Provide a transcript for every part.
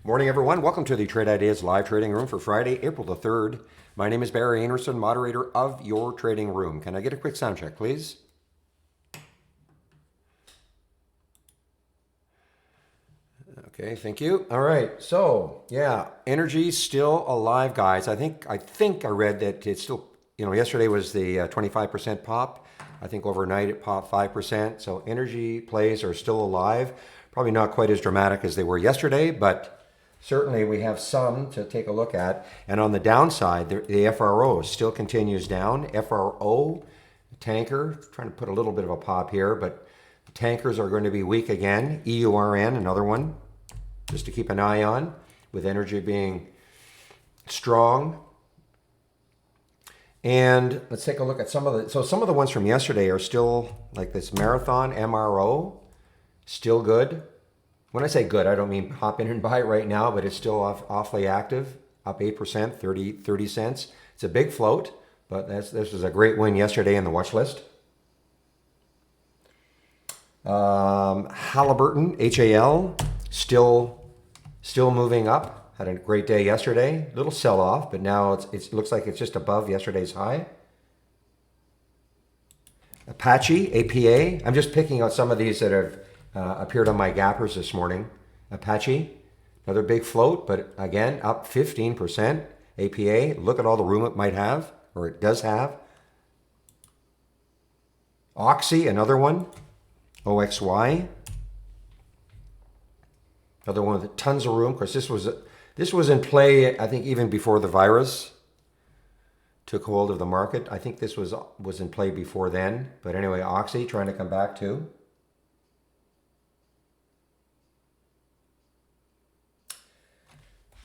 Morning, everyone. Welcome to the Trade Ideas live trading room for Friday, April the 3rd. My name is Barry Anderson, moderator of your trading room. Can I get a quick sound check, please? Okay, thank you. All right, so yeah, energy still alive, guys. I think I read that it's still, yesterday was the 25% pop. I think overnight it popped 5%. So energy plays are still alive. Probably not quite as dramatic as they were yesterday, but certainly we have some to take a look at. And on the downside, the FRO still continues down. FRO, tanker, trying to put a little bit of a pop here, but tankers are going to be weak again. EURN, another one, just to keep an eye on, with energy being strong. And let's take a look at some of the ones from yesterday are still, like this Marathon MRO, still good. When I say good, I don't mean hop in and buy it right now, but it's still awfully active, up 8%, 30 cents. It's a big float, but this was a great win yesterday in the watch list. Halliburton, HAL, still moving up. Had a great day yesterday. Little sell-off, but now it looks like it's just above yesterday's high. Apache, APA. I'm just picking out some of these that have appeared on my gappers this morning. Apache, another big float, but again, up 15%. APA, look at all the room it might have, or it does have. Oxy, another one. OXY, another one with tons of room. Of course, this was in play, I think, even before the virus took hold of the market. I think this was in play before then. But anyway, Oxy trying to come back too.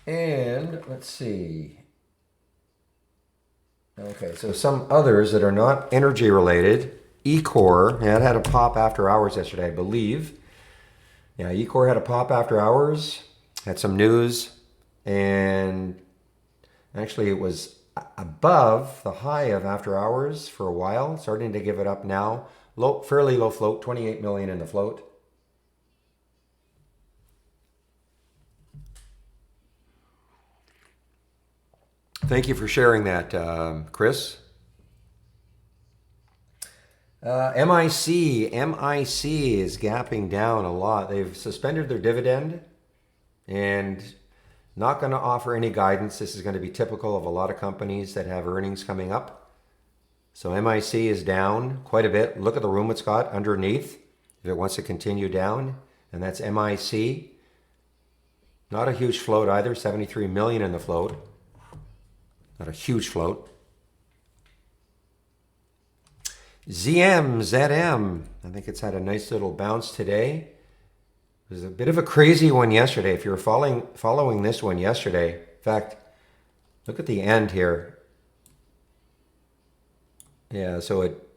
And let's see. Okay, so some others that are not energy related. Ecor, yeah, it had a pop after hours yesterday, I believe. Yeah, Ecor had a pop after hours, had some news, and actually it was above the high of after hours for a while, starting to give it up now. Fairly low float, 28 million in the float. Thank you for sharing that, Chris. MIC is gapping down a lot. They've suspended their dividend and not going to offer any guidance. This is going to be typical of a lot of companies that have earnings coming up. So MIC is down quite a bit. Look at the room it's got underneath if it wants to continue down, and that's MIC. Not a huge float either, 73 million in the float. Not a huge float. ZM, I think it's had a nice little bounce today. It was a bit of a crazy one yesterday. If you were following this one yesterday, in fact, look at the end here. Yeah, so it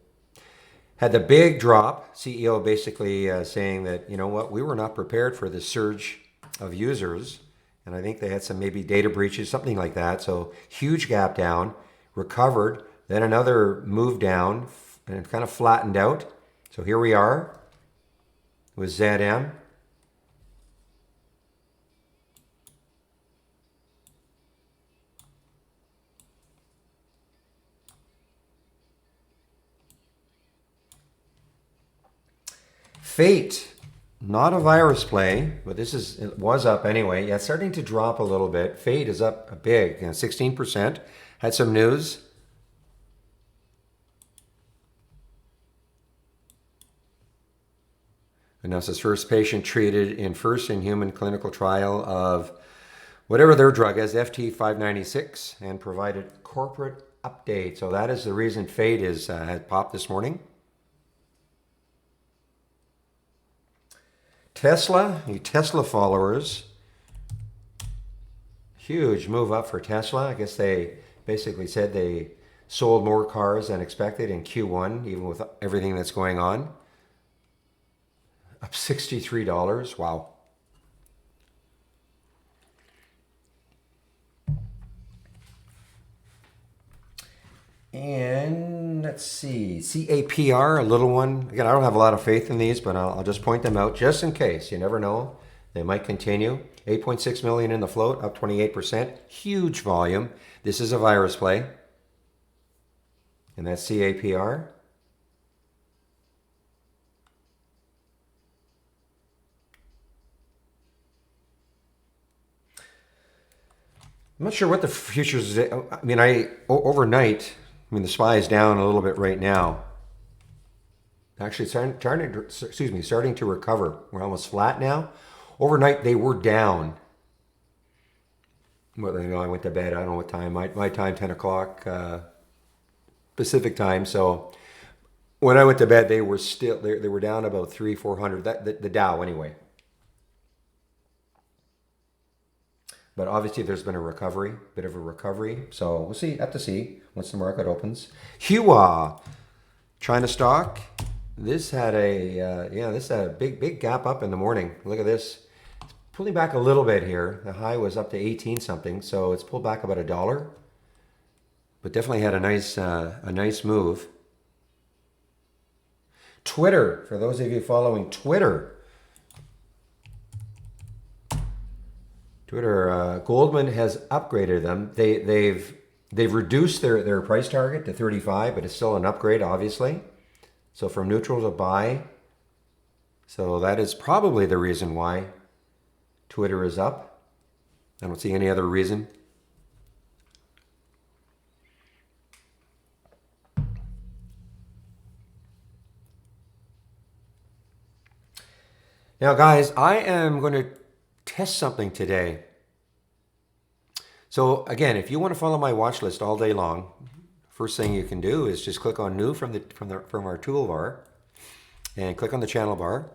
had the big drop. CEO basically saying that, you know what, we were not prepared for this surge of users. And I think they had some maybe data breaches, something like that. So huge gap down, recovered, then another move down, and it kind of flattened out. So here we are with ZM. Fate. Not a virus play, but it was up anyway. Yeah, it's starting to drop a little bit. Fate is up a big, 16%. Had some news. Announces first patient treated in first-in-human clinical trial of whatever their drug is, FT596, and provided corporate update. So that is the reason Fate had popped this morning. Tesla, you Tesla followers, huge move up for Tesla. I guess they basically said they sold more cars than expected in Q1, even with everything that's going on. Up $63, wow. And let's see, CAPR, a little one. Again, I don't have a lot of faith in these, but I'll just point them out just in case. You never know. They might continue. 8.6 million in the float, up 28%. Huge volume. This is a virus play. And that's CAPR. I'm not sure what the futures. I mean, overnight. I mean, the SPY is down a little bit right now. Actually, starting to recover. We're almost flat now. Overnight, they were down. Well, I went to bed. I don't know what time. My time, 10 o'clock Pacific time. So when I went to bed, they were still they were down about 300-400. The Dow anyway. But obviously, there's been a bit of a recovery. So we'll see. Have to see once the market opens. Hua, China stock. This had a big gap up in the morning. Look at this. It's pulling back a little bit here. The high was up to 18 something, so it's pulled back about $1. But definitely had a nice move. Twitter, for those of you following Twitter. Goldman has upgraded them. They've reduced their price target to 35, but it's still an upgrade, obviously. So from neutral to buy. So that is probably the reason why Twitter is up. I don't see any other reason. Now, guys, I am going to test something today. So again, if you want to follow my watch list all day long, first thing you can do is just click on new from our toolbar and click on the channel bar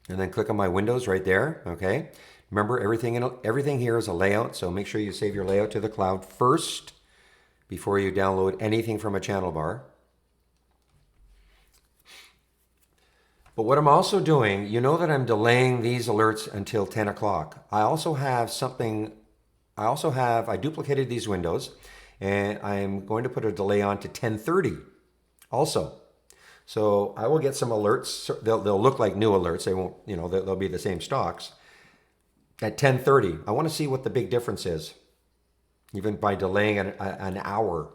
and then click on my windows right there. Okay. Remember, everything here is a layout, so make sure you save your layout to the cloud first before you download anything from a channel bar. But what I'm also doing, you know that I'm delaying these alerts until 10 o'clock. I duplicated these windows and I'm going to put a delay on to 10:30 also. So I will get some alerts. They'll look like new alerts. They won't, they'll be the same stocks at 10:30. I want to see what the big difference is, even by delaying an hour,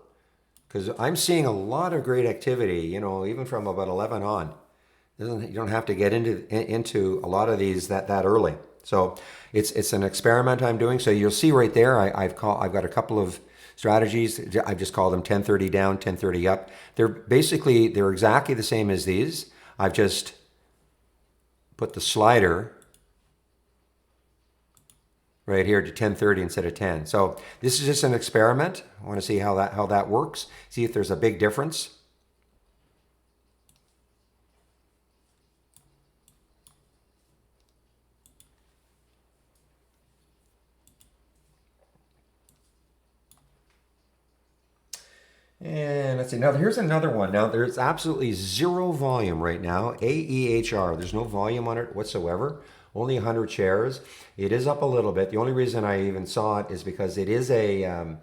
because I'm seeing a lot of great activity, even from about 11 on. You don't have to get into a lot of these that early. So it's an experiment I'm doing. So you'll see right there, I've got a couple of strategies. I just call them 10:30 down, 10:30 up. They're exactly the same as these. I've just put the slider right here to 10:30 instead of 10. So this is just an experiment. I want to see how that works. See if there's a big difference. And let's see. Now, here's another one. Now, there's absolutely zero volume right now. AEHR. There's no volume on it whatsoever. Only 100 shares. It is up a little bit. The only reason I even saw it is because it is an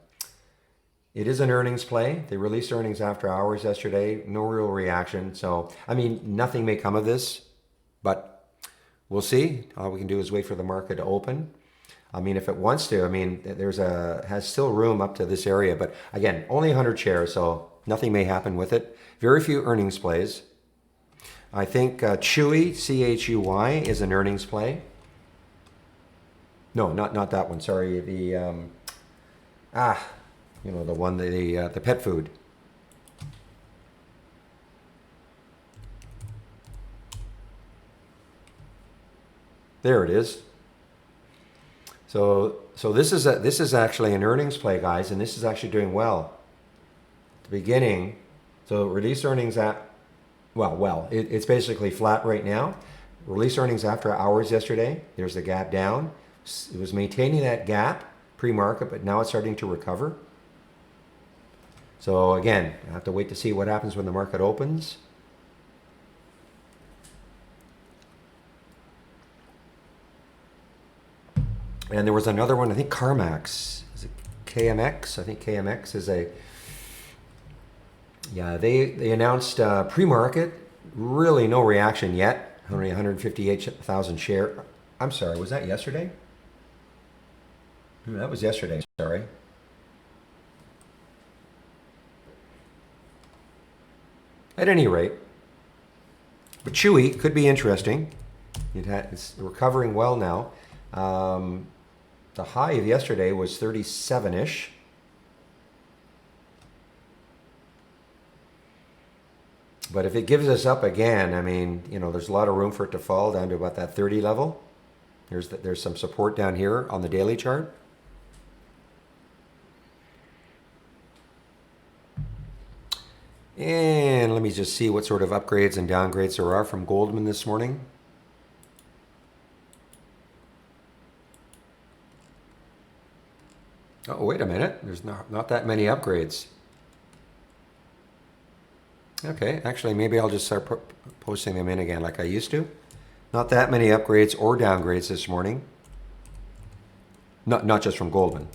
earnings play. They released earnings after hours yesterday. No real reaction. So, I mean, nothing may come of this, but we'll see. All we can do is wait for the market to open. I mean, if it wants to, I mean, has still room up to this area, but again, only 100 shares, so nothing may happen with it. Very few earnings plays. I think Chewy, CHUY, is an earnings play. No, not that one. Sorry, the one, the pet food. There it is. So this is actually an earnings play, guys, and this is actually doing well. At the beginning, so release earnings it's basically flat right now. Release earnings after hours yesterday. There's the gap down. It was maintaining that gap pre-market, but now it's starting to recover. So again, I have to wait to see what happens when the market opens. And there was another one, I think CarMax. Is it KMX? I think KMX is they announced pre-market, really no reaction yet. Only 158,000 share. I'm sorry, was that yesterday? That was yesterday, sorry. At any rate, but Chewy could be interesting. It's recovering well now. The high of yesterday was 37-ish. But if it gives us up again, I mean, there's a lot of room for it to fall down to about that 30 level. There's some support down here on the daily chart. And let me just see what sort of upgrades and downgrades there are from Goldman this morning. Oh, wait a minute. There's not that many upgrades. Okay, actually, maybe I'll just start posting them in again like I used to. Not that many upgrades or downgrades this morning. Not just from Goldman.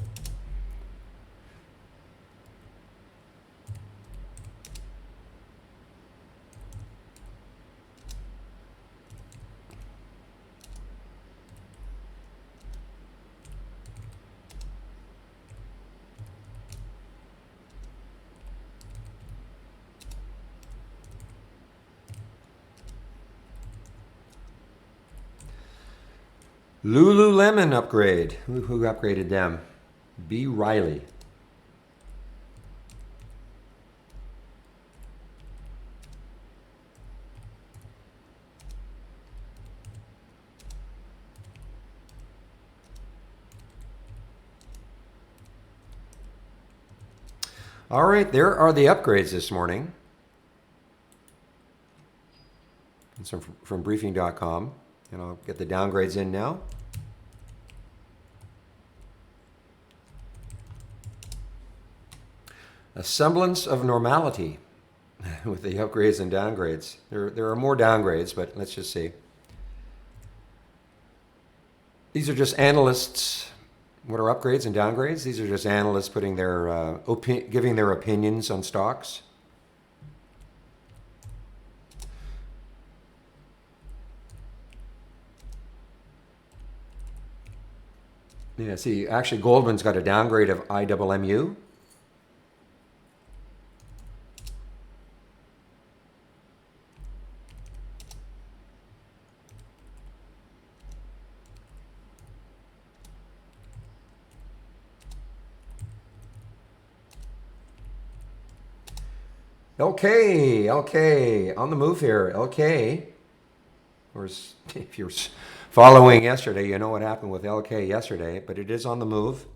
Lululemon upgrade. Who upgraded them? B. Riley. All right, there are the upgrades this morning. It's from briefing.com. And I'll get the downgrades in now. A semblance of normality with the upgrades and downgrades. There are more downgrades, but let's just see. These are just analysts. What are upgrades and downgrades? These are just analysts putting their giving their opinions on stocks. Yeah, see, actually Goldman's got a downgrade of IWMU. LK, on the move here. LK, or if you're following yesterday, you know what happened with LK yesterday, but it is on the move.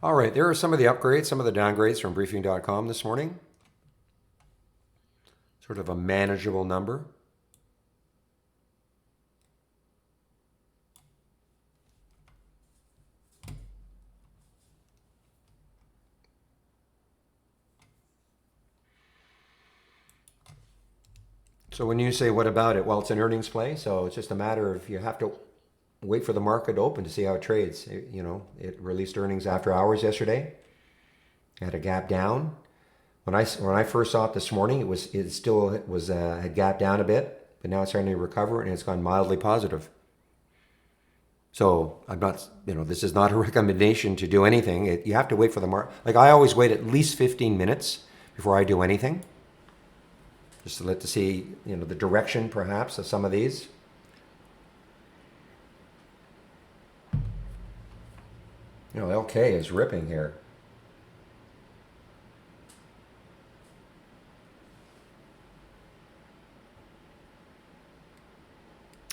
All right, there are some of the upgrades, some of the downgrades from briefing.com this morning. Sort of a manageable number. So when you say, what about it? Well, it's an earnings play, so it's just a matter of you have to wait for the market to open to see how it trades. It released earnings after hours yesterday. It had a gap down. When I first saw it this morning, it still had gapped down a bit, but now it's starting to recover and it's gone mildly positive. So I'm not, this is not a recommendation to do anything. You have to wait for the market. Like I always wait at least 15 minutes before I do anything, just to see, the direction perhaps of some of these. LK is ripping here.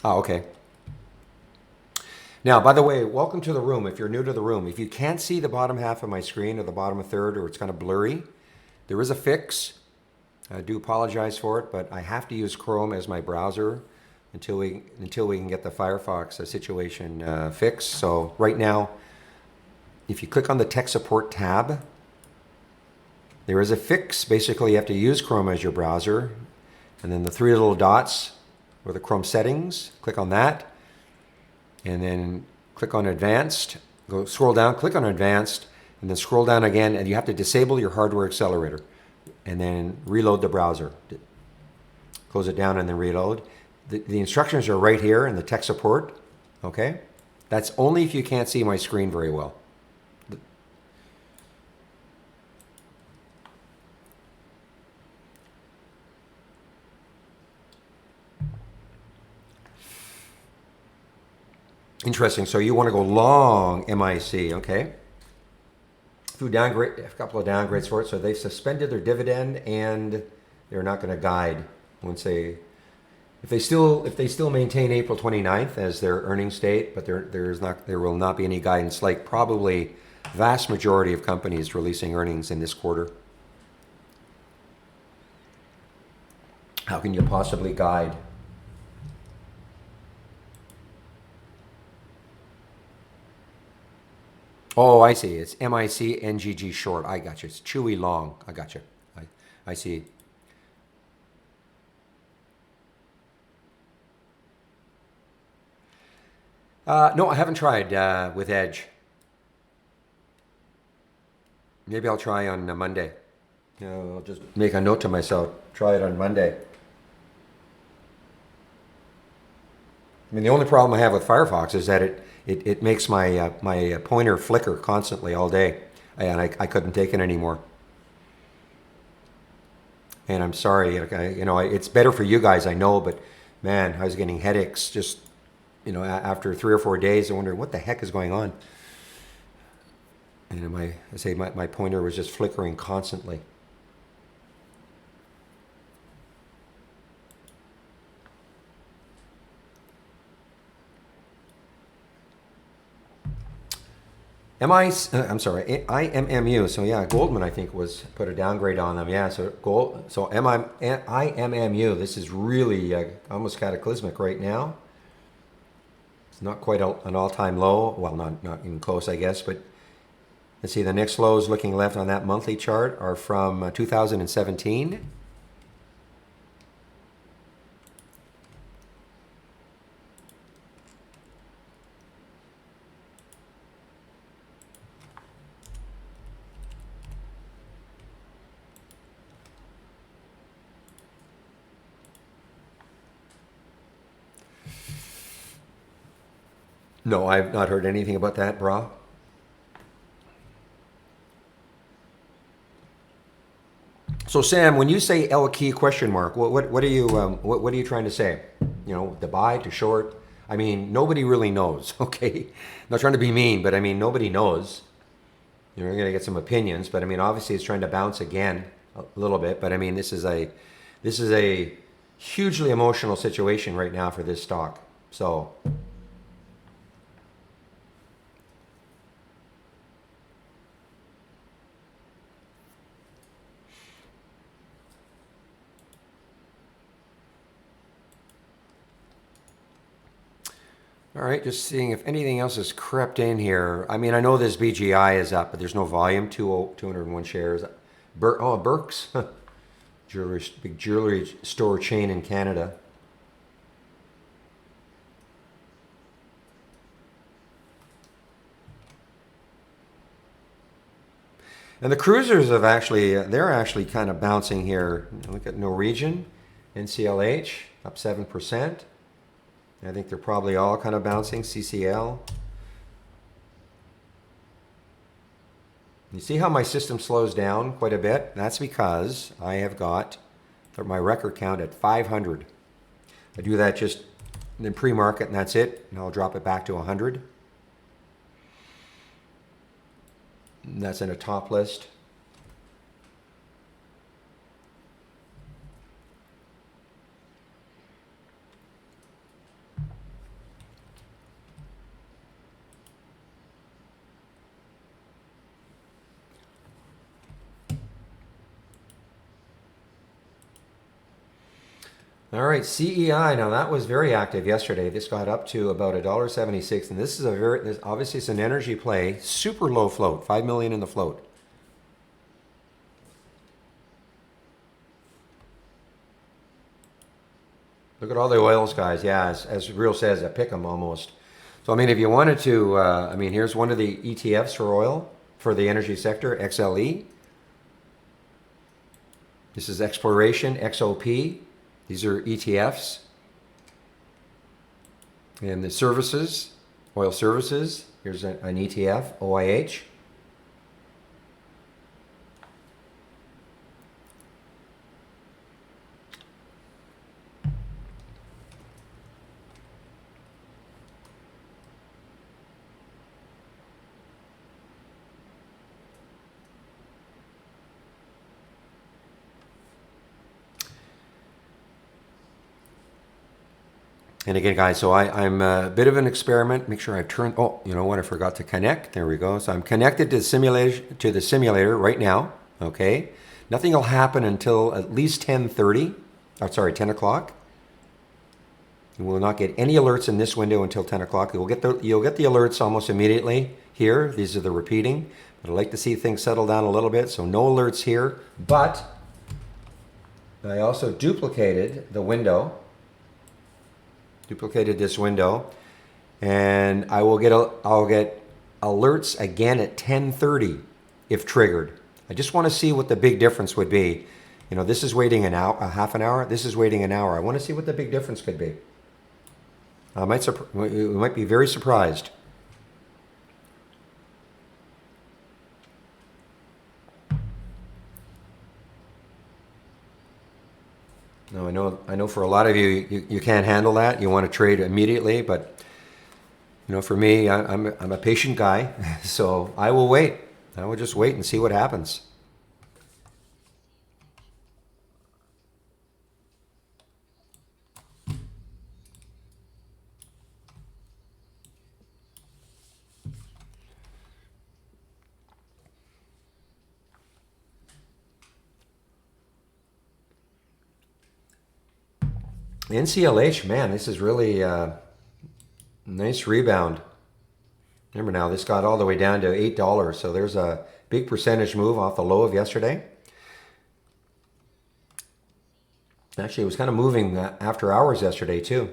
Oh, okay. Now, by the way, welcome to the room. If you're new to the room, if you can't see the bottom half of my screen or the bottom third, or it's kind of blurry, there is a fix. I do apologize for it, but I have to use Chrome as my browser until we can get the Firefox situation fixed. So right now, if you click on the tech support tab, there is a fix. Basically, you have to use Chrome as your browser, and then the three little dots or the Chrome settings, click on that, and then click on advanced, go scroll down, click on advanced, and then scroll down again, and you have to disable your hardware accelerator, and then reload the browser. Close it down and then reload. The instructions are right here in the tech support, okay? That's only if you can't see my screen very well. Interesting. So you want to go long MIC, okay? Through downgrade, a couple of downgrades for it. So they've suspended their dividend and they're not going to guide once they, if they still maintain April 29th as their earnings date, but there will not be any guidance, like probably vast majority of companies releasing earnings in this quarter. How can you possibly guide? Oh, I see. It's MIC NGG short. I got you. It's chewy long. I got you. I see. No, I haven't tried with Edge. Maybe I'll try on Monday. I'll just make a note to myself. Try it on Monday. I mean, the only problem I have with Firefox is that it makes my my pointer flicker constantly all day, and I couldn't take it anymore. And I'm sorry, it's better for you guys, I know, but man, I was getting headaches just, after 3 or 4 days. I wondered what the heck is going on. And my pointer was just flickering constantly. I'm sorry, IMMU. So yeah, Goldman I think put a downgrade on them. Yeah, so IMMU. This is really almost cataclysmic right now. It's not quite an all-time low. Well, not even close, I guess. But let's see, the next lows looking left on that monthly chart are from 2017. No, I've not heard anything about that, brah. So Sam, when you say L key question mark, what are you trying to say? To buy, to short? I mean, nobody really knows. Okay, not trying to be mean, but I mean nobody knows. You're going to get some opinions, but I mean obviously it's trying to bounce again a little bit. But I mean this is a hugely emotional situation right now for this stock. So. All right, just seeing if anything else has crept in here. I mean, I know this BGI is up, but there's no volume, 201 shares. Burke's, big jewelry store chain in Canada. And the cruisers they're actually kind of bouncing here. Look at Norwegian, NCLH, up 7%. I think they're probably all kind of bouncing. CCL. You see how my system slows down quite a bit? That's because I have got my record count at 500. I do that just in pre-market and that's it. And I'll drop it back to 100. And that's in a top list. All right, CEI. Now that was very active yesterday. This got up to about $1.76, and this is obviously it's an energy play. Super low float, 5 million in the float. Look at all the oils, guys. Yeah, as Real says, I pick them almost. So, I mean, if you wanted to, I mean, here's one of the ETFs for oil for the energy sector, XLE. This is exploration, XOP. These are ETFs. And the services, oil services, here's an ETF, OIH. And again, guys, so I'm a bit of an experiment. Make sure I turn, oh, you know what? I forgot to connect. There we go. So I'm connected to the simulator right now, okay? Nothing will happen until at least 10:30. Oh, sorry, 10 o'clock. You will not get any alerts in this window until 10 o'clock. You'll get the alerts almost immediately here. These are the repeating. But I'd like to see things settle down a little bit, so no alerts here. But I also duplicated the window. Duplicated this window, and I'll get alerts again at 10:30 if triggered. I just want to see what the big difference would be. You know, this is waiting an hour, a half an hour. This is waiting an hour. I want to see what the big difference could be. We might be very surprised. No, I know for a lot of you can't handle that. You want to trade immediately, but you know, for me, I'm a patient guy, so I will wait. I will just wait and see what happens. NCLH, man, this is really a nice rebound. Remember now, this got all the way down to $8, so there's a big percentage move off the low of yesterday. Actually, it was kind of moving after hours yesterday too.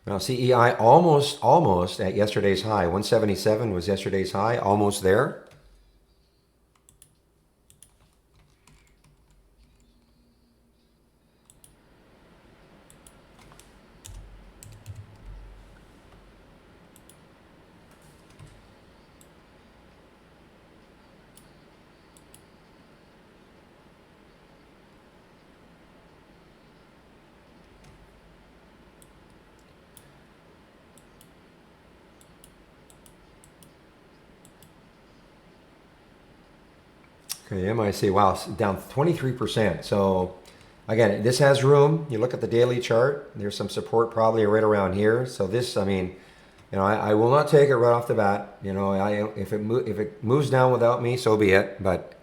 Now, CEI almost at yesterday's high. 177 was yesterday's high, almost there. Okay, MIC, wow, it's down 23%. So again, this has room. You look at the daily chart, there's some support probably right around here. So this, I mean, you know, I will not take it right off the bat. You know, if it moves down without me, so be it. But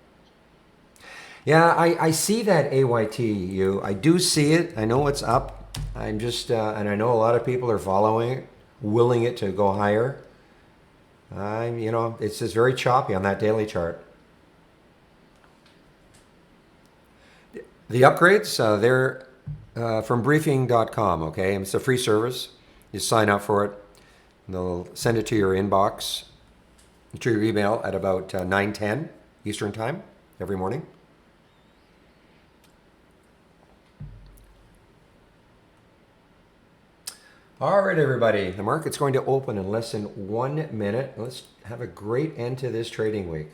yeah, I see that AYTU. I do see it. I know it's up. I'm just, and I know a lot of people are following it, willing it to go higher. You know, it's just very choppy on that daily chart. The upgrades, they're from briefing.com, okay? And it's a free service. You sign up for it. And they'll send it to your inbox, to your email at about 9:10 Eastern Time every morning. All right, everybody. The market's going to open in less than 1 minute. Let's have a great end to this trading week.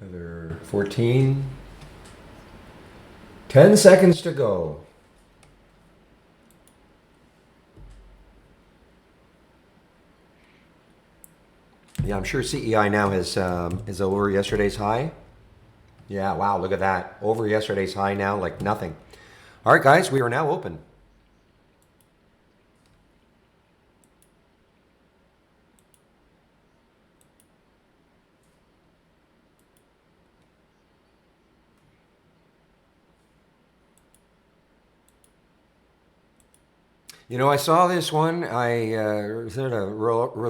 Another 14. 10 seconds to go. Yeah, I'm sure CEI now is over yesterday's high. Yeah, wow, look at that. Over yesterday's high now, like nothing. All right, guys, we are now open. You know, I saw this one. I was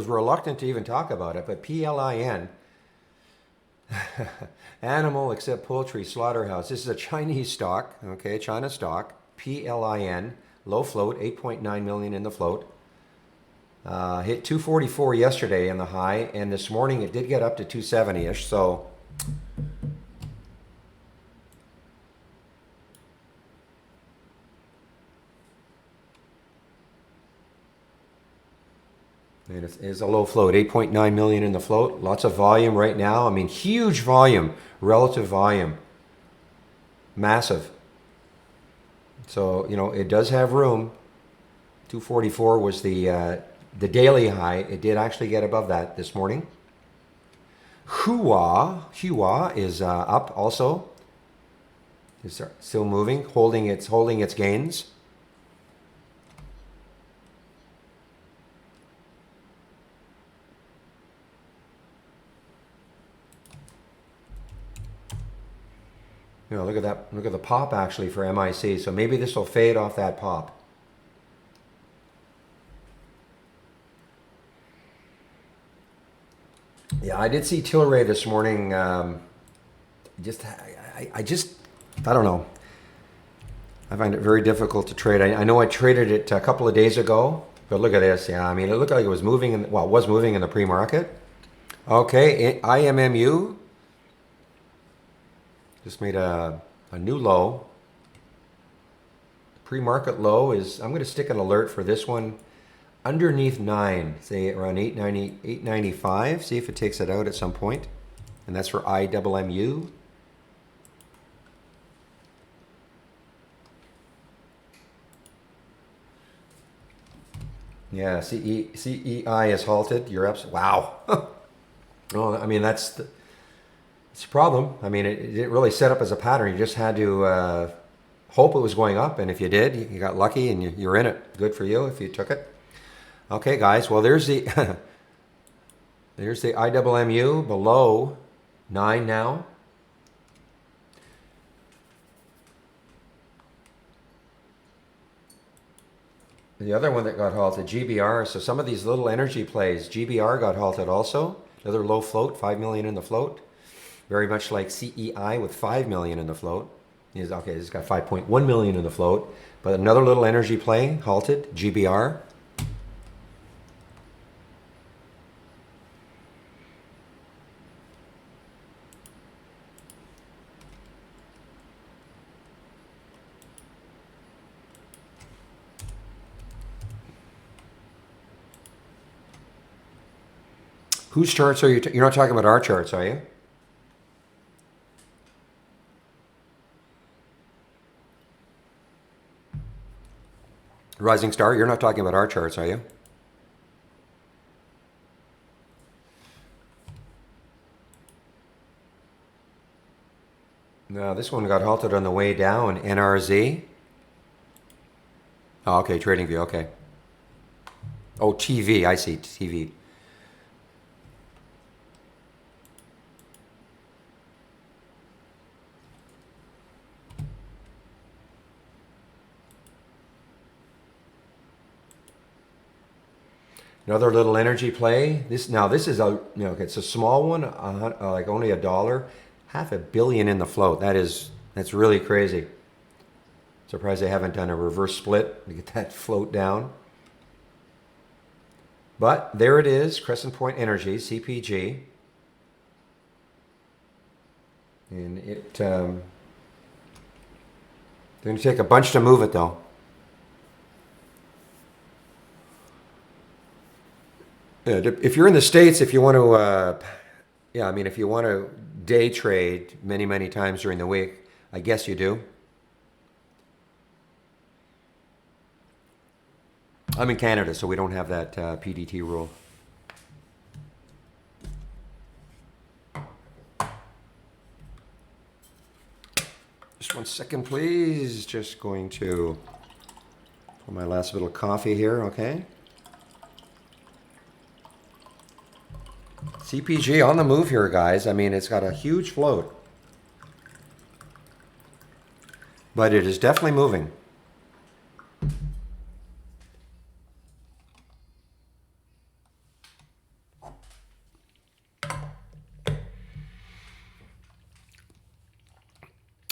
reluctant to even talk about it, but PLIN, animal except poultry slaughterhouse. This is a Chinese stock, okay, China stock. PLIN, low float, 8.9 million in the float. Hit 244 yesterday in the high, and this morning it did get up to 270-ish. So it is a low float, 8.9 million in the float. Lots of volume right now. I mean, huge volume, relative volume, massive. So, you know, it does have room. 244 was the daily high. It did actually get above that this morning. Hua is up also. It's still moving, holding its gains. You know, look at that. Look at the pop actually for MIC. So maybe this will fade off that pop. Yeah, I did see Tilray this morning. I don't know. I find it very difficult to trade. I know I traded it a couple of days ago, but look at this. Yeah, I mean, it looked like it was moving it was moving in the pre-market. Okay, IMMU just made a new low. Pre-market low is, I'm going to stick an alert for this one underneath 9, say around 890, 895. See if it takes it out at some point. And that's for IMMU. Yeah, CEI is halted. Europe's, wow. Well, I mean, it's a problem. I mean, it didn't really set up as a pattern. You just had to hope it was going up. And if you did, you got lucky and you're in it. Good for you if you took it. Okay, guys. Well, there's the there's the IMMU below 9 now. The other one that got halted, GBR. So some of these little energy plays, GBR got halted also. Another low float, 5 million in the float. Very much like CEI with 5 million in the float. Okay, it's got 5.1 million in the float. But another little energy play halted, GBR. Whose charts are you? You're not talking about our charts, are you? Rising Star, you're not talking about our charts, are you? No, this one got halted on the way down. NRZ. Oh, okay, TradingView, okay. Oh, TV, I see, TV. Another little energy play. This is a it's a small one, like only $1, $500 million in the float. That's really crazy. Surprised they haven't done a reverse split to get that float down. But there it is, Crescent Point Energy, CPG, and it's going to take a bunch to move it though. Yeah, if you're in the States, if you want to, if you want to day trade many times during the week, I guess you do. I'm in Canada, so we don't have that PDT rule. Just 1 second, please. Just going to pour my last little coffee here, okay? CPG on the move here, guys. I mean, it's got a huge float. But it is definitely moving.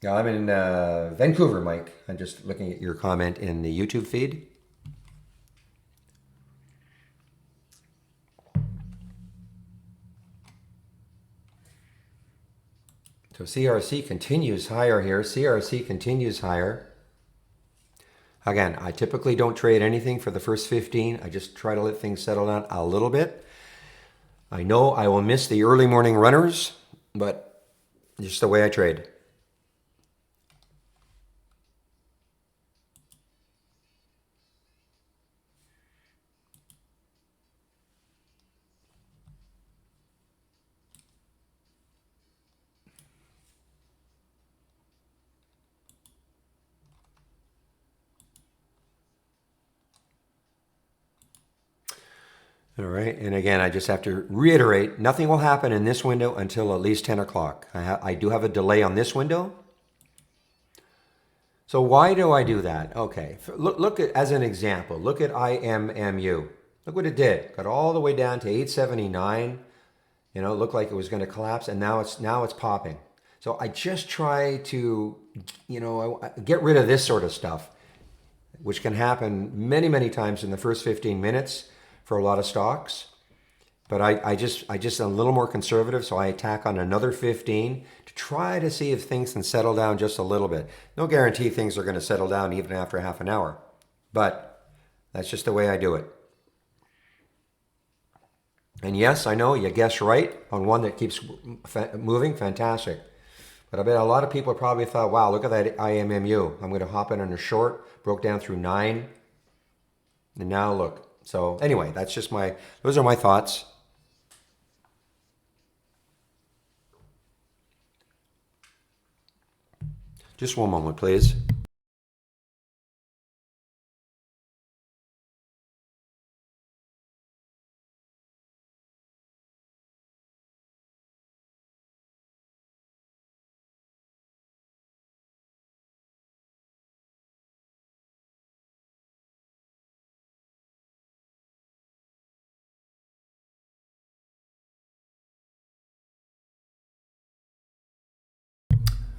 Yeah, I'm in Vancouver, Mike. I'm just looking at your comment in the YouTube feed. So CRC continues higher here. CRC continues higher. Again, I typically don't trade anything for the first 15. I just try to let things settle down a little bit. I know I will miss the early morning runners, but just the way I trade. All right, and again, I just have to reiterate, nothing will happen in this window until at least 10 o'clock. I do have a delay on this window. So why do I do that? Okay, look at, as an example, look at IMMU. Look what it did. Got all the way down to 879. You know, it looked like it was going to collapse, and now it's popping. So I just try to, you know, get rid of this sort of stuff, which can happen many, many times in the first 15 minutes for a lot of stocks. But I just am a little more conservative, so I attack on another 15 to try to see if things can settle down just a little bit. No guarantee things are going to settle down even after half an hour, but that's just the way I do it. And yes, I know you guessed right on one that keeps moving, fantastic. But I bet a lot of people probably thought, wow, look at that IMMU. I'm going to hop in on a short, broke down through 9, and now look. So anyway, that's just those are my thoughts. Just one moment, please.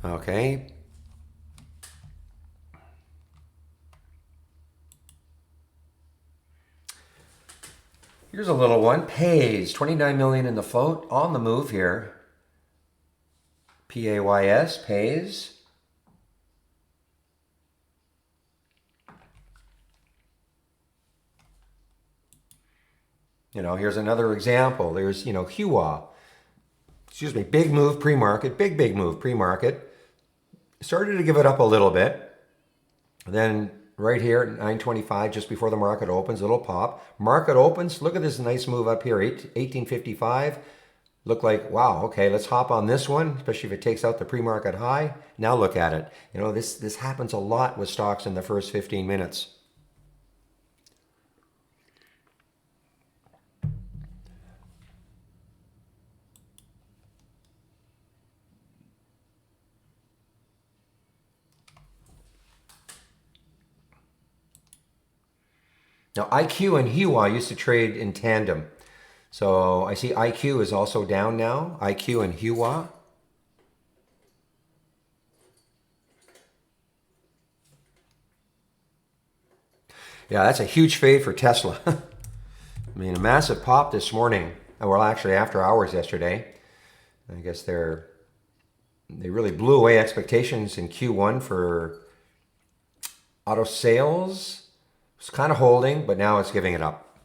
Okay. Here's a little one. Pays 29 million in the float, on the move here. PAYS pays. You know, here's another example. There's, you know, HUA. Excuse me, big move pre-market, big move pre-market. Started to give it up a little bit. Then right here at 925, just before the market opens, a little pop. Market opens, look at this nice move up here, 1855. Look like, wow, okay, let's hop on this one, especially if it takes out the pre-market high. Now look at it. You know, this happens a lot with stocks in the first 15 minutes. Now, IQ and HUA used to trade in tandem. So I see IQ is also down now, IQ and HUA. Yeah, that's a huge fade for Tesla. I mean, a massive pop this morning. Well, actually, after hours yesterday. I guess they really blew away expectations in Q1 for auto sales. It's kind of holding, but now it's giving it up.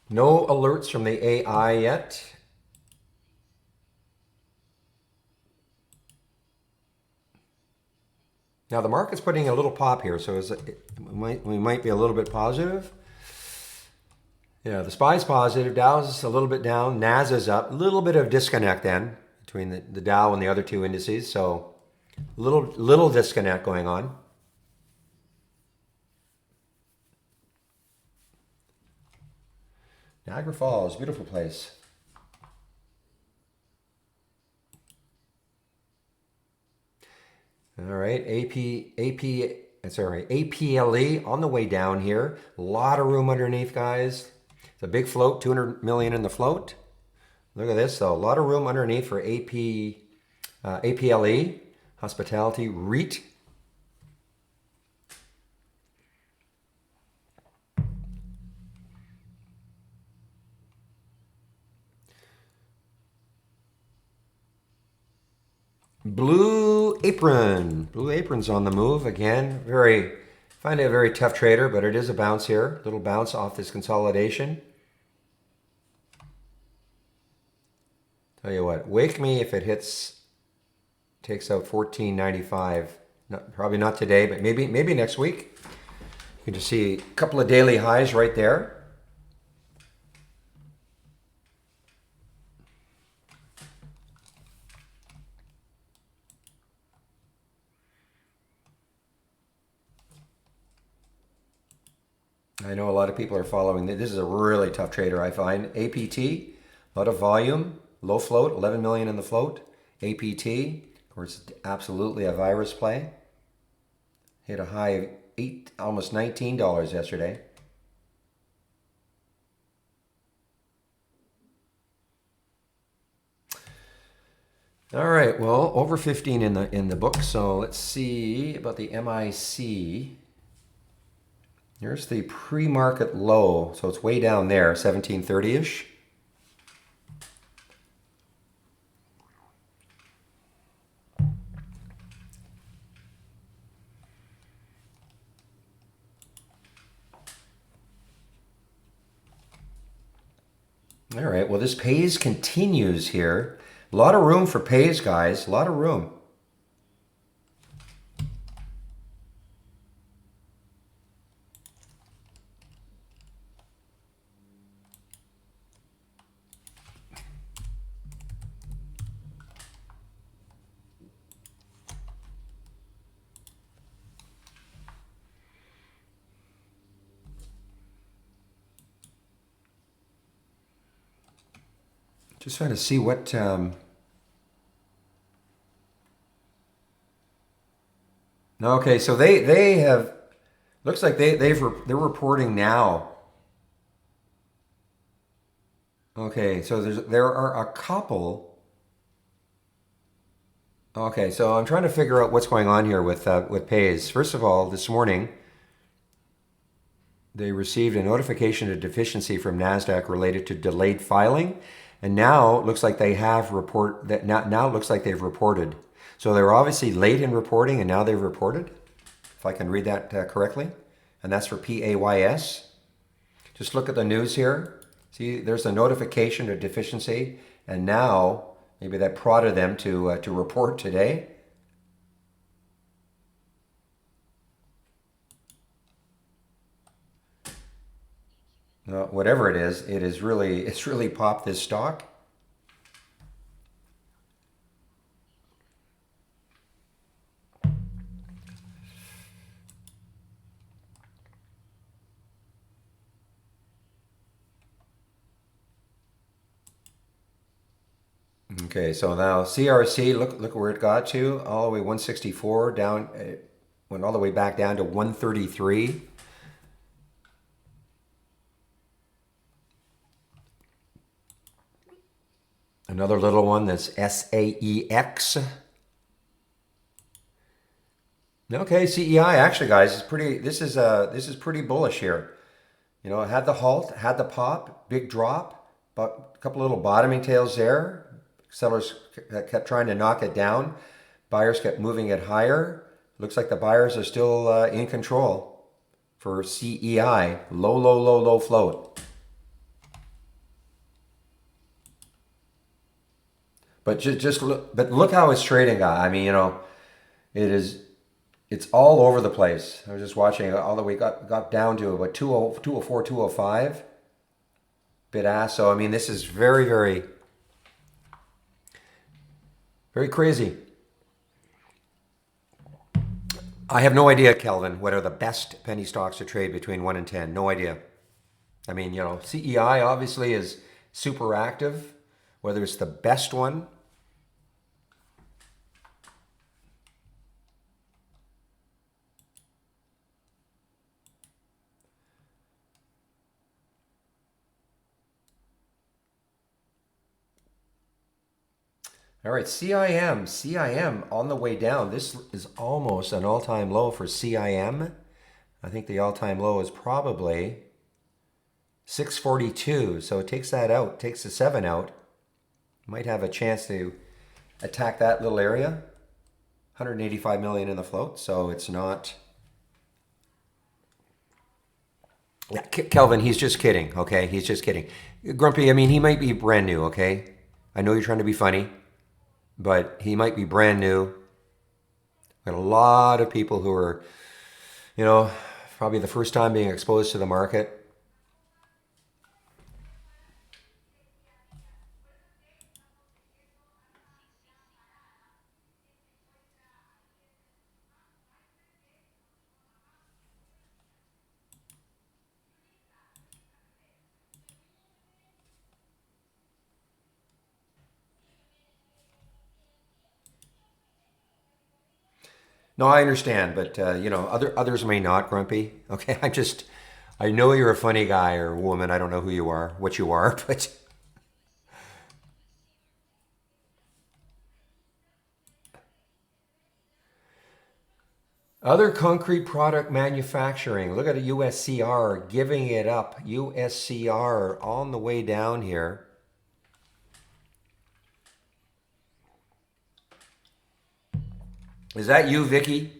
No alerts from the AI yet. Now the market's putting a little pop here, so we might be a little bit positive. Yeah, the SPY's positive, Dow's a little bit down, NASA's up, a little bit of disconnect then between the Dow and the other two indices, so little disconnect going on. Niagara Falls, beautiful place. All right, APLE on the way down here. A lot of room underneath, guys. It's a big float, 200 million in the float. Look at this, though. A lot of room underneath for APLE, Hospitality REIT. Blue Apron. Blue Apron's on the move again. Find it a very tough trader, but it is a bounce here. Little bounce off this consolidation. Tell you what, wake me if it takes out 14.95. Probably not today, but maybe next week. You can just see a couple of daily highs right there. I know a lot of people are following. This is a really tough trader, I find. APT, a lot of volume, low float, 11 million in the float. APT, of course, absolutely a virus play. Hit a high of almost $19 yesterday. All right, well, over 15 in the book. So let's see about the MIC. Here's the pre-market low, so it's way down there, 1730-ish. All right, well, this pays continues here. A lot of room for pays, guys, a lot of room. Just trying to see what okay, so they have looks like they're reporting now. Okay, so there are a couple. Okay, so I'm trying to figure out what's going on here with pays. First of all, this morning they received a notification of deficiency from NASDAQ related to delayed filing. And now it looks like they have now it looks like they've reported. So they were obviously late in reporting and now they've reported, if I can read that correctly. And that's for PAYS. Just look at the news here. See, there's a notification of deficiency. And now maybe that prodded them to report today. Whatever it is, it's really popped this stock. Okay, so now CRC, look where it got to, all the way 164 down, it went all the way back down to 133. Another little one that's SAEX. Okay, CEI actually, guys, this is pretty bullish here. You know, it had the halt, had the pop, big drop, but a couple little bottoming tails there. Sellers kept trying to knock it down. Buyers kept moving it higher. Looks like the buyers are still in control for CEI. Low float. But look how it's trading, guy. I mean, you know, it's all over the place. I was just watching it all the way, got down to about 204, 205 bid ask. So I mean, this is very, very, very crazy. I have no idea, Kelvin, what are the best penny stocks to trade between 1 and 10. No idea. I mean, CEI obviously is super active, whether it's the best one. All right, CIM on the way down. This is almost an all-time low for CIM. I think the all-time low is probably 642. So it takes that out, takes the 7 out. Might have a chance to attack that little area. 185 million in the float, so it's not. Yeah, Kelvin, he's just kidding, okay? He's just kidding. Grumpy, I mean, he might be brand new, okay? I know you're trying to be funny, but he might be brand new. Got a lot of people who are, you know, probably the first time being exposed to the market. No, I understand, but others may not, Grumpy. Okay, I know you're a funny guy or woman. I don't know who you are, what you are, but other concrete product manufacturing. Look at a USCR giving it up. USCR on the way down here. Is that you, Vicky?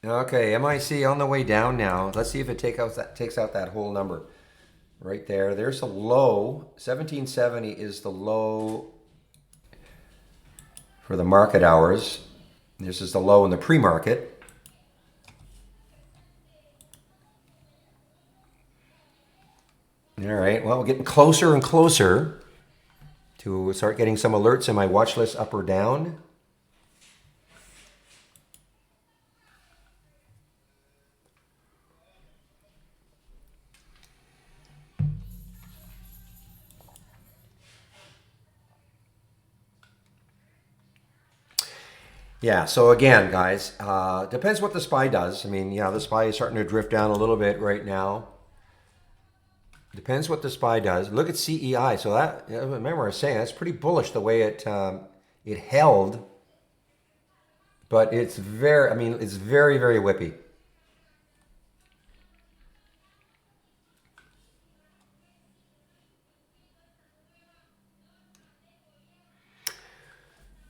Okay, MIC on the way down now. Let's see if it takes out that whole number right there. There's the low. 1770 is the low for the market hours. This is the low in the pre-market. All right, well, we're getting closer and closer to start getting some alerts in my watch list up or down. Yeah, so again, guys, depends what the SPY does. I mean, the SPY is starting to drift down a little bit right now. Depends what the SPY does. Look at CEI. So that, remember I was saying, that's pretty bullish the way it held. But it's very, very whippy.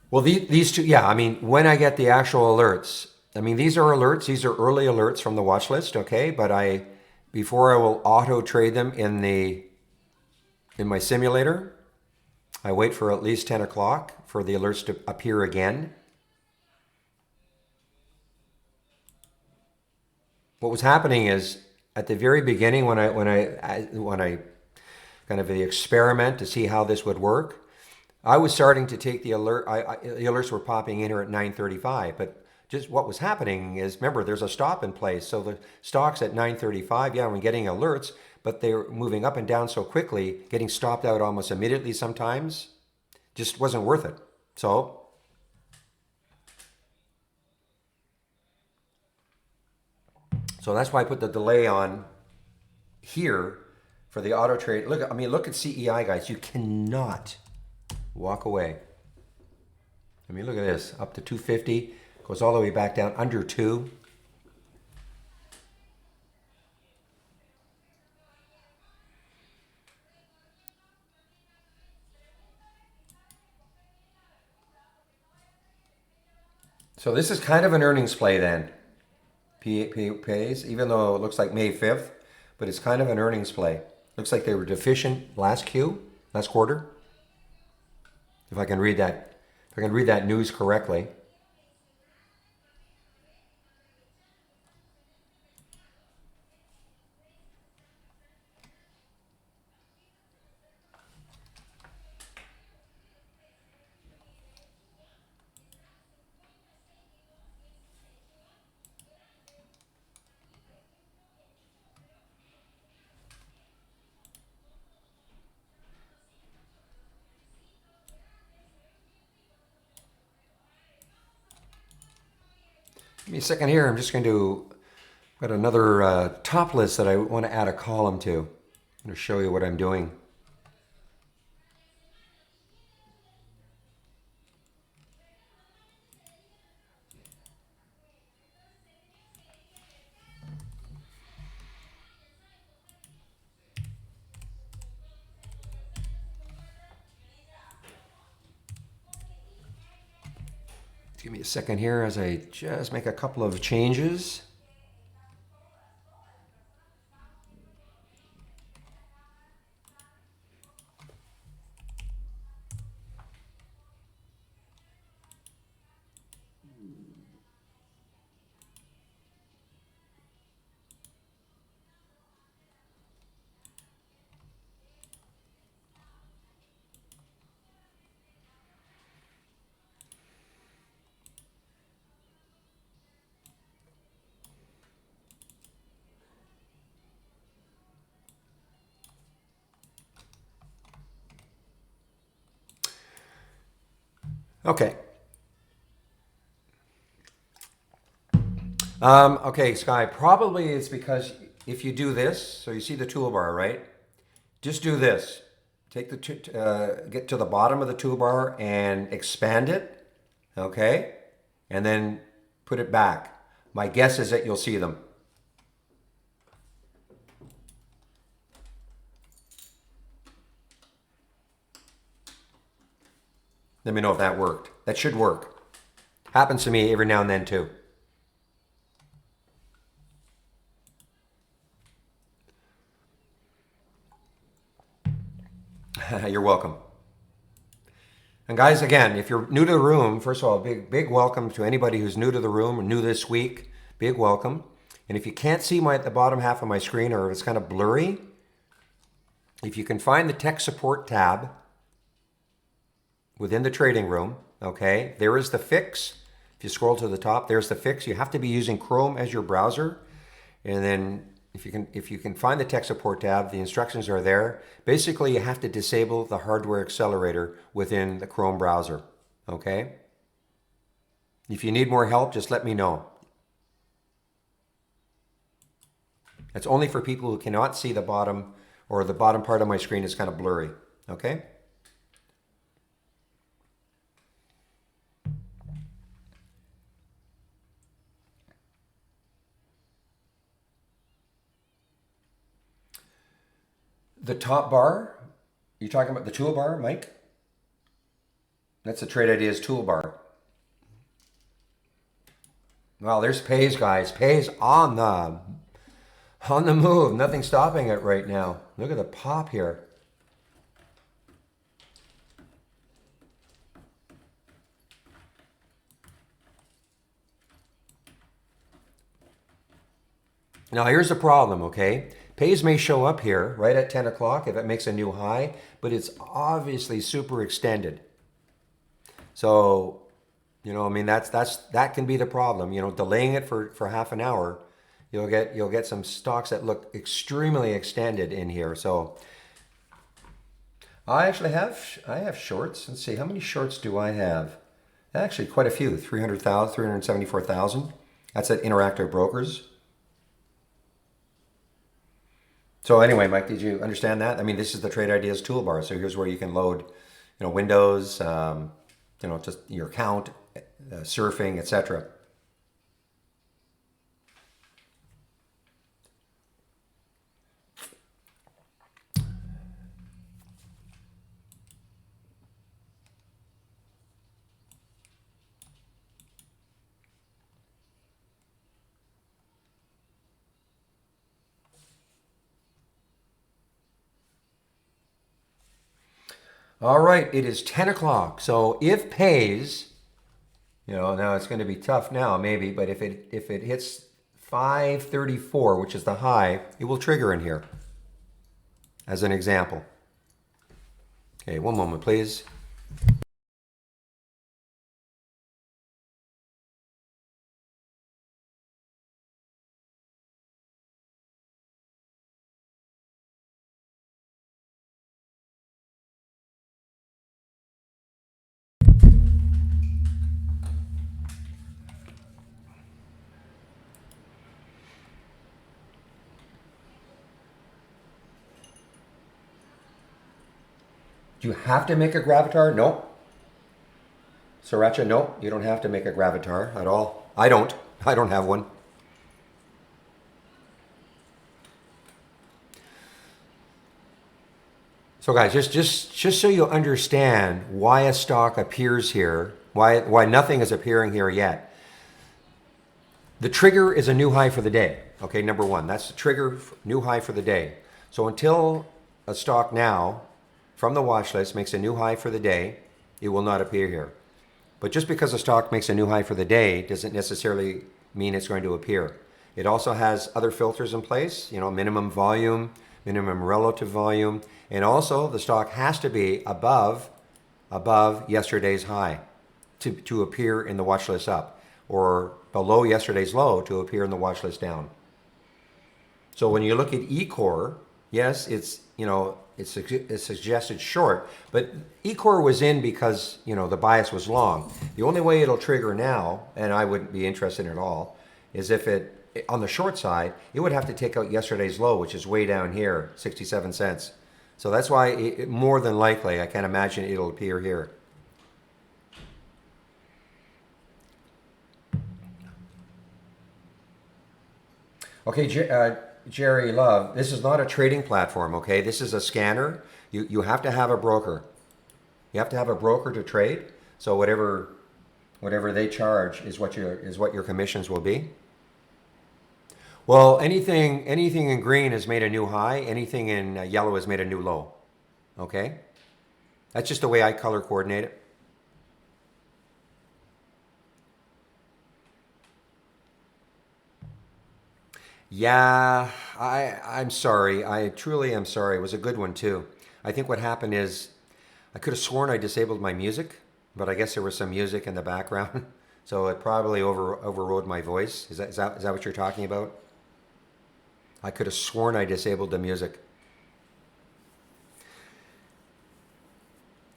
Well, these two, yeah, I mean, when I get the actual alerts, I mean, these are alerts, these are early alerts from the watch list, okay? But before I will auto trade them in my simulator, I wait for at least 10 o'clock for the alerts to appear again. What was happening is at the very beginning when I kind of the experiment to see how this would work, I was starting to take the alert. The alerts were popping in here at 9:35, but just what was happening is, remember, there's a stop in place. So the stocks at 9:35, yeah, I'm getting alerts, but they're moving up and down so quickly, getting stopped out almost immediately sometimes, just wasn't worth it. So that's why I put the delay on here for the auto trade. Look at CEI, guys. You cannot walk away. I mean, look at this, up to 250, goes all the way back down under 2. So this is kind of an earnings play then. Pays, even though it looks like May 5th, but it's kind of an earnings play. Looks like they were deficient last quarter. If I can read that news correctly. Give me a second here. I'm just going to got another top list that I want to add a column to. I'm going to show you what I'm doing. Give me a second here as I just make a couple of changes. Okay. Okay, Sky, probably it's because if you do this, so you see the toolbar, right? Just do this. Take get to the bottom of the toolbar and expand it, okay? And then put it back. My guess is that you'll see them. Let me know if that worked. That should work. Happens to me every now and then too. You're welcome. And guys, again, if you're new to the room, first of all, big welcome to anybody who's new to the room or new this week. Big welcome. And if you can't see the bottom half of my screen, or if it's kind of blurry, if you can find the tech support tab within the trading room, okay, there is the fix. If you scroll to the top, there's the fix. You have to be using Chrome as your browser. And then if you can find the tech support tab, the instructions are there. Basically, you have to disable the hardware accelerator within the Chrome browser, okay? If you need more help, just let me know. That's only for people who cannot see the bottom, or the bottom part of my screen is kind of blurry, okay? The top bar, you talking about the toolbar, Mike? That's the Trade Ideas toolbar. Well, there's Pays, guys. Pays on the move. Nothing stopping it right now. Look at the pop here. Now here's the problem, okay? Pays may show up here right at 10 o'clock if it makes a new high, but it's obviously super extended. So, you know, I mean, that can be the problem. You know, delaying it for half an hour, you'll get some stocks that look extremely extended in here. So I have shorts. Let's see, how many shorts do I have? Actually, quite a few. 300,000, 374,000. That's at Interactive Brokers. So anyway, Mike, did you understand that? I mean, this is the Trade Ideas toolbar. So here's where you can load, you know, Windows, you know, just your account, surfing, etc. All right, it is 10 o'clock. So if Pays, you know, now it's going to be tough now maybe, but if it hits 534, which is the high, it will trigger in here as an example. Okay, one moment, please. Do you have to make a gravatar? No. Sriracha, no. You don't have to make a gravatar at all. I don't. I don't have one. So guys, just so you understand why a stock appears here, why nothing is appearing here yet. The trigger is a new high for the day. Okay, number one, that's the trigger, new high for the day. So until a stock now from the watch list makes a new high for the day, it will not appear here. But just because a stock makes a new high for the day doesn't necessarily mean it's going to appear. It also has other filters in place, you know, minimum volume, minimum relative volume, and also the stock has to be above yesterday's high to appear in the watch list up, or below yesterday's low to appear in the watch list down. So when you look at eCore, yes, it's, you know, it's suggested short, but eCore was in because, you know, the bias was long. The only way it'll trigger now, and I wouldn't be interested at all, is if it, on the short side, it would have to take out yesterday's low, which is way down here, 67 cents. So that's why more than likely, I can't imagine it'll appear here. Okay, Jerry Love, this is not a trading platform, okay? This is a scanner. You have to have a broker. You have to have a broker to trade. So whatever they charge is what your commissions will be. Well, anything in green has made a new high. Anything in yellow has made a new low. Okay? That's just the way I color coordinate it. Yeah, I'm sorry. I truly am sorry. It was a good one too. I think what happened is I could have sworn I disabled my music, but I guess there was some music in the background. So it probably overrode my voice. Is that what you're talking about? I could have sworn I disabled the music.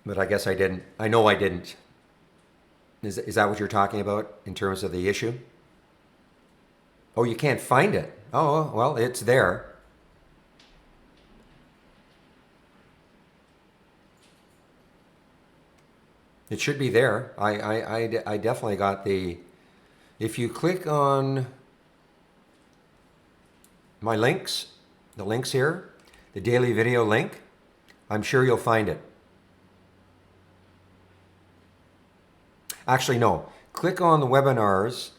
But I guess I didn't. I know I didn't. Is that what you're talking about in terms of the issue? Oh, you can't find it. Oh, well, it's there. It should be there. I definitely got the... If you click on my links, the links here, the daily video link, I'm sure you'll find it. Actually, no. Click on the webinars.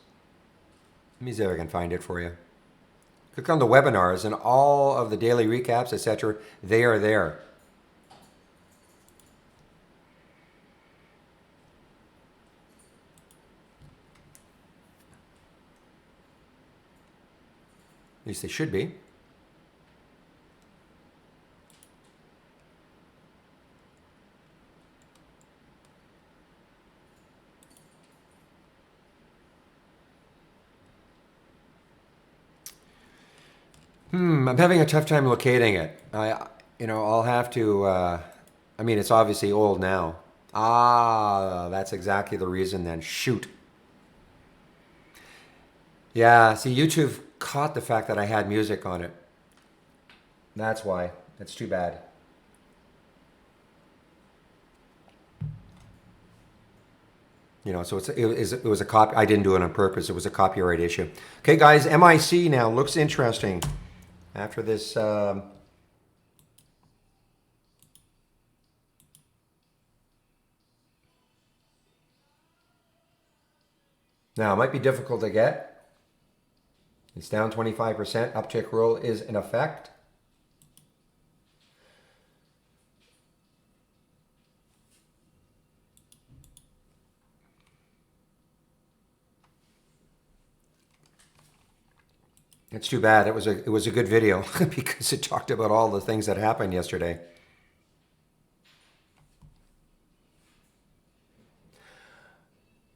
Let me see if I can find it for you. Click on the webinars and all of the daily recaps, etc. They are there. At least they should be. I'm having a tough time locating it. I'll have to, I mean, it's obviously old now. Ah, that's exactly the reason then. Shoot. Yeah, see, YouTube caught the fact that I had music on it. That's why. That's too bad. You know, so it was a copy. I didn't do it on purpose. It was a copyright issue. Okay, guys, MIC now looks interesting. After this, now it might be difficult to get. It's down 25%. Uptick rule is in effect. It's too bad. It was a good video because it talked about all the things that happened yesterday.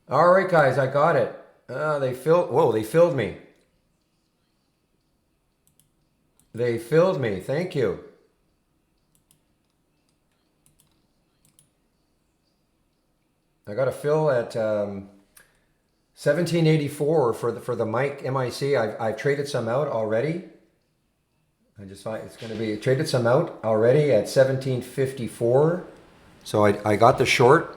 All right, guys, I got it. They filled me. They filled me. Thank you. I got a fill at 1784 for the MIC. I've traded some out already. I just find it's going to be traded some out already at 1754. So I got the short.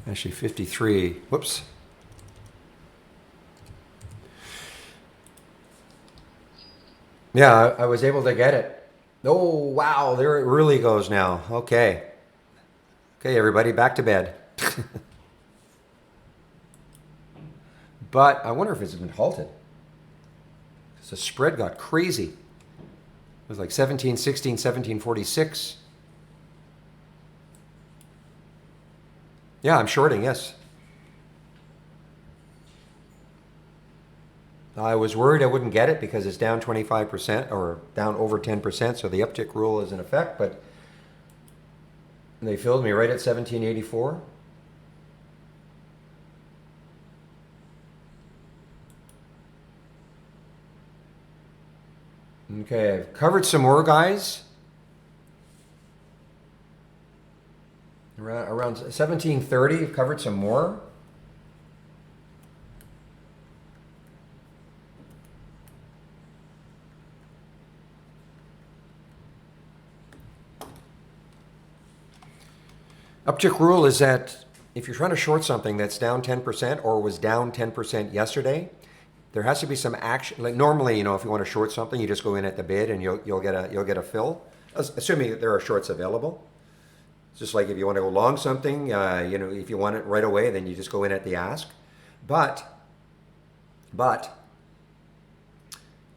Actually 53. Whoops. Yeah, I was able to get it. Oh, wow, there it really goes now. Okay. Okay, everybody, back to bed. But I wonder if it's been halted. The spread got crazy. It was like 1716, 1746. Yeah, I'm shorting, yes. I was worried I wouldn't get it because it's down 25% or down over 10%, so the uptick rule is in effect, but they filled me right at 1784. Okay, I've covered some more, guys. Around 1730, I've covered some more. Uptick rule is that if you're trying to short something that's down 10% or was down 10% yesterday, there has to be some action. Like normally, if you want to short something, you just go in at the bid and you'll get a fill, assuming that there are shorts available. It's just like if you want to go long something, if you want it right away, then you just go in at the ask. But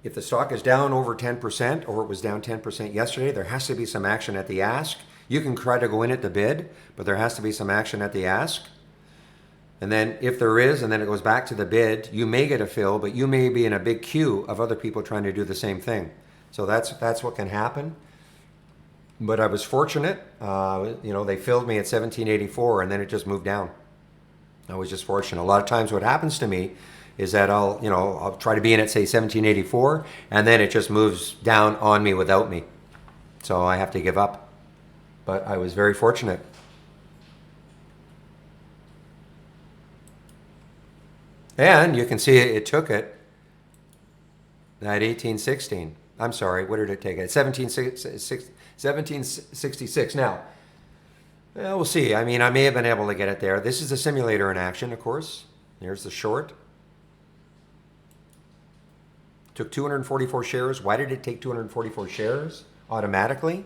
if the stock is down over 10% or it was down 10% yesterday, there has to be some action at the ask. You can try to go in at the bid, but there has to be some action at the ask. And then if there is, and then it goes back to the bid, you may get a fill, but you may be in a big queue of other people trying to do the same thing. So that's what can happen. But I was fortunate. They filled me at 1784, and then it just moved down. I was just fortunate. A lot of times what happens to me is that I'll try to be in at, say, 1784, and then it just moves down on me without me. So I have to give up. But I was very fortunate. And you can see it took it at 1816. I'm sorry, what did it take? At 1766. Now, we'll see. I mean, I may have been able to get it there. This is the simulator in action, of course. There's the short. Took 244 shares. Why did it take 244 shares automatically?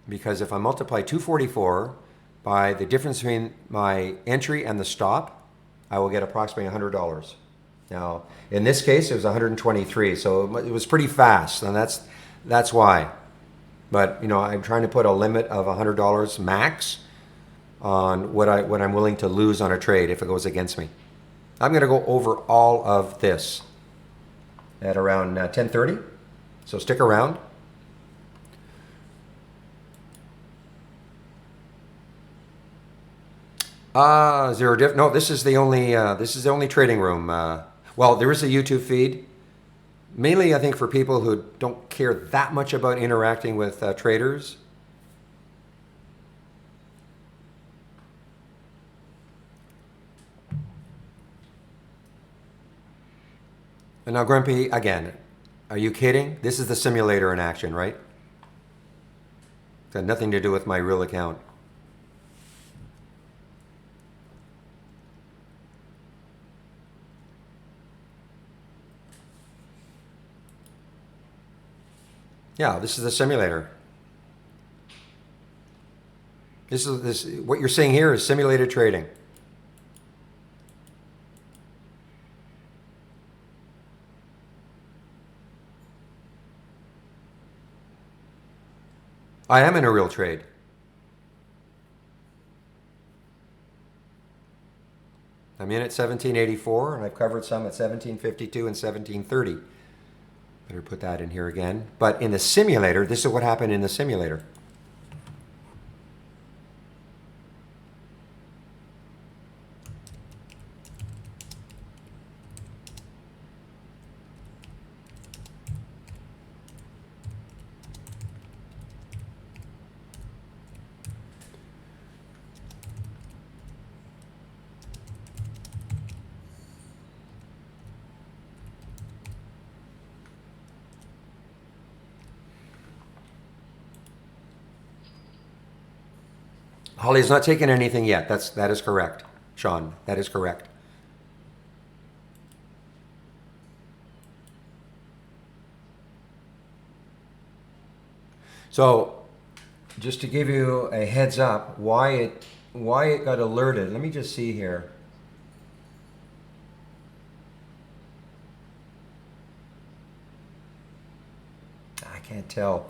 Because if I multiply 244 by the difference between my entry and the stop, I will get approximately $100. Now, in this case, it was 123, so it was pretty fast, and that's why. But I'm trying to put a limit of $100 max on what I'm willing to lose on a trade if it goes against me. I'm going to go over all of this at around 10:30, so stick around. Zero diff. No, this is the only trading room. Well, there is a YouTube feed. Mainly, I think, for people who don't care that much about interacting with traders. And now, Grumpy, again, are you kidding? This is the simulator in action, right? It's got nothing to do with my real account. Yeah, this is the simulator. What you're seeing here is simulated trading. I am in a real trade. I'm in at 1784, and I've covered some at 1752 and 1730. Better put that in here again. But in the simulator, this is what happened in the simulator. Holly's not taken anything yet. That is correct, Sean. That is correct. So, just to give you a heads up, why it got alerted. Let me just see here. I can't tell,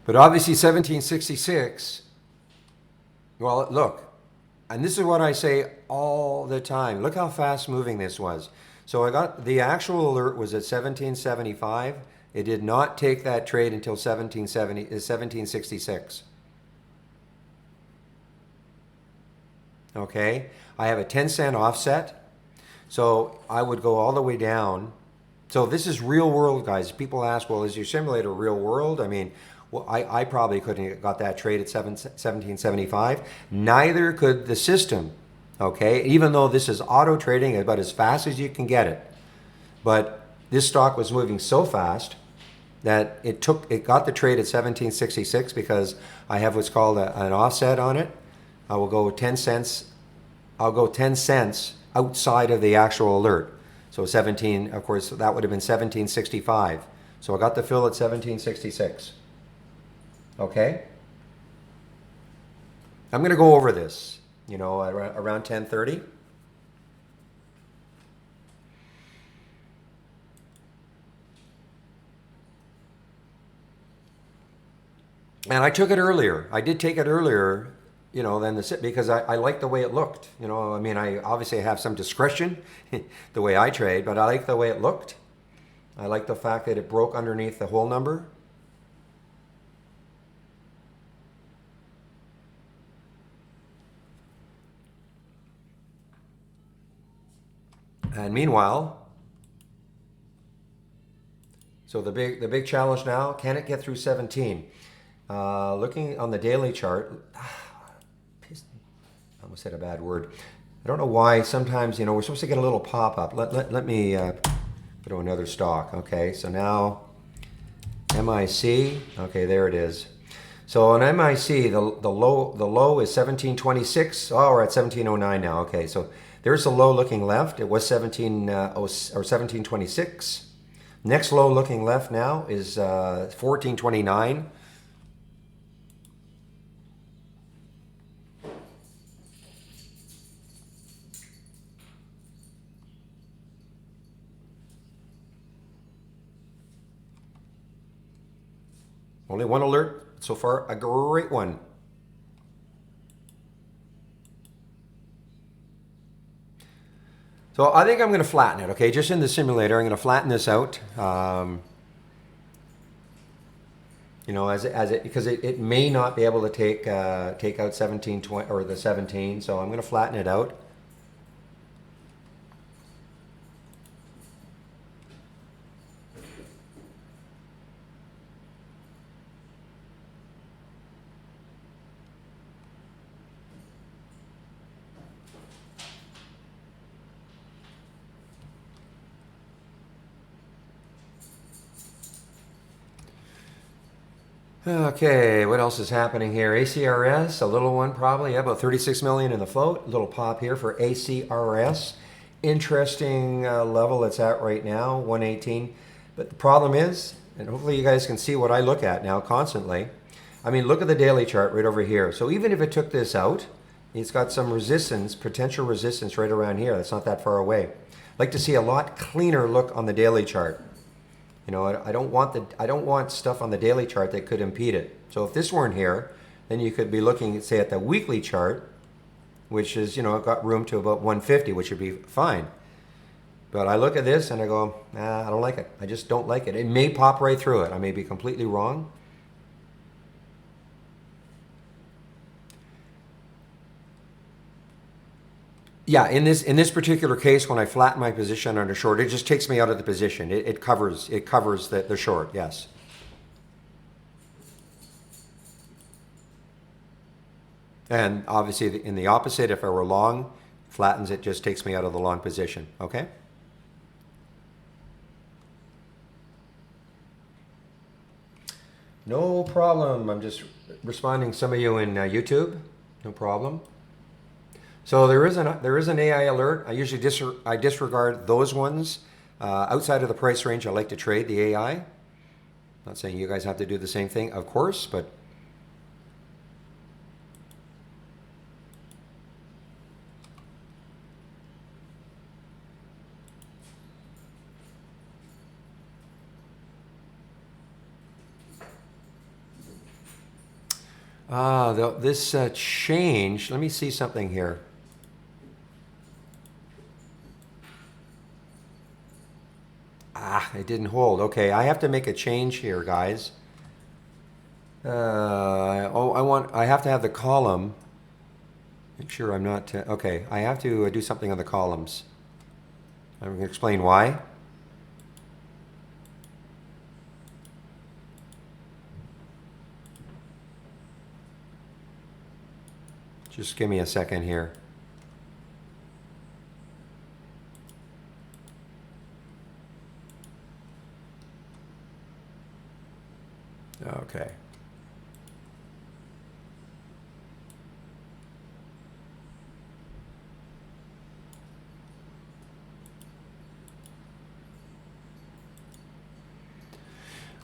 but obviously 1766. Well, look, and this is what I say all the time. Look how fast moving this was. So I got the actual alert was at 1775. It did not take that trade until 1766. Okay, I have a 10-cent offset. So I would go all the way down. So this is real world, guys. People ask, well, is your simulator real world? I mean, well, I probably couldn't have got that trade at 1775. Neither could the system, okay? Even though this is auto trading about as fast as you can get it. But this stock was moving so fast that it got the trade at 1766 because I have what's called an offset on it. I will go 10 cents. I'll go 10 cents outside of the actual alert. So 17, of course, that would have been 1765. So I got the fill at 1766. Okay? I'm going to go over this, around 10:30. And I took it earlier. I did take it earlier, than because I like the way it looked. I mean, I obviously have some discretion the way I trade, but I like the way it looked. I like the fact that it broke underneath the whole number. And meanwhile, so the big challenge now, can it get through 17? Looking on the daily chart, I almost said a bad word. I don't know why sometimes, we're supposed to get a little pop-up. Let me go to another stock. Okay, so now MIC, okay, there it is. So on MIC, the low is 1726. Oh, we're at 1709 now. Okay, so there's the low looking left. It was 1726. Next low looking left now is 1429. Only one alert so far, a great one. So I think I'm going to flatten it, okay? Just in the simulator, I'm going to flatten this out. Because it may not be able to take out 1720 or the 17, so I'm going to flatten it out. Okay, what else is happening here? ACRS, a little one probably, yeah, about 36 million in the float. A little pop here for ACRS. Interesting level it's at right now, 118. But the problem is, and hopefully you guys can see what I look at now constantly. I mean, look at the daily chart right over here. So even if it took this out, it's got some resistance, potential resistance right around here. That's not that far away. I'd like to see a lot cleaner look on the daily chart. I don't want stuff on the daily chart that could impede it. So if this weren't here, then you could be looking, say, at the weekly chart, which is, got room to about 150, which would be fine. But I look at this and I go, nah, I don't like it. I just don't like it. It may pop right through it. I may be completely wrong. Yeah, in this particular case, when I flatten my position on a short, it just takes me out of the position. It covers the short. Yes. And obviously, in the opposite, if I were long, flattens it, just takes me out of the long position. Okay. No problem. I'm just responding to some of you in YouTube. No problem. So there is an AI alert. I usually disregard those ones. Outside of the price range, I like to trade the AI. Not saying you guys have to do the same thing, of course, but this change. Let me see something here. It didn't hold. Okay, I have to make a change here, guys. I have to have the column. Make sure I'm not. Okay, I have to do something on the columns. I'm going to explain why. Just give me a second here. Okay.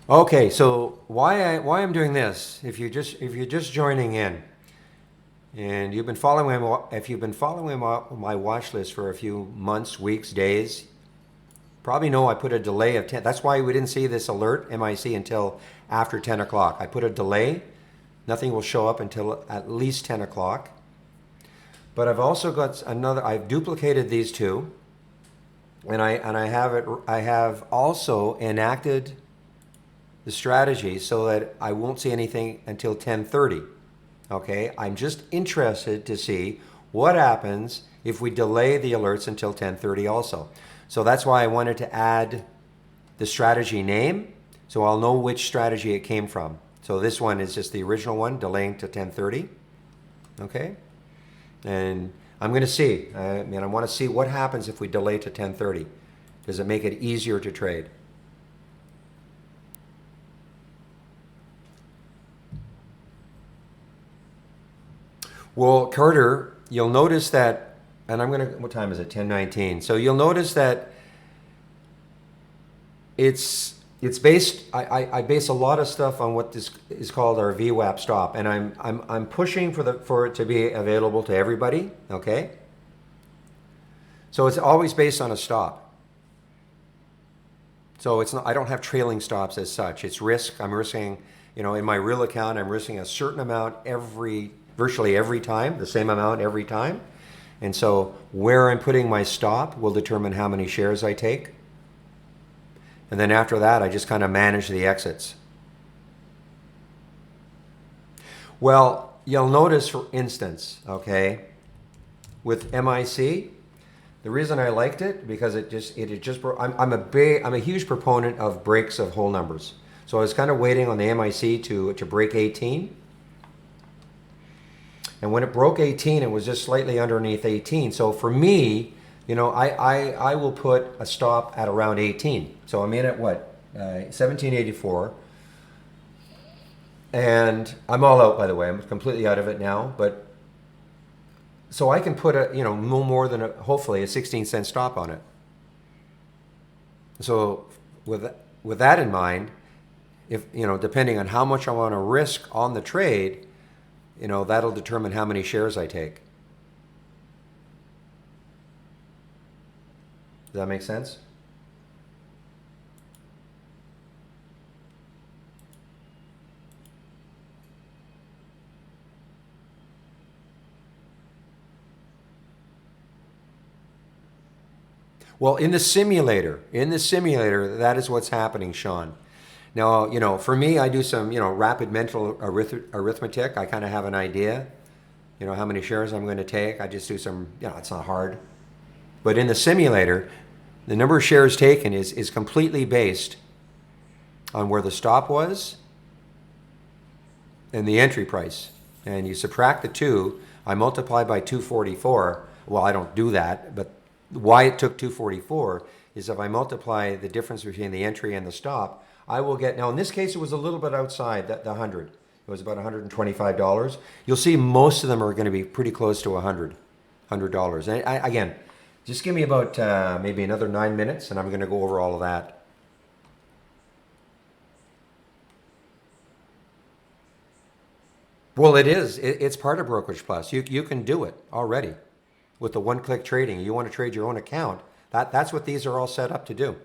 Okay, so why I'm doing this? If you're just joining in, and if you've been following my watch list for a few months, weeks, days, probably know I put a delay of 10. That's why we didn't see this alert MIC until after 10 o'clock. I put a delay. Nothing will show up until at least 10 o'clock. But I've also got another. I've duplicated these two, and I have also enacted the strategy so that I won't see anything until 10:30. Okay, I'm just interested to see what happens if we delay the alerts until 10:30 also. So that's why I wanted to add the strategy name, so I'll know which strategy it came from. So this one is just the original one, delaying to 10:30. Okay, and I'm going to see. I want to see what happens if we delay to 10:30. Does it make it easier to trade? Well, Carter, you'll notice that, and what time is it? 10:19. So you'll notice that it's based, I base a lot of stuff on what this is called our VWAP stop, and I'm pushing for it to be available to everybody, okay? So it's always based on a stop. So it's not, I don't have trailing stops as such. It's risk. I'm risking, in my real account, I'm risking a certain amount virtually every time, the same amount every time. And so where I'm putting my stop will determine how many shares I take. And then after that, I just kind of manage the exits. Well, you'll notice, for instance, okay, with MIC, the reason I liked it because I'm a huge proponent of breaks of whole numbers. So I was kind of waiting on the MIC to break 18. And when it broke 18, it was just slightly underneath 18. So for me, I will put a stop at around 18. So I'm in at what? 1784. And I'm all out, by the way. I'm completely out of it now. But so I can put no more than hopefully a 16-cent stop on it. So with that in mind, if depending on how much I want to risk on the trade, that'll determine how many shares I take. Does that make sense? Well, in the simulator, that is what's happening, Sean. Now, for me, I do some, rapid mental arithmetic. I kind of have an idea, how many shares I'm going to take. I just do some, it's not hard. But in the simulator, the number of shares taken is completely based on where the stop was and the entry price. And you subtract the two, I multiply by 244. Well, I don't do that, but why it took 244 is if I multiply the difference between the entry and the stop, I will get, now in this case it was a little bit outside the 100. It was about $125. You'll see most of them are going to be pretty close to $100. And again, just give me about maybe another 9 minutes and I'm going to go over all of that. Well, it is. It's part of Brokerage Plus. You can do it already with the one-click trading. You want to trade your own account. That's what these are all set up to do.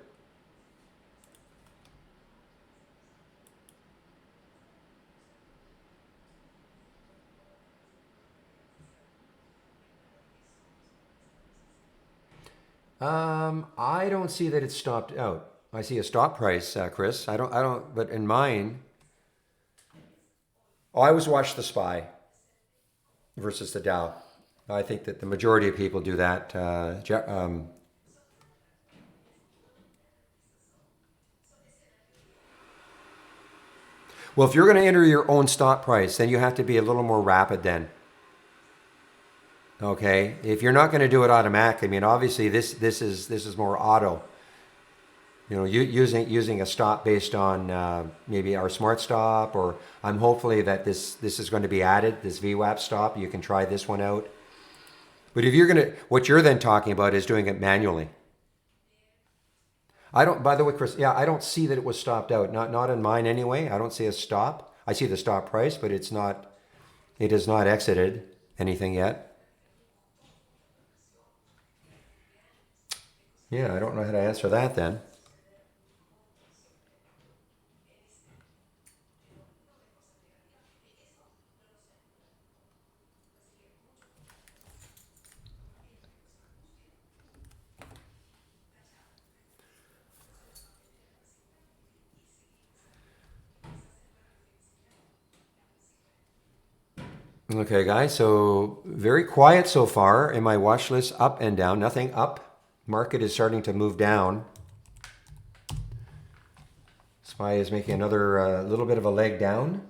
I don't see that it's stopped out. I see a stop price, Chris. But in mine, I always watch the SPY versus the Dow. I think that the majority of people do that. Well, if you're going to enter your own stop price, then you have to be a little more rapid then. Okay, if you're not going to do it automatically, I mean, obviously this is more auto. Using a stop based on maybe our smart stop, or I'm hopefully that this is going to be added. This VWAP stop, you can try this one out. But if you're gonna, what you're then talking about is doing it manually. I don't. By the way, Chris, yeah, I don't see that it was stopped out. Not in mine anyway. I don't see a stop. I see the stop price, but it's not. It has not exited anything yet. Yeah, I don't know how to answer that then. Okay, guys, so very quiet so far in my watch list, up and down, nothing up. Market is starting to move down. SPY is making another little bit of a leg down.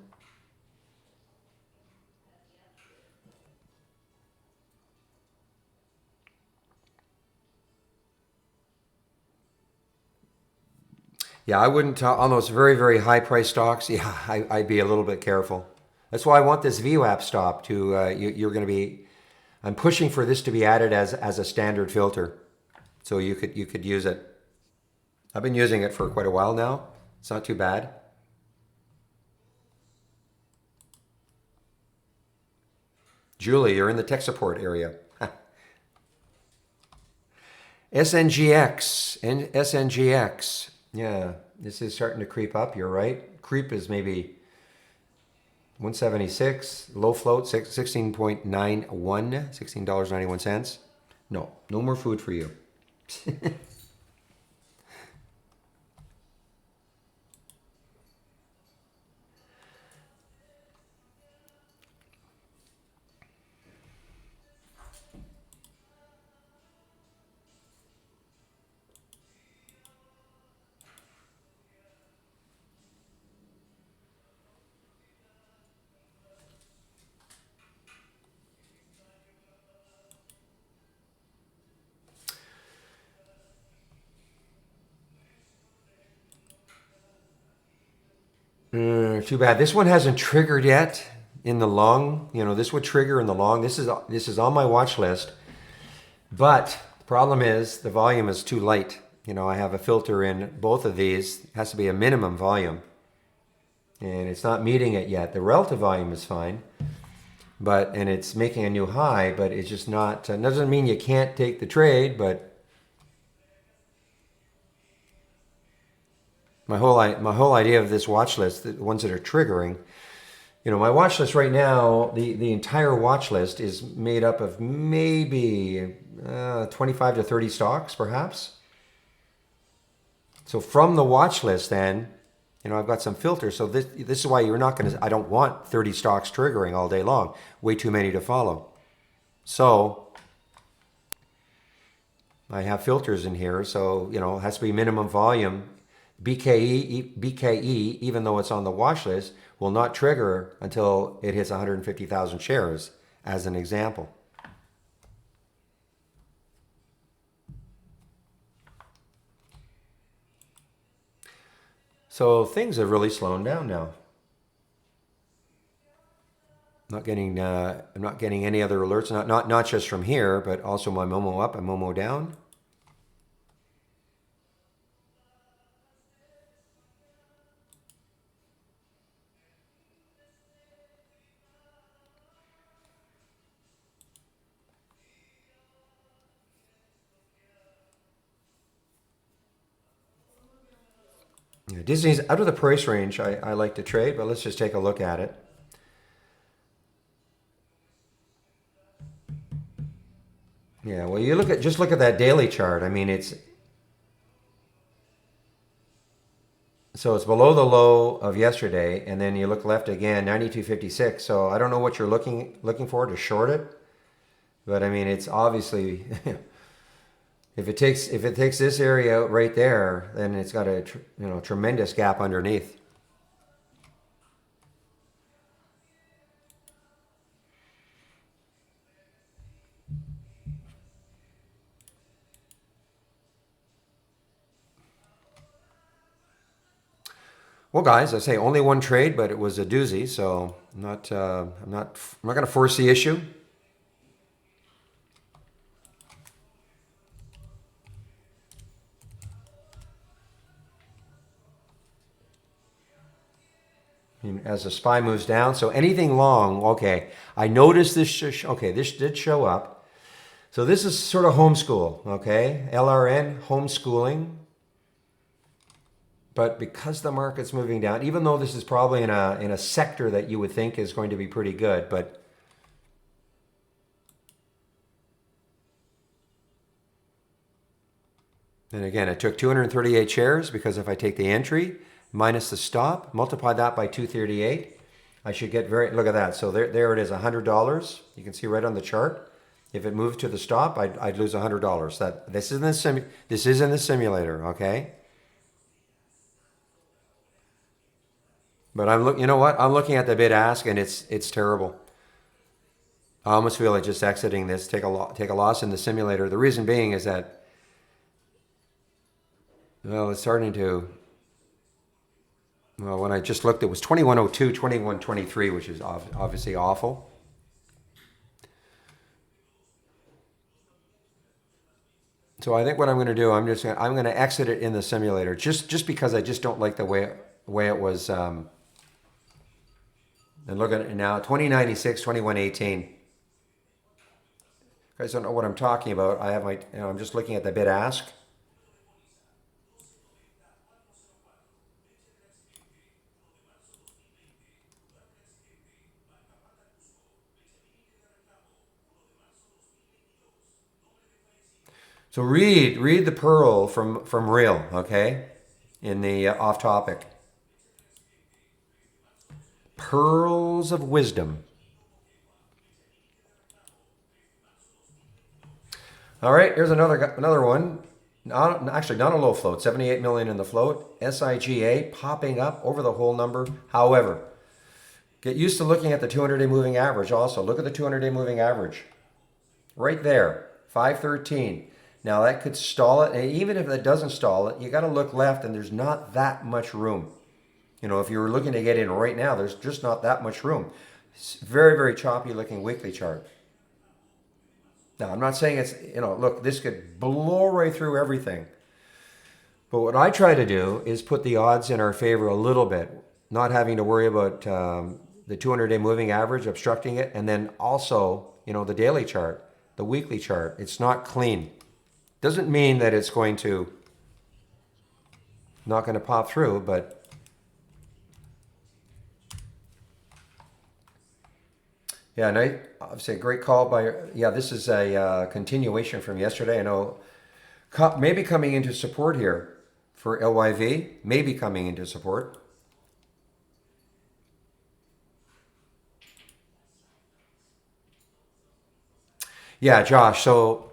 Yeah, I wouldn't, on those very, very high price stocks, yeah, I'd be a little bit careful. That's why I want this VWAP stop to, you're going to be, I'm pushing for this to be added as a standard filter. So you could use it. I've been using it for quite a while now. It's not too bad. Julie, you're in the tech support area. SNGX and SNGX. Yeah, this is starting to creep up. You're right. Creep is maybe 176. Low float 16.91. $16.91. No more food for you. Too bad. This one hasn't triggered yet in the long. This would trigger in the long. This is on my watch list. But the problem is the volume is too light. I have a filter in both of these. It has to be a minimum volume. And it's not meeting it yet. The relative volume is fine. And it's making a new high, but it's just not, doesn't mean you can't take the trade, but my whole idea of this watch list, the ones that are triggering, my watch list right now, the entire watch list is made up of maybe 25 to 30 stocks, perhaps. So from the watch list, then, I've got some filters. So this is why you're not going to, I don't want 30 stocks triggering all day long. Way too many to follow. So I have filters in here. So, it has to be minimum volume. BKE, even though it's on the watch list, will not trigger until it hits 150,000 shares, as an example. So things have really slowed down now. I'm not getting any other alerts. Not just from here, but also my Momo up and Momo down. Yeah, Disney's out of the price range I like to trade, but let's just take a look at it. Yeah, well, just look at that daily chart. I mean, it's below the low of yesterday, and then you look left again, 92.56. So I don't know what you're looking for to short it, but I mean, it's obviously if it takes this area out right there, then it's got a tremendous gap underneath. Well, guys, I say only one trade, but it was a doozy, so I'm not going to force the issue. As the SPY moves down, so anything long, okay. I noticed this. This did show up. So this is sort of homeschool, okay? LRN homeschooling. But because the market's moving down, even though this is probably in a sector that you would think is going to be pretty good, but then again, it took 238 shares because if I take the entry minus the stop, multiply that by 238, I should get look at that. So there it is, $100. You can see right on the chart. If it moved to the stop, I'd lose $100. This is in the simulator, okay? But you know what? I'm looking at the bid ask, and it's terrible. I almost feel like just exiting this, take a loss in the simulator. The reason being is that, well, it's starting to. Well, when I just looked, it was 2102, 2123, which is obviously awful. So I think what I'm going to do, I'm going to exit it in the simulator, just because I just don't like the way it was. And look at it now, 2096, 2118. You guys don't know what I'm talking about. I have I'm just looking at the bid ask. So read the pearl from Real, okay? In the off topic. Pearls of wisdom. All right, here's another one. Actually, not a low float. 78 million in the float. SIGA popping up over the whole number. However, get used to looking at the 200-day moving average also. Look at the 200-day moving average. Right there, 513. Now that could stall it. And even if that doesn't stall it, you got to look left, and there's not that much room. If you were looking to get in right now, there's just not that much room. It's very, very choppy looking weekly chart. Now, I'm not saying it's, look, this could blow right through everything. But what I try to do is put the odds in our favor a little bit, not having to worry about the 200-day moving average obstructing it, and then also, the daily chart, the weekly chart. It's not clean. Doesn't mean that it's not going to pop through, but yeah, and obviously a great call this is a continuation from yesterday. I know maybe coming into support here. for LYV, maybe coming into support. Yeah, Josh. So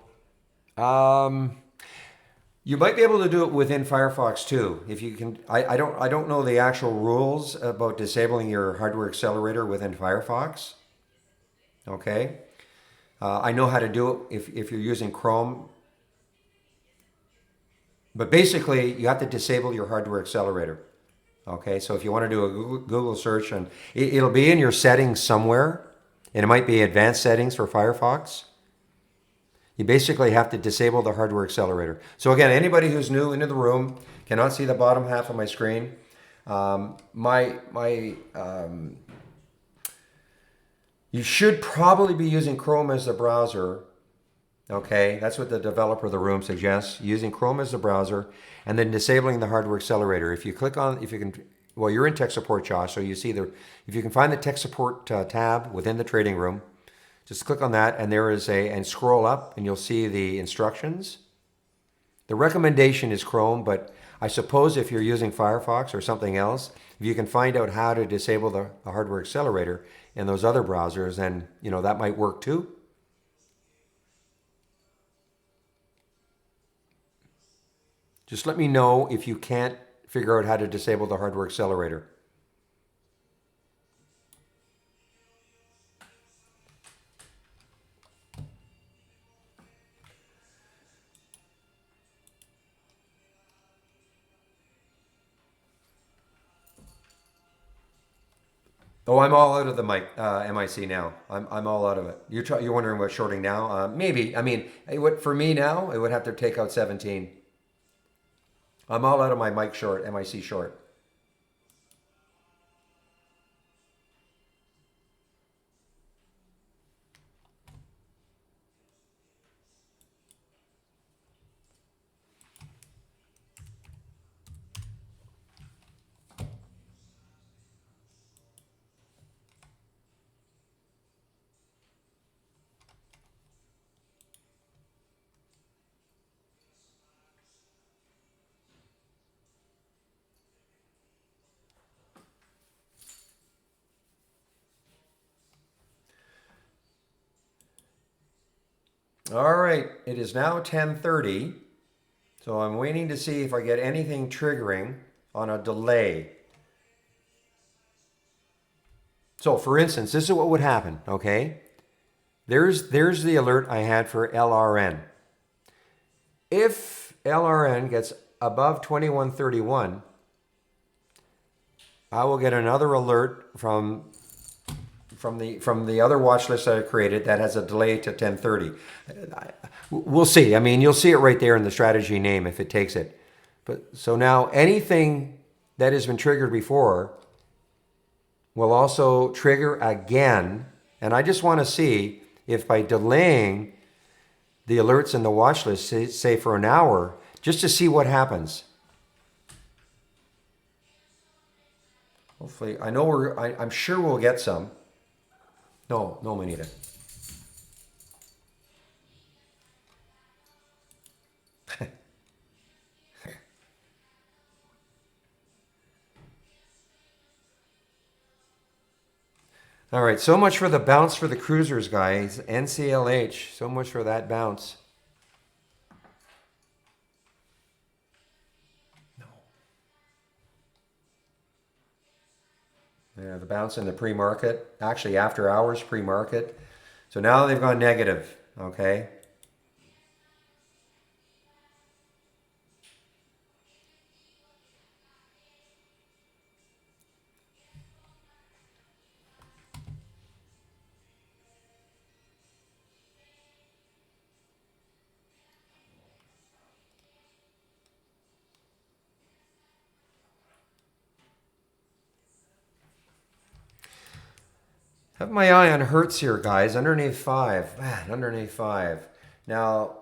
you might be able to do it within Firefox too. If you can, I don't know the actual rules about disabling your hardware accelerator within Firefox. Okay. I know how to do it if you're using Chrome. But basically, you have to disable your hardware accelerator. Okay, so if you want to do a Google search, and it'll be in your settings somewhere, and it might be advanced settings for Firefox. You basically have to disable the hardware accelerator. So again, anybody who's new into the room cannot see the bottom half of my screen. You should probably be using Chrome as the browser. Okay, that's what the developer of the room suggests, using Chrome as the browser and then disabling the hardware accelerator. If you click on, if you can, well, you're in tech support, Josh, so you see if you can find the tech support tab within the trading room, just click on that and there is and scroll up and you'll see the instructions. The recommendation is Chrome, but I suppose if you're using Firefox or something else, if you can find out how to disable the hardware accelerator in those other browsers, then, that might work too. Just let me know if you can't figure out how to disable the hardware accelerator. Oh, I'm all out of the MIC now. I'm all out of it. You're wondering what shorting now? Maybe. I mean, for me now, it would have to take out 17. I'm all out of my MIC short. All right, it is now 10:30, so I'm waiting to see if I get anything triggering on a delay. So, for instance, this is what would happen. Okay, there's the alert I had for LRN. If LRN gets above 2131, I will get another alert from the other watch list that I created that has a delay to 10:30. We'll see. I mean, you'll see it right there in the strategy name if it takes it. But so now anything that has been triggered before will also trigger again. And I just want to see if by delaying the alerts in the watch list, say for an hour, just to see what happens. Hopefully, I'm sure we'll get some. No, Manita. All right, so much for the bounce for the cruisers, guys. NCLH, so much for that bounce. No. Yeah, the bounce in the pre-market, actually after hours pre-market. So now they've gone negative, okay? Have my eye on Hertz here, guys. Underneath 5. Man, underneath 5. Now,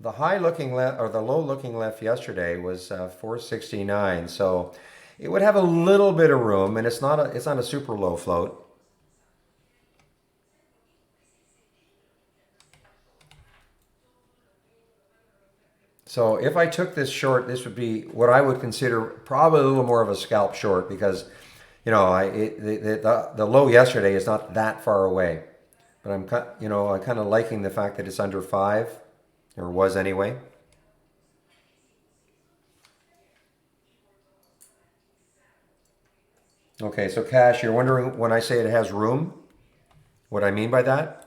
the high looking left or the low looking left yesterday was 469. So it would have a little bit of room, and it's not a super low float. So if I took this short, this would be what I would consider probably a little more of a scalp short because, the low yesterday is not that far away. But I'm kind of liking the fact that it's under 5, or was anyway. Okay, so Cash, you're wondering when I say it has room, what I mean by that?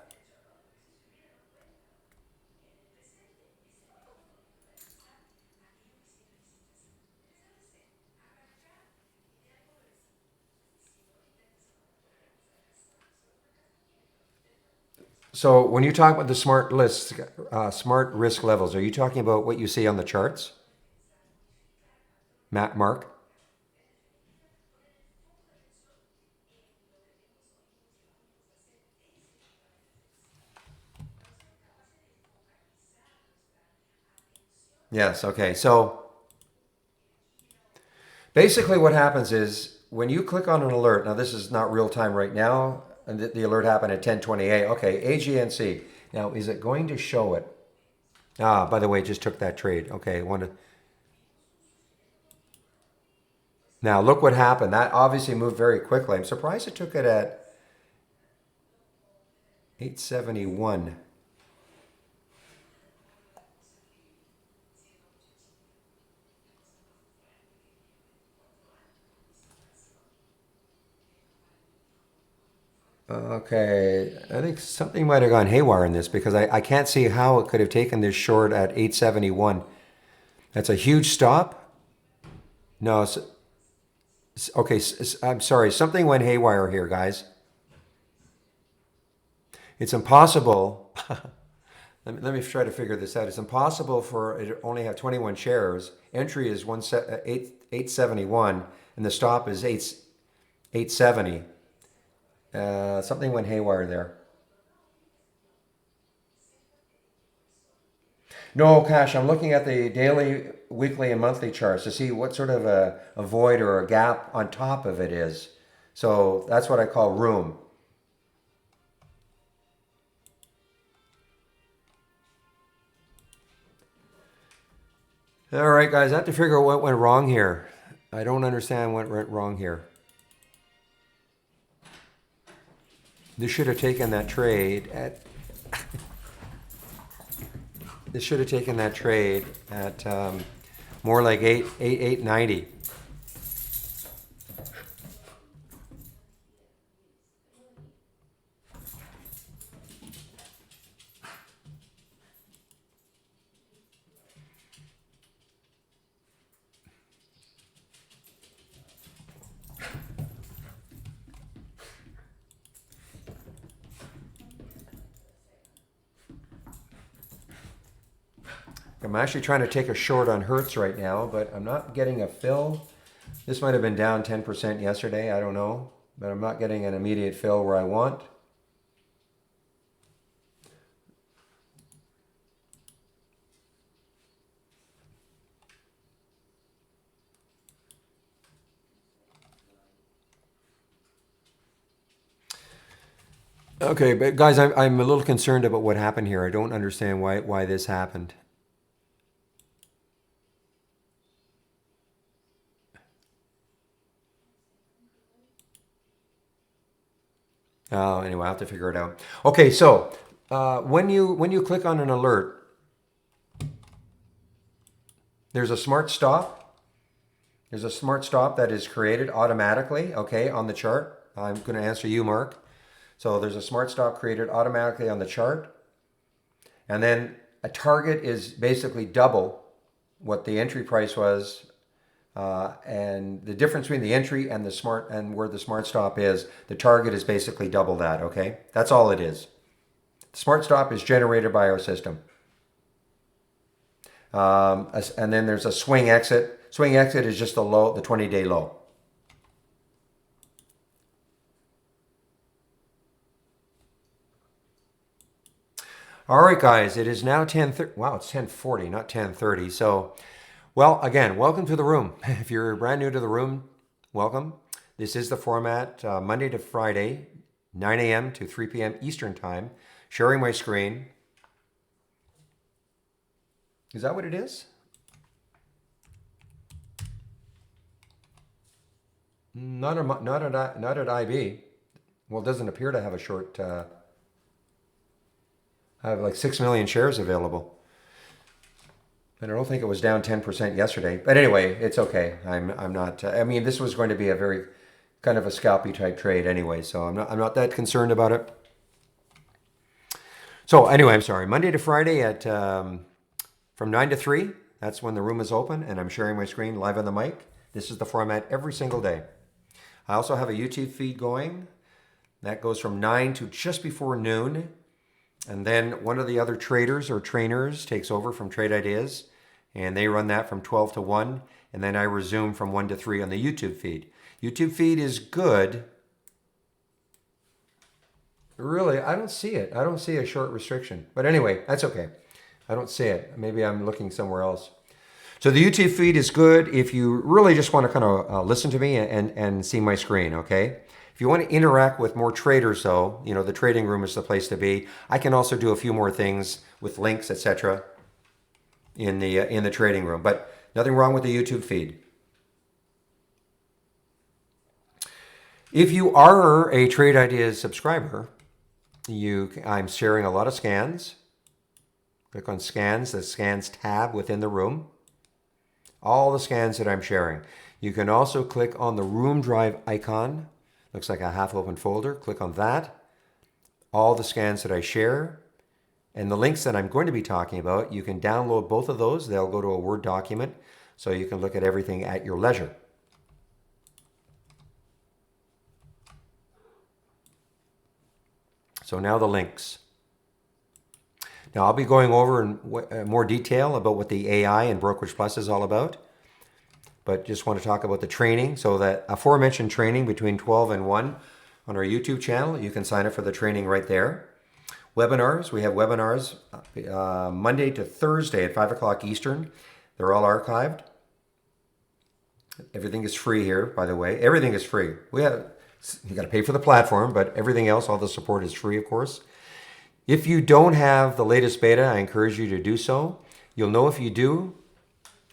So when you talk about the smart lists, smart risk levels, are you talking about what you see on the charts, Mark? Yes. Okay. So basically, what happens is when you click on an alert. Now, this is not real time right now, and the alert happened at 10:28. Okay, AGNC. Now, is it going to show it? Ah, by the way, just took that trade. Okay, now look what happened. That obviously moved very quickly. I'm surprised it took it at 871. Okay, I think something might have gone haywire in this because I can't see how it could have taken this short at 871. That's a huge stop. No, okay, I'm sorry. Something went haywire here, guys. It's impossible. Let me try to figure this out. It's impossible for it to only have 21 shares. Entry is 871, and the stop is 870. Something went haywire there. No, Cash, I'm looking at the daily, weekly, and monthly charts to see what sort of a void or a gap on top of it is. So that's what I call room. All right, guys, I have to figure out what went wrong here. I don't understand what went wrong here. This should have taken that trade at. This should have taken that trade at more like 890. I'm actually trying to take a short on Hertz right now, but I'm not getting a fill. This might have been down 10% yesterday, I don't know, but I'm not getting an immediate fill where I want. Okay, but guys, I'm a little concerned about what happened here. I don't understand why this happened. Oh, anyway, I'll have to figure it out. Okay, so when you click on an alert, there's a smart stop. There's a smart stop that is created automatically, okay, on the chart. I'm going to answer you, Mark. So there's a smart stop created automatically on the chart. And then a target is basically double what the entry price was. And the difference between the entry and the smart and where the smart stop is, the target is basically double that, okay? That's all it is. The smart stop is generated by our system. And then there's a swing exit. Swing exit is just the low, the 20-day low. All right, guys, it is now 10:30. Wow, it's 10:40, not 10:30. So, well, again, welcome to the room. If you're brand new to the room, welcome. This is the format, Monday to Friday, 9 a.m. to 3 p.m. Eastern Time. Sharing my screen. Is that what it is? Not at IB. Well, it doesn't appear to have a short. I have like 6 million shares available. And I don't think it was down 10% yesterday. But anyway, it's okay. I'm not. I mean, this was going to be a very kind of a scalpy type trade anyway, so I'm not that concerned about it. So anyway, I'm sorry. Monday to Friday at from 9 to 3. That's when the room is open, and I'm sharing my screen live on the mic. This is the format every single day. I also have a YouTube feed going. That goes from 9 to just before noon. And then one of the other traders or trainers takes over from Trade Ideas, and they run that from 12 to 1. And then I resume from 1 to 3 on the YouTube feed. YouTube feed is good. Really, I don't see it. I don't see a short restriction. But anyway, that's okay. I don't see it. Maybe I'm looking somewhere else. So the YouTube feed is good if you really just want to kind of listen to me and see my screen, okay? If you want to interact with more traders, though, you know, the trading room is the place to be. I can also do a few more things with links, etc., in the trading room. But nothing wrong with the YouTube feed. If you are a Trade Ideas subscriber, I'm sharing a lot of scans. Click on scans, the scans tab within the room. All the scans that I'm sharing. You can also click on the room drive icon. Looks like a half open folder. Click on that. All the scans that I share and the links that I'm going to be talking about, you can download both of those. They'll go to a Word document so you can look at everything at your leisure. So now the links. Now I'll be going over in more detail about what the AI and Brokerage Plus is all about. But just want to talk about the training. So that aforementioned training between 12 and 1 on our YouTube channel, you can sign up for the training right there. Webinars, we have webinars Monday to Thursday at 5 o'clock Eastern. They're all archived. Everything is free here, by the way. Everything is free. You got to pay for the platform, but everything else, all the support is free, of course. If you don't have the latest beta, I encourage you to do so. You'll know if you do,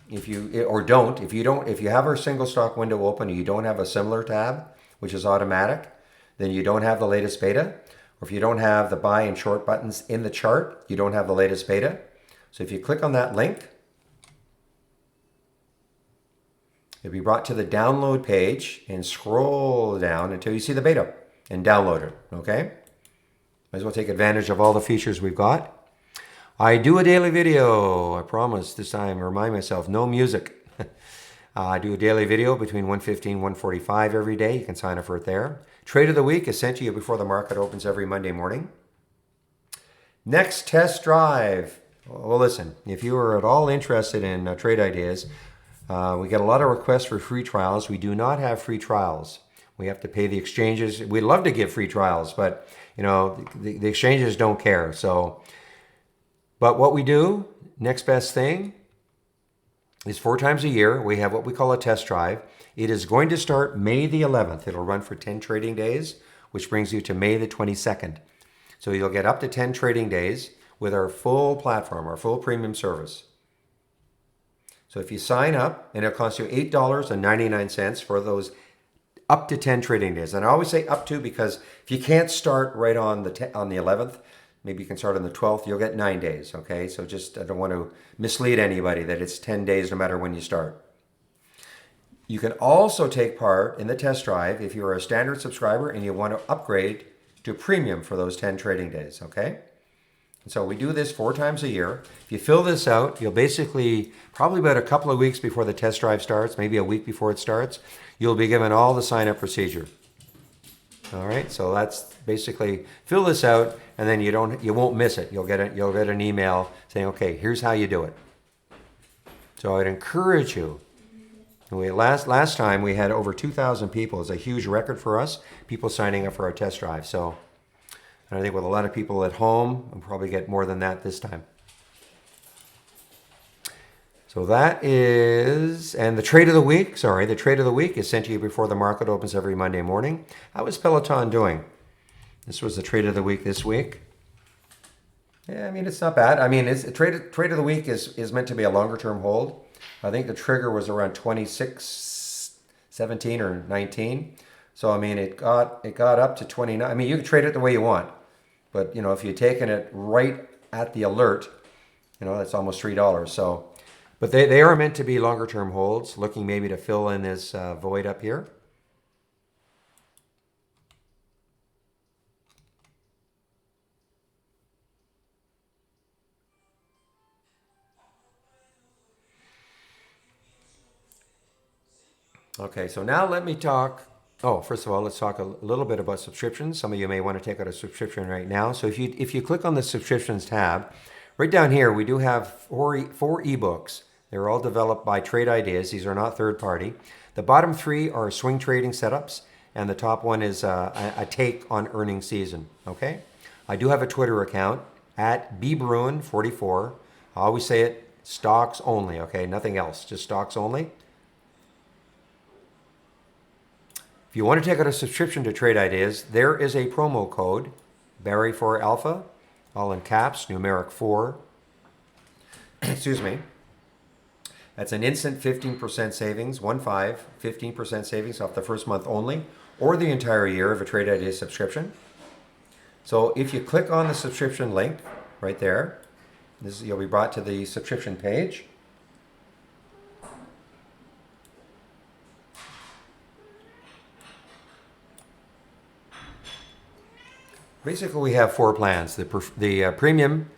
if you have our single stock window open and you don't have a similar tab, which is automatic, then you don't have the latest beta. Or if you don't have the buy and short buttons in the chart, you don't have the latest beta. So if you click on that link, you'll be brought to the download page and scroll down until you see the beta and download it, okay? Might as well take advantage of all the features we've got. I do a daily video. I promise this time, remind myself, no music. I do a daily video between 1:15 and 1:45 every day. You can sign up for it there. Trade of the week is sent to you before the market opens every Monday morning. Next test drive. Well, listen, if you are at all interested in trade ideas, we get a lot of requests for free trials. We do not have free trials. We have to pay the exchanges. We'd love to give free trials, but you know the exchanges don't care. But what we do, next best thing, is 4 times a year. We have what we call a test drive. It is going to start May the 11th. It'll run for 10 trading days, which brings you to May the 22nd. So you'll get up to 10 trading days with our full platform, our full premium service. So if you sign up, and it'll cost you $8.99 for those up to 10 trading days. And I always say up to because if you can't start right on the 11th, maybe you can start on the 12th, you'll get 9 days, okay? So I don't want to mislead anybody that it's 10 days no matter when you start. You can also take part in the test drive if you're a standard subscriber and you want to upgrade to premium for those 10 trading days, okay? And so we do this 4 times a year. If you fill this out, you'll basically, probably about a couple of weeks before the test drive starts, maybe a week before it starts, you'll be given all the sign-up procedure. All right, so that's basically, fill this out, and then you won't miss it. You'll get an email saying, okay, here's how you do it. So I'd encourage you. Last time we had over 2,000 people. It's a huge record for us, people signing up for our test drive. So and I think with a lot of people at home, we'll probably get more than that this time. So that is, and the trade of the week is sent to you before the market opens every Monday morning. How is Peloton doing? This was the trade of the week this week. Yeah, I mean, it's not bad. I mean, trade of the week is meant to be a longer term hold. I think the trigger was around 26.60 17 or 19. So I mean, it got up to 29. I mean, you can trade it the way you want, but if you're taking it right at the alert, that's almost $3. So, but they are meant to be longer term holds, looking maybe to fill in this void up here. Okay, so now let me talk. Oh, first of all, let's talk a little bit about subscriptions. Some of you may want to take out a subscription right now. So if you click on the subscriptions tab, right down here we do have four ebooks. They're all developed by Trade Ideas. These are not third party. The bottom three are swing trading setups, and the top one is a take on earnings season. Okay, I do have a Twitter account at bbruin44. I always say it, stocks only. Okay, nothing else, just stocks only. If you want to take out a subscription to Trade Ideas, there is a promo code, Barry4Alpha, all in caps, numeric 4. Excuse me. That's an instant 15% savings, 15% savings off the first month only, or the entire year of a Trade Ideas subscription. So if you click on the subscription link right there, you'll be brought to the subscription page. Basically, we have four plans. The premium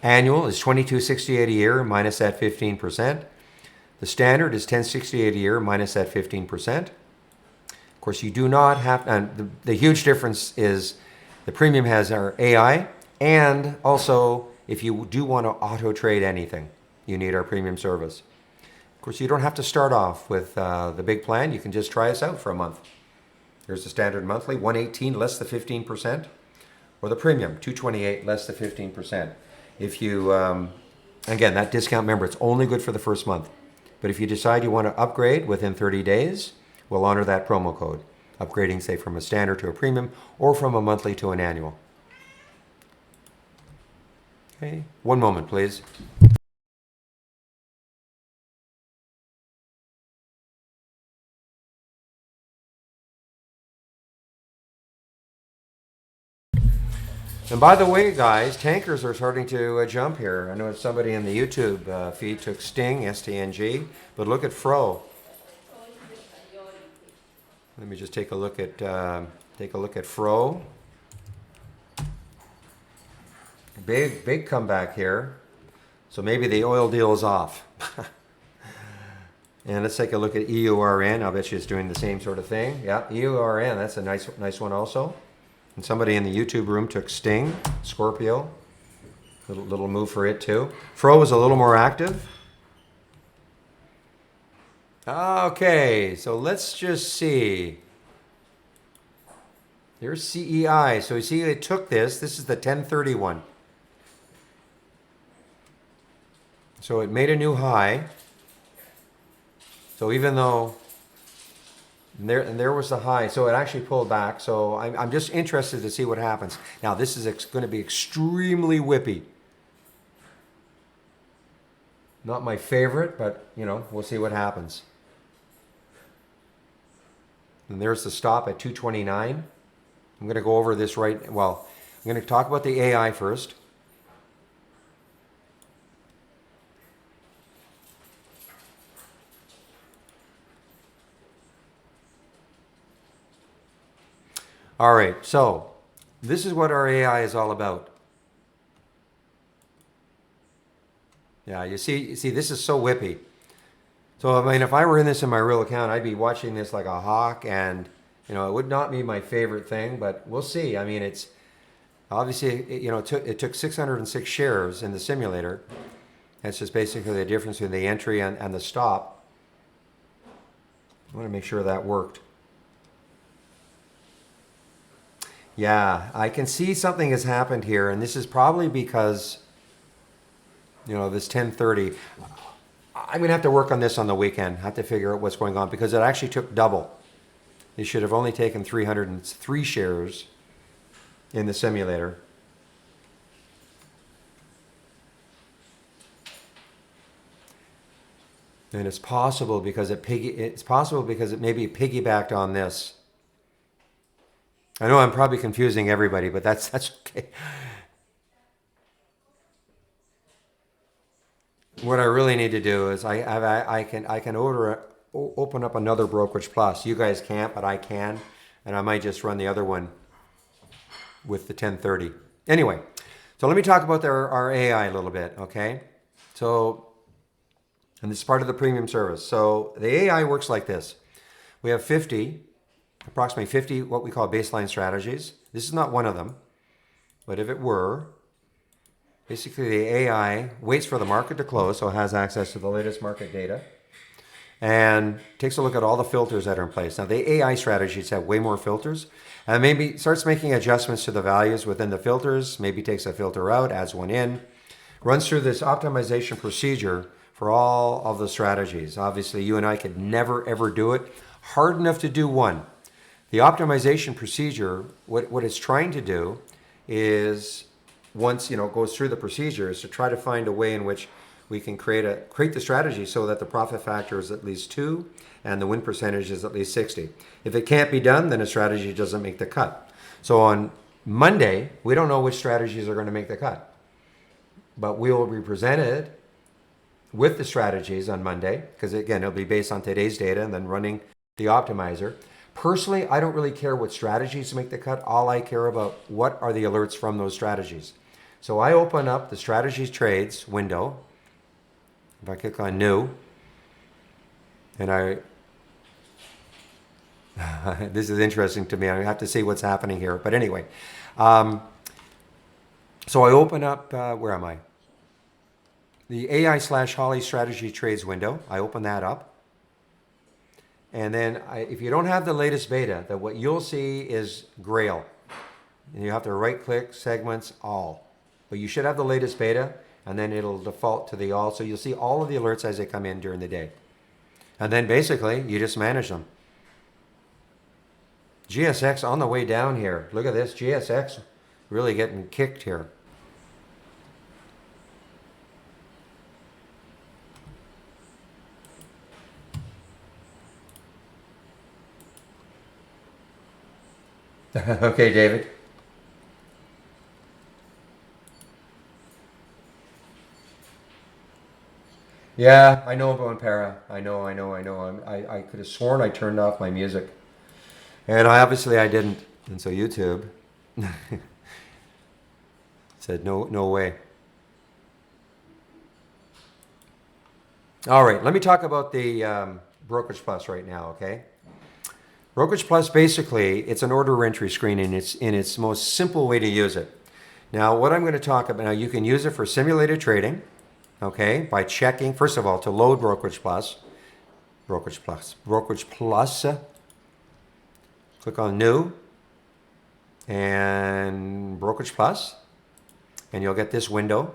annual is $22.68 a year minus that 15%. The standard is $10.68 a year minus that 15%. Of course, you do not have, and the huge difference is the premium has our AI, and also if you do want to auto trade anything, you need our premium service. Of course, you don't have to start off with the big plan. You can just try us out for a month. Here's the standard monthly, $118 less the 15%. Or the premium, $228 less the 15%. If you, again, that discount, remember, it's only good for the first month. But if you decide you want to upgrade within 30 days, we'll honor that promo code. Upgrading, say, from a standard to a premium or from a monthly to an annual. Okay, one moment, please. And by the way, guys, tankers are starting to jump here. I know somebody in the YouTube feed took Sting, STNG, but look at Fro. Let me just take a look at Fro. Big comeback here. So maybe the oil deal is off. And let's take a look at EURN. I'll bet you it's doing the same sort of thing. Yeah, EURN. That's a nice one also. And somebody in the YouTube room took Sting, Scorpio. Little move for it too. Fro was a little more active. Okay, so let's just see. Here's CEI. So you see they took this. This is the 1031. So it made a new high. So even though there was the high, so it actually pulled back. So I'm just interested to see what happens. Now this is going to be extremely whippy. Not my favorite, but we'll see what happens. And there's the stop at 229. I'm going to go over this I'm going to talk about the AI first. All right, so this is what our AI is all about. Yeah, you see, this is so whippy. So, I mean, if I were in this in my real account, I'd be watching this like a hawk, and, it would not be my favorite thing, but we'll see. I mean, it's obviously, it took 606 shares in the simulator. That's just basically the difference between the entry and the stop. I want to make sure that worked. Yeah, I can see something has happened here, and this is probably because, this 1030. I'm going to have to work on this on the weekend. I have to figure out what's going on because it actually took double. They should have only taken 303 shares in the simulator. And it's possible because it maybe piggybacked on this. I know I'm probably confusing everybody, but that's okay. What I really need to do is I can open up another Brokerage Plus. You guys can't, but I can, and I might just run the other one with the 1030. Anyway, so let me talk about our AI a little bit, okay? So, and this is part of the premium service. So the AI works like this. We have approximately 50 what we call baseline strategies. This is not one of them, but if it were, basically the AI waits for the market to close, so it has access to the latest market data, and takes a look at all the filters that are in place. Now the AI strategies have way more filters, and maybe starts making adjustments to the values within the filters, maybe takes a filter out, adds one in, runs through this optimization procedure for all of the strategies. Obviously, you and I could never ever do it. Hard enough to do one. The optimization procedure, what it's trying to do is, once it goes through the procedure, is to try to find a way in which we can create the strategy so that the profit factor is at least 2 and the win percentage is at least 60. If it can't be done, then a strategy doesn't make the cut. So on Monday, we don't know which strategies are going to make the cut, but we will be presented with the strategies on Monday, because again, it'll be based on today's data and then running the optimizer. Personally, I don't really care what strategies make the cut. All I care about, what are the alerts from those strategies. So I open up the strategies trades window. If I click on new, and this is interesting to me. I have to see what's happening here. But anyway, so I open up, where am I? The AI/Holly strategy trades window. I open that up. And then if you don't have the latest beta, then what you'll see is Grail. And you have to right click, segments, all. But you should have the latest beta, and then it'll default to the all. So you'll see all of the alerts as they come in during the day. And then basically, you just manage them. GSX on the way down here. Look at this, GSX really getting kicked here. Okay, David. Yeah, I know about Para. I know. I could have sworn I turned off my music, and I didn't. And so YouTube said no way. All right, let me talk about the Brokerage Plus right now. Okay. Brokerage Plus, basically, it's an order entry screen in its most simple way to use it. Now, what I'm going to talk about, now you can use it for simulated trading, okay, by checking, first of all, to load Brokerage Plus, click on New, and Brokerage Plus, and you'll get this window.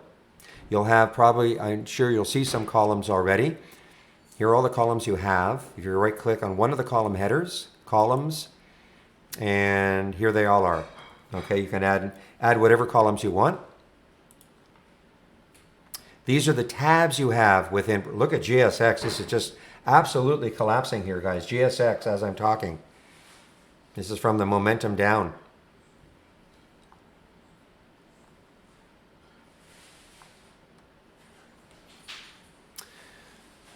You'll have probably, I'm sure you'll see some columns already. Here are all the columns you have. If you right click on one of the column headers, columns, and here they all are. Okay, you can add whatever columns you want. These are the tabs you have within. Look at GSX. This is just absolutely collapsing here, guys. GSX as I'm talking. This is from the momentum down.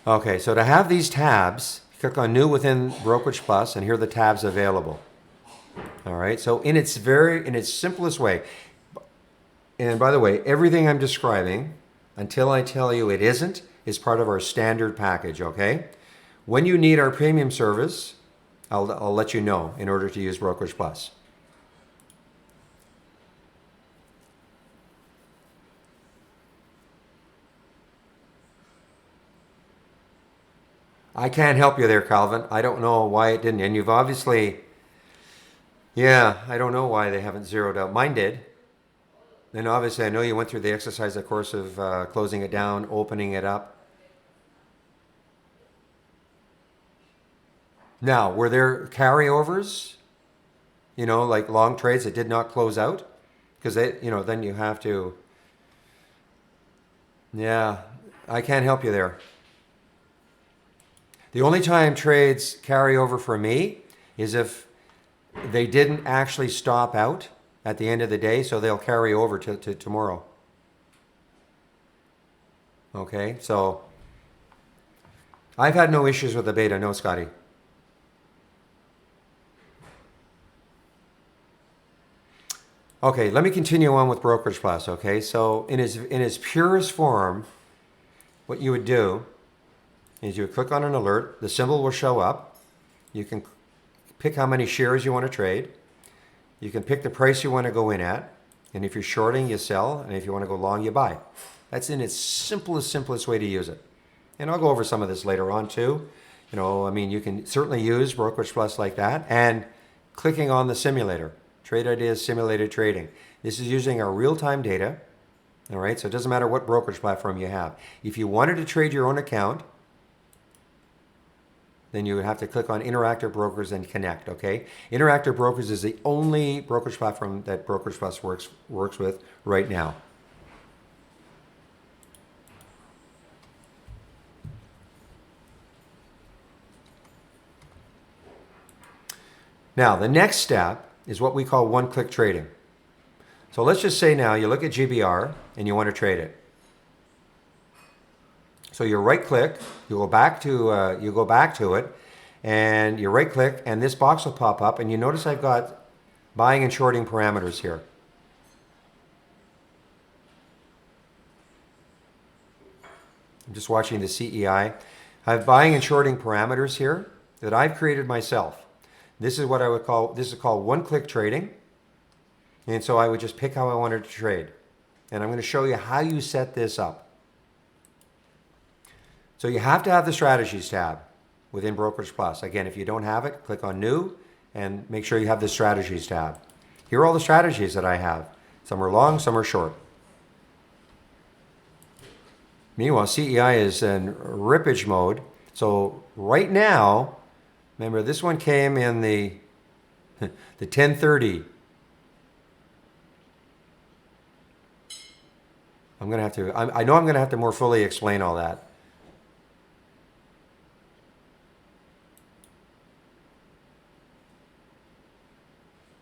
Okay, so to have these tabs, click on New within Brokerage Plus, and here are the tabs available. All right, so in its simplest way, and by the way, everything I'm describing, until I tell you it isn't, is part of our standard package, okay? When you need our premium service, I'll let you know in order to use Brokerage Plus. I can't help you there, Calvin. I don't know why it didn't. And you've obviously, yeah, I don't know why they haven't zeroed out. Mine did. And obviously, I know you went through the exercise, of course, of closing it down, opening it up. Now, were there carryovers, like long trades that did not close out? Because then you have to, yeah, I can't help you there. The only time trades carry over for me is if they didn't actually stop out at the end of the day, so they'll carry over to tomorrow. Okay, so I've had no issues with the beta, no, Scotty. Okay, let me continue on with Brokerage Plus. Okay, so in its purest form, what you would do is you would click on an alert. The symbol will show up. You can pick how many shares you want to trade. You can pick the price you want to go in at. And if you're shorting, you sell. And if you want to go long, you buy. That's in its simplest way to use it. And I'll go over some of this later on too. You know, I mean, you can certainly use Brokerage Plus like that. And clicking on the simulator, Trade Ideas Simulated Trading. This is using our real-time data. All right, so it doesn't matter what brokerage platform you have. If you wanted to trade your own account, then you would have to click on Interactive Brokers and connect, okay? Interactive Brokers is the only brokerage platform that Brokerage Plus works with right now. Now, the next step is what we call one-click trading. So let's just say now you look at GBR and you want to trade it. So you right-click, you go back to it, and you right-click, and this box will pop up, and you notice I've got buying and shorting parameters here. I'm just watching the CEI. I have buying and shorting parameters here that I've created myself. This is what I would call, this is called one-click trading. And so I would just pick how I wanted to trade. And I'm going to show you how you set this up. So you have to have the strategies tab within Brokerage Plus. Again, if you don't have it, click on new and make sure you have the strategies tab. Here are all the strategies that I have. Some are long, some are short. Meanwhile, CEI is in rippage mode. So right now, remember this one came in the 1030. I'm going to have to, I know I'm going to have to more fully explain all that.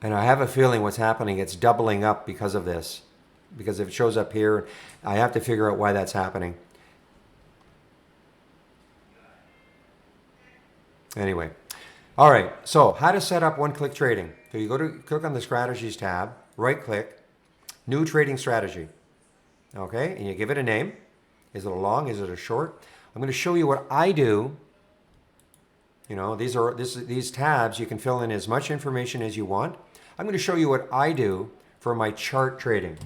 And I have a feeling what's happening, it's doubling up because of this. Because if it shows up here, I have to figure out why that's happening. Anyway. All right, so how to set up one-click trading. So you click on the strategies tab, right-click, new trading strategy. Okay, and you give it a name. Is it a long? Is it a short? I'm going to show you what I do. You know, these tabs, you can fill in as much information as you want. I'm going to show you what I do for my chart trading.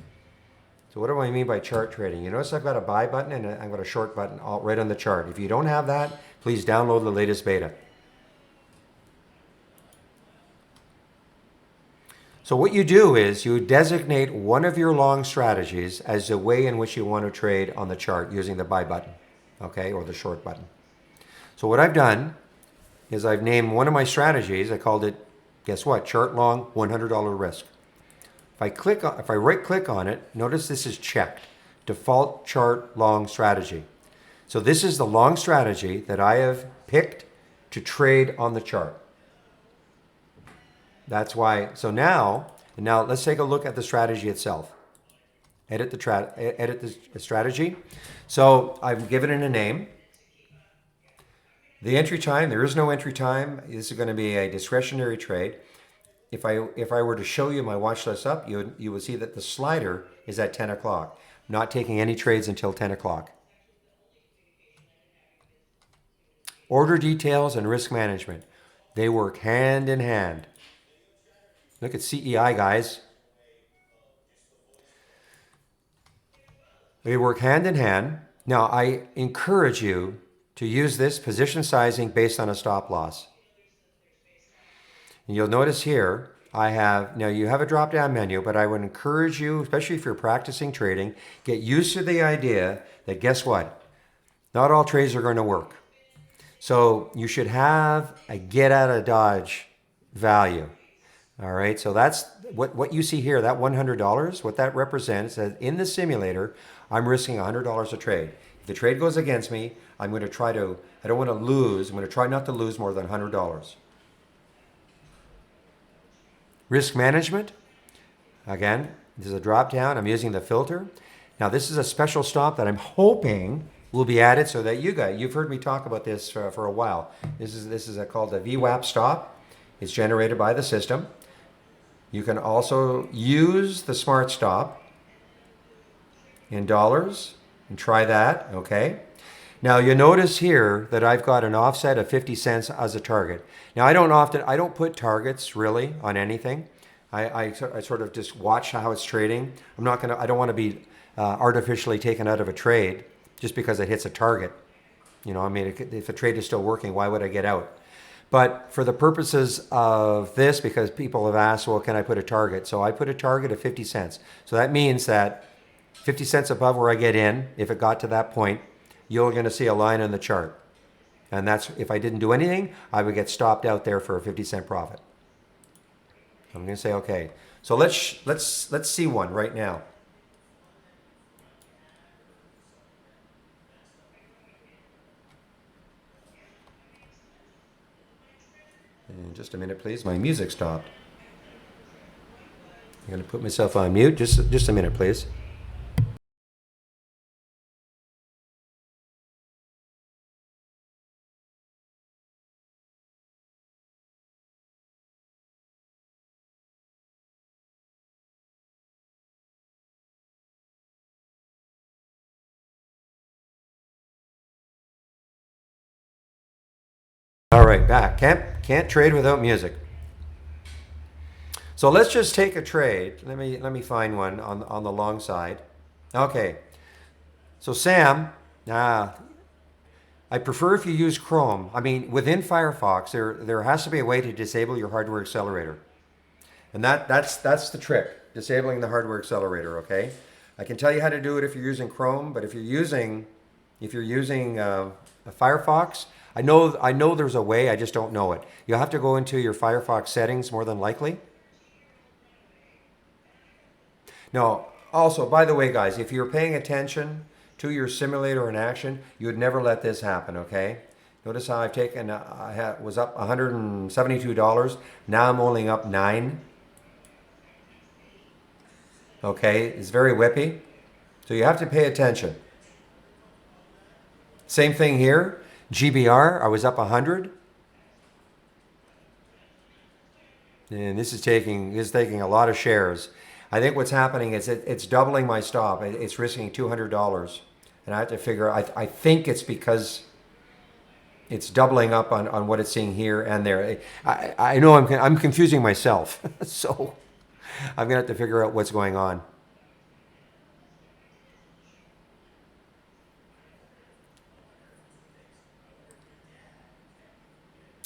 So what do I mean by chart trading? You notice I've got a buy button and I've got a short button right on the chart. If you don't have that, please download the latest beta. So what you do is you designate one of your long strategies as the way in which you want to trade on the chart using the buy button, okay, or the short button. So what I've done is I've named one of my strategies. I called it, guess what? Chart long, $100 risk. If I right click on it, notice this is checked. Default chart long strategy. So this is the long strategy that I have picked to trade on the chart. That's why, so now let's take a look at the strategy itself. Edit the strategy. So I've given it a name. The entry time, there is no entry time. This is going to be a discretionary trade. If I were to show you my watch list up, you would see that the slider is at 10 o'clock. I'm not taking any trades until 10 o'clock. Order details and risk management. They work hand in hand. Look at CEI, guys. They work hand in hand. Now, I encourage you to use this position sizing based on a stop loss. And you'll notice here, now you have a drop-down menu, but I would encourage you, especially if you're practicing trading, get used to the idea that guess what? Not all trades are going to work. So you should have a get out of Dodge value. All right, so that's what you see here, that $100, what that represents, that in the simulator, I'm risking $100 a trade. If the trade goes against me, I'm going to try to, I don't want to lose, I'm going to try not to lose more than $100. Risk management, again, this is a drop down. I'm using the filter. Now this is a special stop that I'm hoping will be added so that you've heard me talk about this for a while. This is called a VWAP stop. It's generated by the system. You can also use the smart stop in dollars and try that, okay? Now you notice here that I've got an offset of 50 cents as a target. Now I don't put targets really on anything. I sort of just watch how it's trading. I don't want to be artificially taken out of a trade just because it hits a target. You know, I mean, if a trade is still working, why would I get out? But for the purposes of this, because people have asked, well, can I put a target? So I put a target of 50 cents. So that means that 50 cents above where I get in, if it got to that point, you're going to see a line on the chart. And that's, if I didn't do anything, I would get stopped out there for a 50-cent profit. I'm going to say, okay. So let's see one right now. And just a minute, please. My music stopped. I'm going to put myself on mute. Just a minute, please. All right, back. Can't trade without music. So let's just take a trade. Let me find one on the long side. Okay. So Sam, I prefer if you use Chrome. I mean, within Firefox, there has to be a way to disable your hardware accelerator, and that's the trick: disabling the hardware accelerator. Okay. I can tell you how to do it if you're using Chrome, but if you're using a Firefox, I know there's a way. I just don't know it. You'll have to go into your Firefox settings more than likely. No, also, by the way, guys, if you're paying attention to your simulator in action, you would never let this happen, okay? Notice how I've taken, was up $172. Now I'm only up 9. Okay, it's very whippy. So you have to pay attention. Same thing here. GBR, I was up 100. And this is taking a lot of shares. I think what's happening is it's doubling my stop. It's risking $200. And I have to figure, I think it's because it's doubling up on what it's seeing here and there. I know I'm confusing myself. So I'm going to have to figure out what's going on.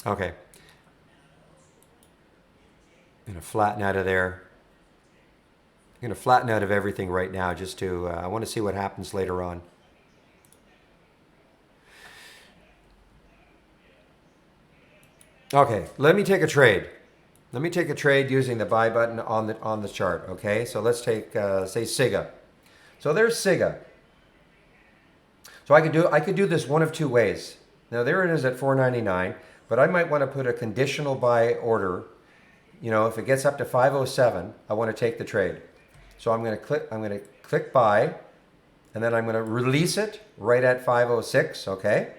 Okay. I'm going to flatten out of there. I'm going to flatten out of everything right now just to, I want to see what happens later on. Okay, let me take a trade. Let me take a trade using the buy button on the chart, okay? So let's take, say, SIGA. So there's SIGA. So I could do this one of two ways. Now there it is at $4.99, but I might want to put a conditional buy order. You know, if it gets up to 507, I want to take the trade. So I'm going to click buy, and then I'm going to release it right at 506, okay?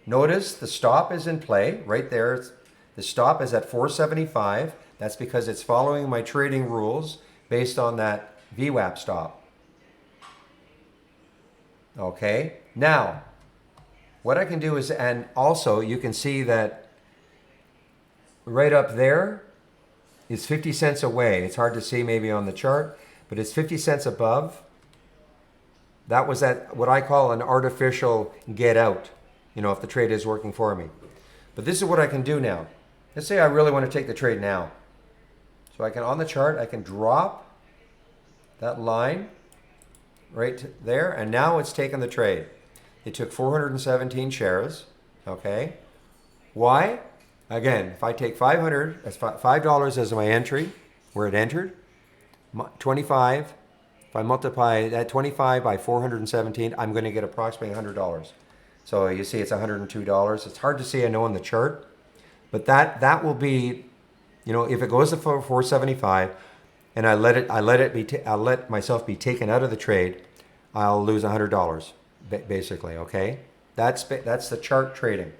Notice the stop is in play right there. The stop is at 475. That's because it's following my trading rules based on that VWAP stop. Okay, now what I can do is, and also you can see that right up there is 50 cents away. It's hard to see maybe on the chart, but it's 50 cents above. That was at what I call an artificial get out, you know, if the trade is working for me. But this is what I can do now. Let's say I really want to take the trade now. So I can, on the chart, I can drop that line right there, and now it's taken the trade. It took 417 shares, okay? Why? Again, if I take 500, that's $5 as my entry, where it entered, 25, If I multiply that 25 by 417, I'm going to get approximately $100. So you see it's $102. It's hard to see, I know, on the chart, but that will be, if it goes to 475 and I let myself be taken out of the trade, I'll lose $100 basically, okay? That's the chart trading.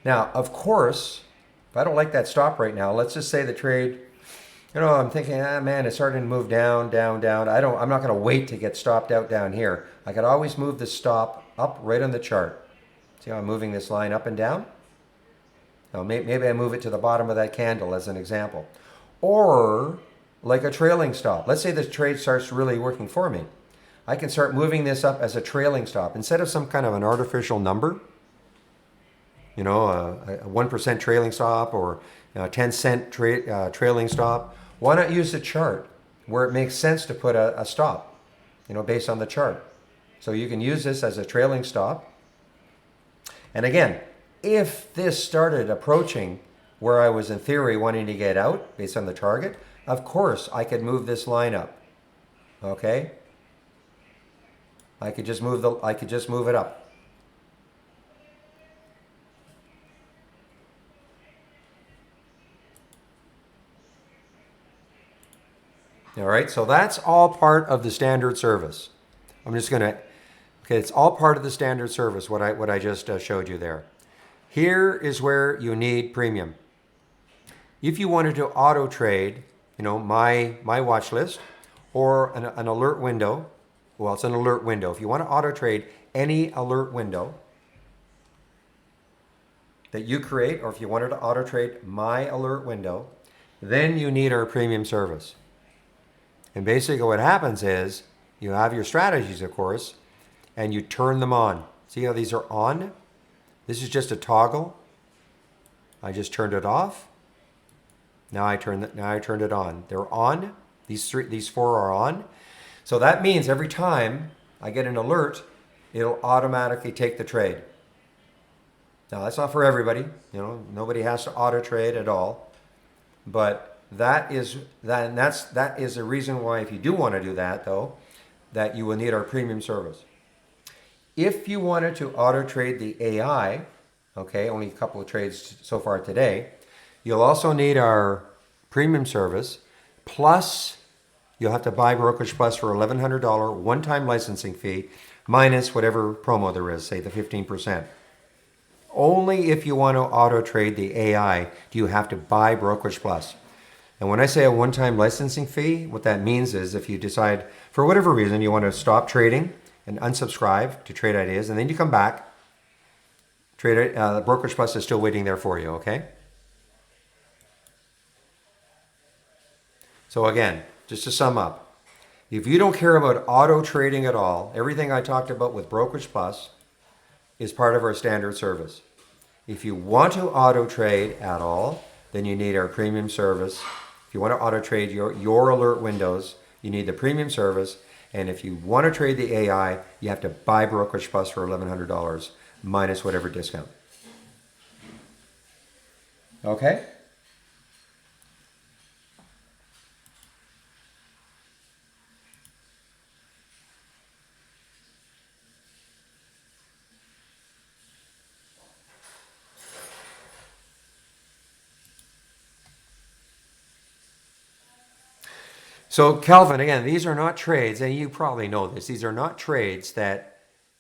Now, of course, if I don't like that stop right now, let's just say the trade, I'm thinking, man, it's starting to move down, down, down. I'm not going to wait to get stopped out down here. I could always move the stop up right on the chart. See how I'm moving this line up and down? Now, maybe I move it to the bottom of that candle as an example. Or like a trailing stop. Let's say the trade starts really working for me. I can start moving this up as a trailing stop. Instead of some kind of an artificial number, a 1% trailing stop or a 10-cent trailing stop, why not use the chart where it makes sense to put a stop, based on the chart. So you can use this as a trailing stop. And again, if this started approaching where I was in theory wanting to get out based on the target, of course I could move this line up. Okay? I could just move it up. All right, so that's all part of the standard service. It's all part of the standard service, what I just showed you there. Here is where you need premium. If you wanted to auto trade, my watch list or an alert window, well, it's an alert window. If you want to auto trade any alert window that you create, or if you wanted to auto trade my alert window, then you need our premium service. And basically what happens is you have your strategies, of course, and you turn them on. See how these are on? This is just a toggle. I just turned it off. Now I turned it on. They're on. These four are on. So that means every time I get an alert, it'll automatically take the trade. Now that's not for everybody. Nobody has to auto trade at all. But that is a reason why, if you do want to do that, though, that you will need our premium service. If you wanted to auto trade the AI, okay, only a couple of trades so far today, you'll also need our premium service, plus you'll have to buy Brokerage Plus for $1,100 one-time licensing fee, minus whatever promo there is, say the 15%. Only if you want to auto trade the AI do you have to buy Brokerage Plus. And when I say a one-time licensing fee, what that means is if you decide, for whatever reason, you want to stop trading and unsubscribe to Trade Ideas, and then you come back, Brokerage Plus is still waiting there for you, okay? So again, just to sum up, if you don't care about auto trading at all, everything I talked about with Brokerage Plus is part of our standard service. If you want to auto trade at all, then you need our premium service. If you want to auto trade your alert windows, you need the premium service. And if you want to trade the AI, you have to buy Brokerage Plus for $1,100 minus whatever discount. Okay? So Calvin, again, these are not trades, and you probably know this. These are not trades that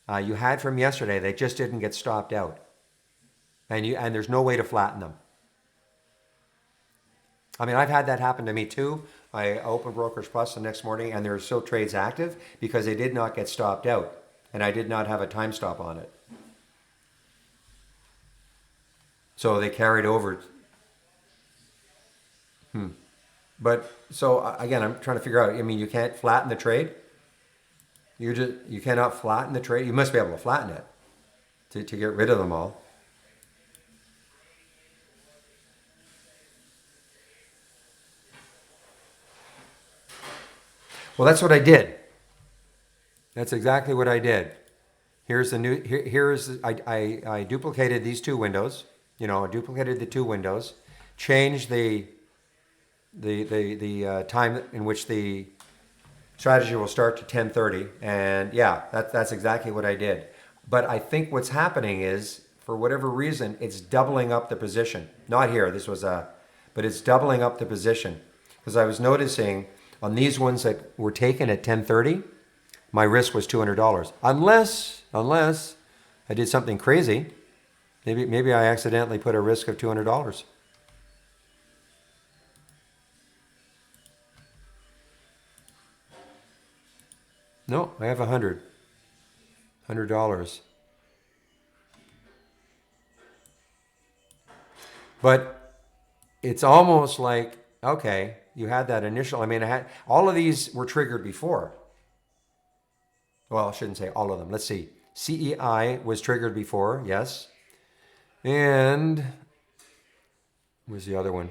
you had from yesterday that just didn't get stopped out, and there's no way to flatten them. I mean, I've had that happen to me too. I opened Brokerage Plus the next morning, and there were still trades active because they did not get stopped out, and I did not have a time stop on it. So they carried over. But so again, I'm trying to figure out. I mean, you can't flatten the trade. You cannot flatten the trade. You must be able to flatten it to get rid of them all. Well, that's what I did. That's exactly what I did. Here's the new. I duplicated these two windows. I duplicated the two windows, changed the time in which the strategy will start to 10:30, and yeah, that's exactly what I did. But I think what's happening is, for whatever reason, it's doubling up the position. Not here. This was a, but it's doubling up the position because I was noticing on these ones that were taken at 10:30, my risk was $200. Unless I did something crazy. Maybe I accidentally put a risk of $200. No, I have $100. But it's almost like, okay, you had that initial. I mean, I had all of these were triggered before. Well, I shouldn't say all of them. Let's see. CEI was triggered before, yes. And where's the other one?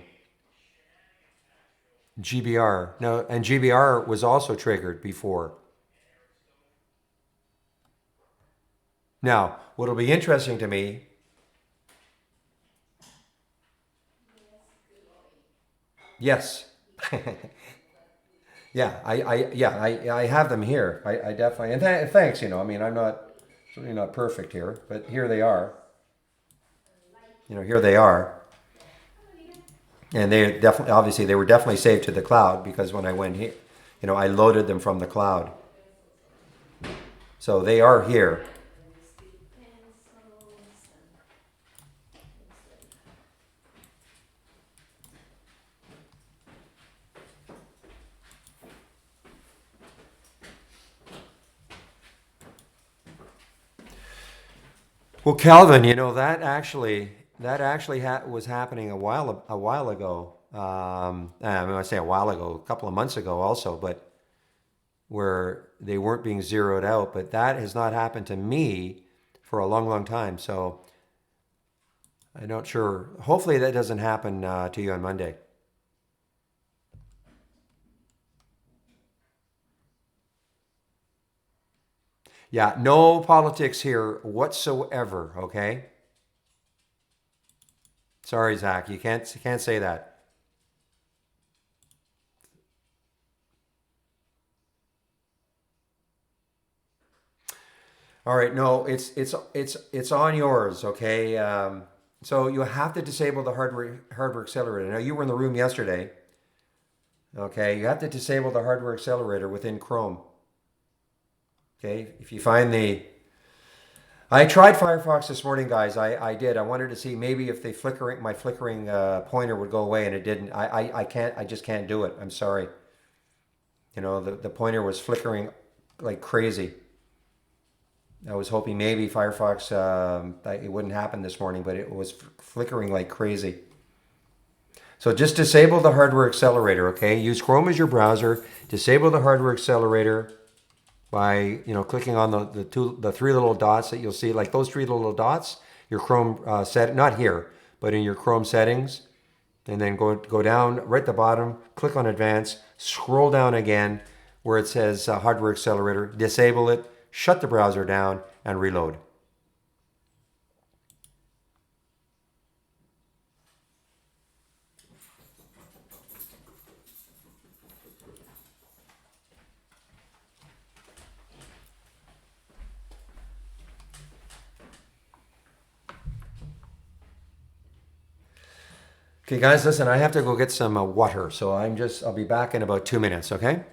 GBR. No, and GBR was also triggered before. Now, what'll be interesting to me, yes. Yeah, I have them here. I definitely, and thanks, I mean, I'm not, certainly not perfect here, but here they are. Here they are. And they definitely, obviously, they were definitely saved to the cloud because when I went here, I loaded them from the cloud. So they are here. Well, Calvin, that actually was happening a while ago. I mean, I say a while ago, a couple of months ago, also, but where they weren't being zeroed out. But that has not happened to me for a long, long time. So I'm not sure. Hopefully, that doesn't happen to you on Monday. Yeah, no politics here whatsoever. Okay. Sorry, Zach, you can't say that. All right, no, it's on yours, okay? So you have to disable the hardware accelerator. Now you were in the room yesterday, okay? You have to disable the hardware accelerator within Chrome, okay? If you find the, I tried Firefox this morning, guys. I did. I wanted to see maybe if my flickering pointer would go away, and it didn't. I can't. I just can't do it. I'm sorry. The pointer was flickering like crazy. I was hoping maybe Firefox, it wouldn't happen this morning, but it was flickering like crazy. So just disable the hardware accelerator, okay? Use Chrome as your browser. Disable the hardware accelerator by clicking on the three little dots that you'll see, like those three little dots. Your Chrome set, not here, but in your Chrome settings, and then go down right at the bottom. Click on Advanced. Scroll down again where it says hardware accelerator. Disable it. Shut the browser down and reload. Okay, guys, listen, I have to go get some water, so I'll be back in about 2 minutes, okay?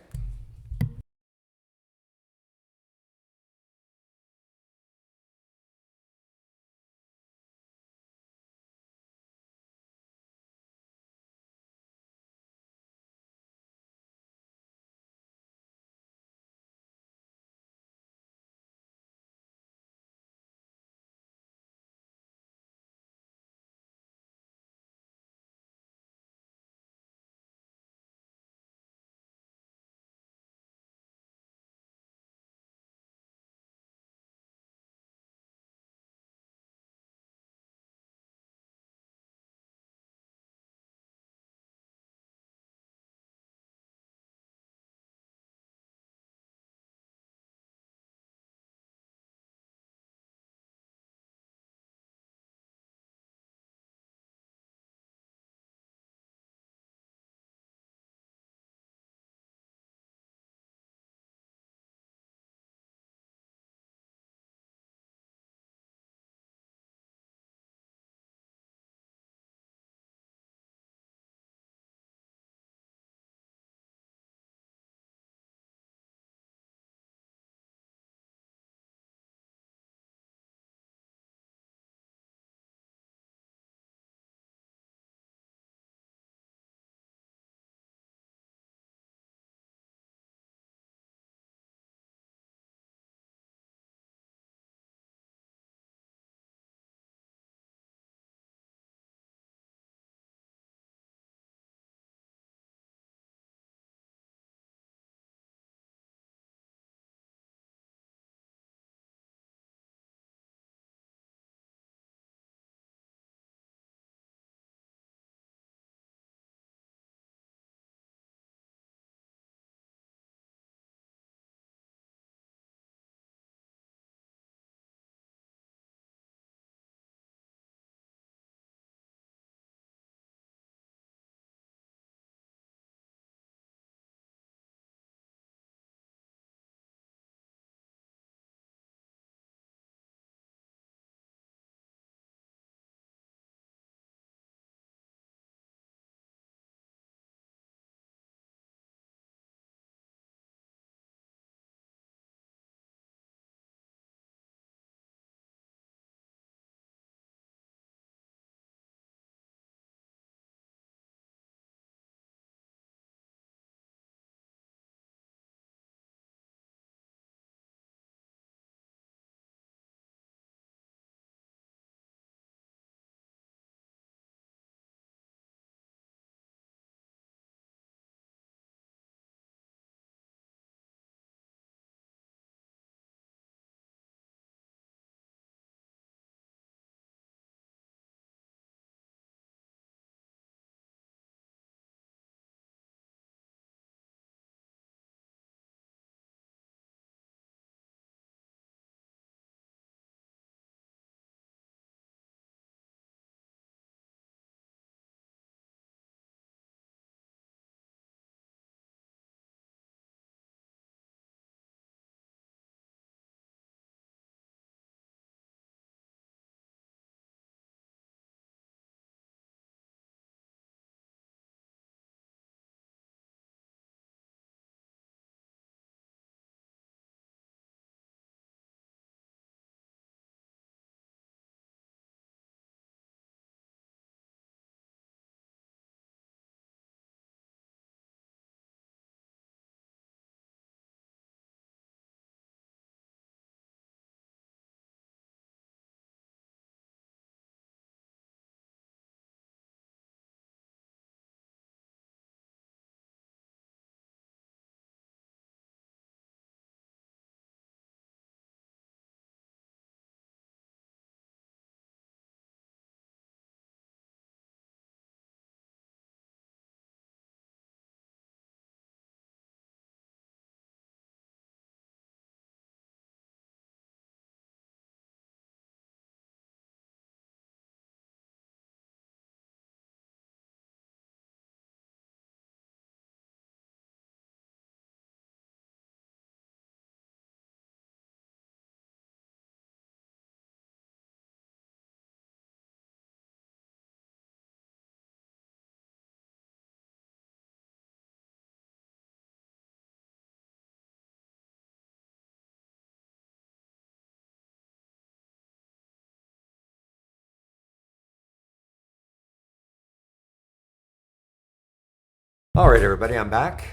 All right, everybody, I'm back.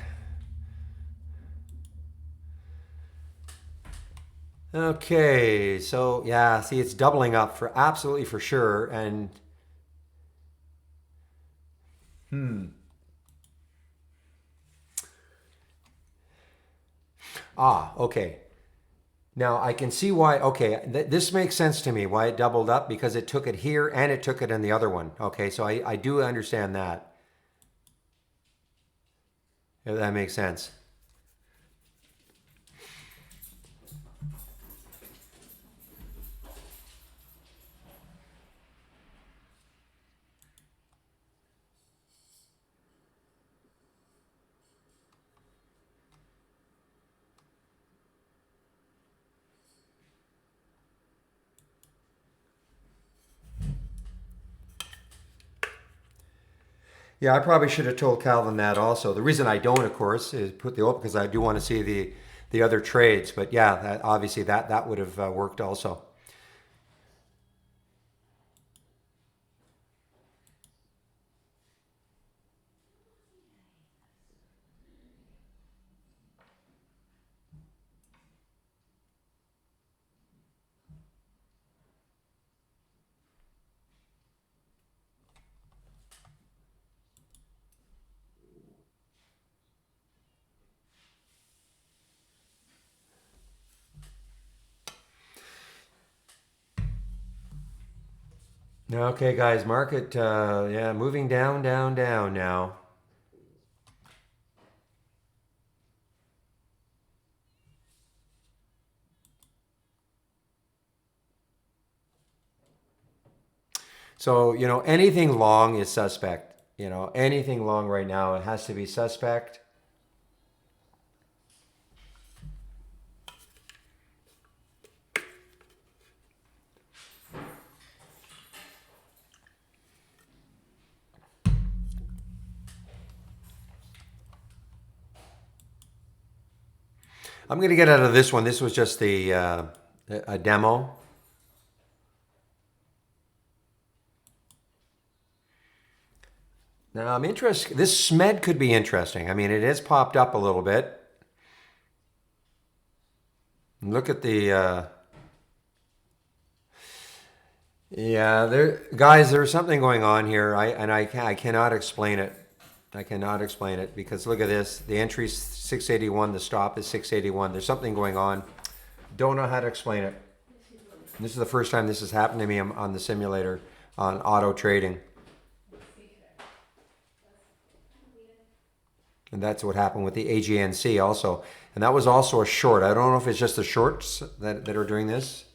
Okay, so yeah, see, it's doubling up for absolutely for sure. And okay. Now I can see why. Okay, this makes sense to me why it doubled up because it took it here and it took it in the other one. Okay, so I do understand that. Yeah, that makes sense. Yeah, I probably should have told Calvin that also. The reason I don't, of course, is put the open because I do want to see the other trades. But yeah, that, obviously that would have worked also. Okay, guys, market, yeah, moving down, down, down now. So, anything long is suspect. Anything long right now, it has to be suspect. I'm going to get out of this one. This was just a demo. Now, I'm interested. This SMED could be interesting. I mean, it has popped up a little bit. Look at the yeah, guys. There's something going on here. I cannot explain it. I cannot explain it because look at this. The entry's 681. The stop is 681. There's something going on. Don't know how to explain it. This is the first time this has happened to me on the simulator on auto trading, and that's what happened with the AGNC also. And that was also a short. I don't know if it's just the shorts that are doing this.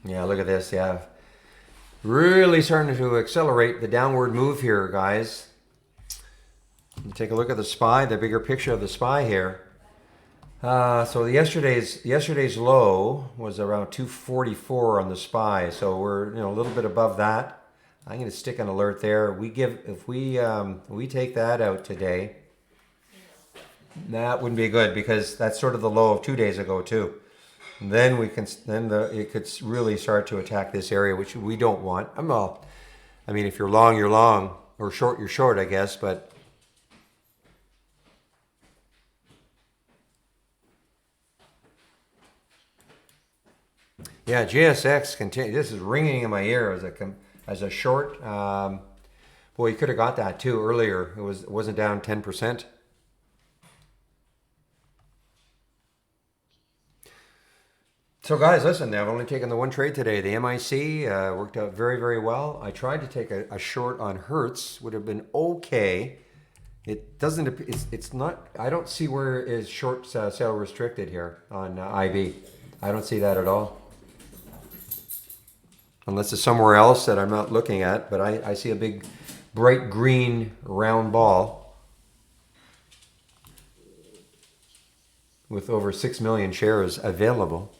Yeah, look at this. Yeah, really starting to accelerate the downward move here, guys. You take a look at the SPY, the bigger picture of the SPY here. So yesterday's low was around 244 on the SPY. So we're a little bit above that. I'm going to stick an alert there. If we take that out today, that wouldn't be good because that's sort of the low of 2 days ago too. Then it could really start to attack this area, which we don't want. I mean, if you're long, you're long, or short, you're short, I guess. But yeah, GSX continue. This is ringing in my ear as a short. Boy, you could have got that too earlier. It wasn't down 10%. So guys, listen, I've only taken the one trade today. The MIC worked out very, very well. I tried to take a short on Hertz, would have been okay. It doesn't, it's not, I don't see where is short sale restricted here on IB. I don't see that at all. Unless it's somewhere else that I'm not looking at, but I see a big bright green round ball with over 6 million shares available.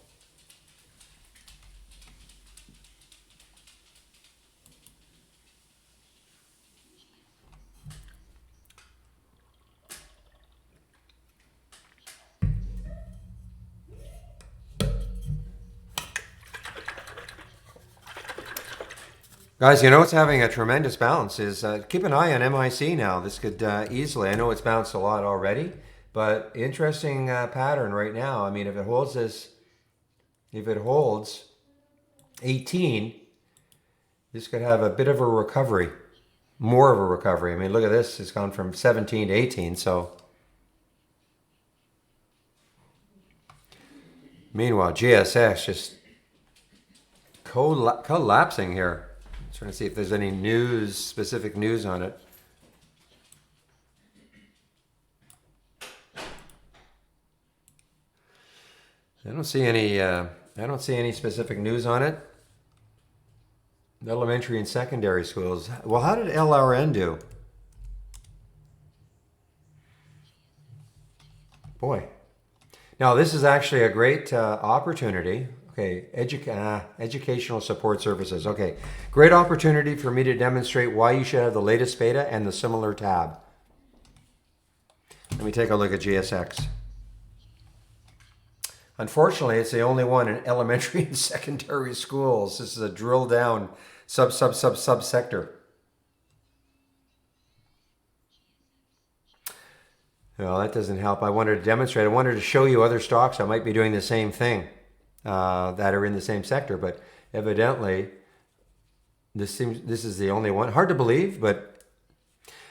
Guys, you know what's having a tremendous bounce is keep an eye on MIC now. This could easily, I know it's bounced a lot already, but interesting pattern right now. I mean, if it holds this, if it holds 18, this could have a bit of a recovery, more of a recovery. I mean, look at this. It's gone from 17 to 18. So, meanwhile, GSX just collapsing here. Trying to see if there's any news, specific news on it. I don't see any specific news on it. Elementary and secondary schools. Well, how did LRN do? Boy. Now, this is actually a great opportunity. Okay, educational support services. Okay, great opportunity for me to demonstrate why you should have the latest beta and the similar tab. Let me take a look at GSX. Unfortunately, it's the only one in elementary and secondary schools. This is a drill down subsector. Well, that doesn't help. I wanted to demonstrate. I wanted to show you other stocks that might be doing the same thing, that are in the same sector. But evidently, this is the only one. Hard to believe, but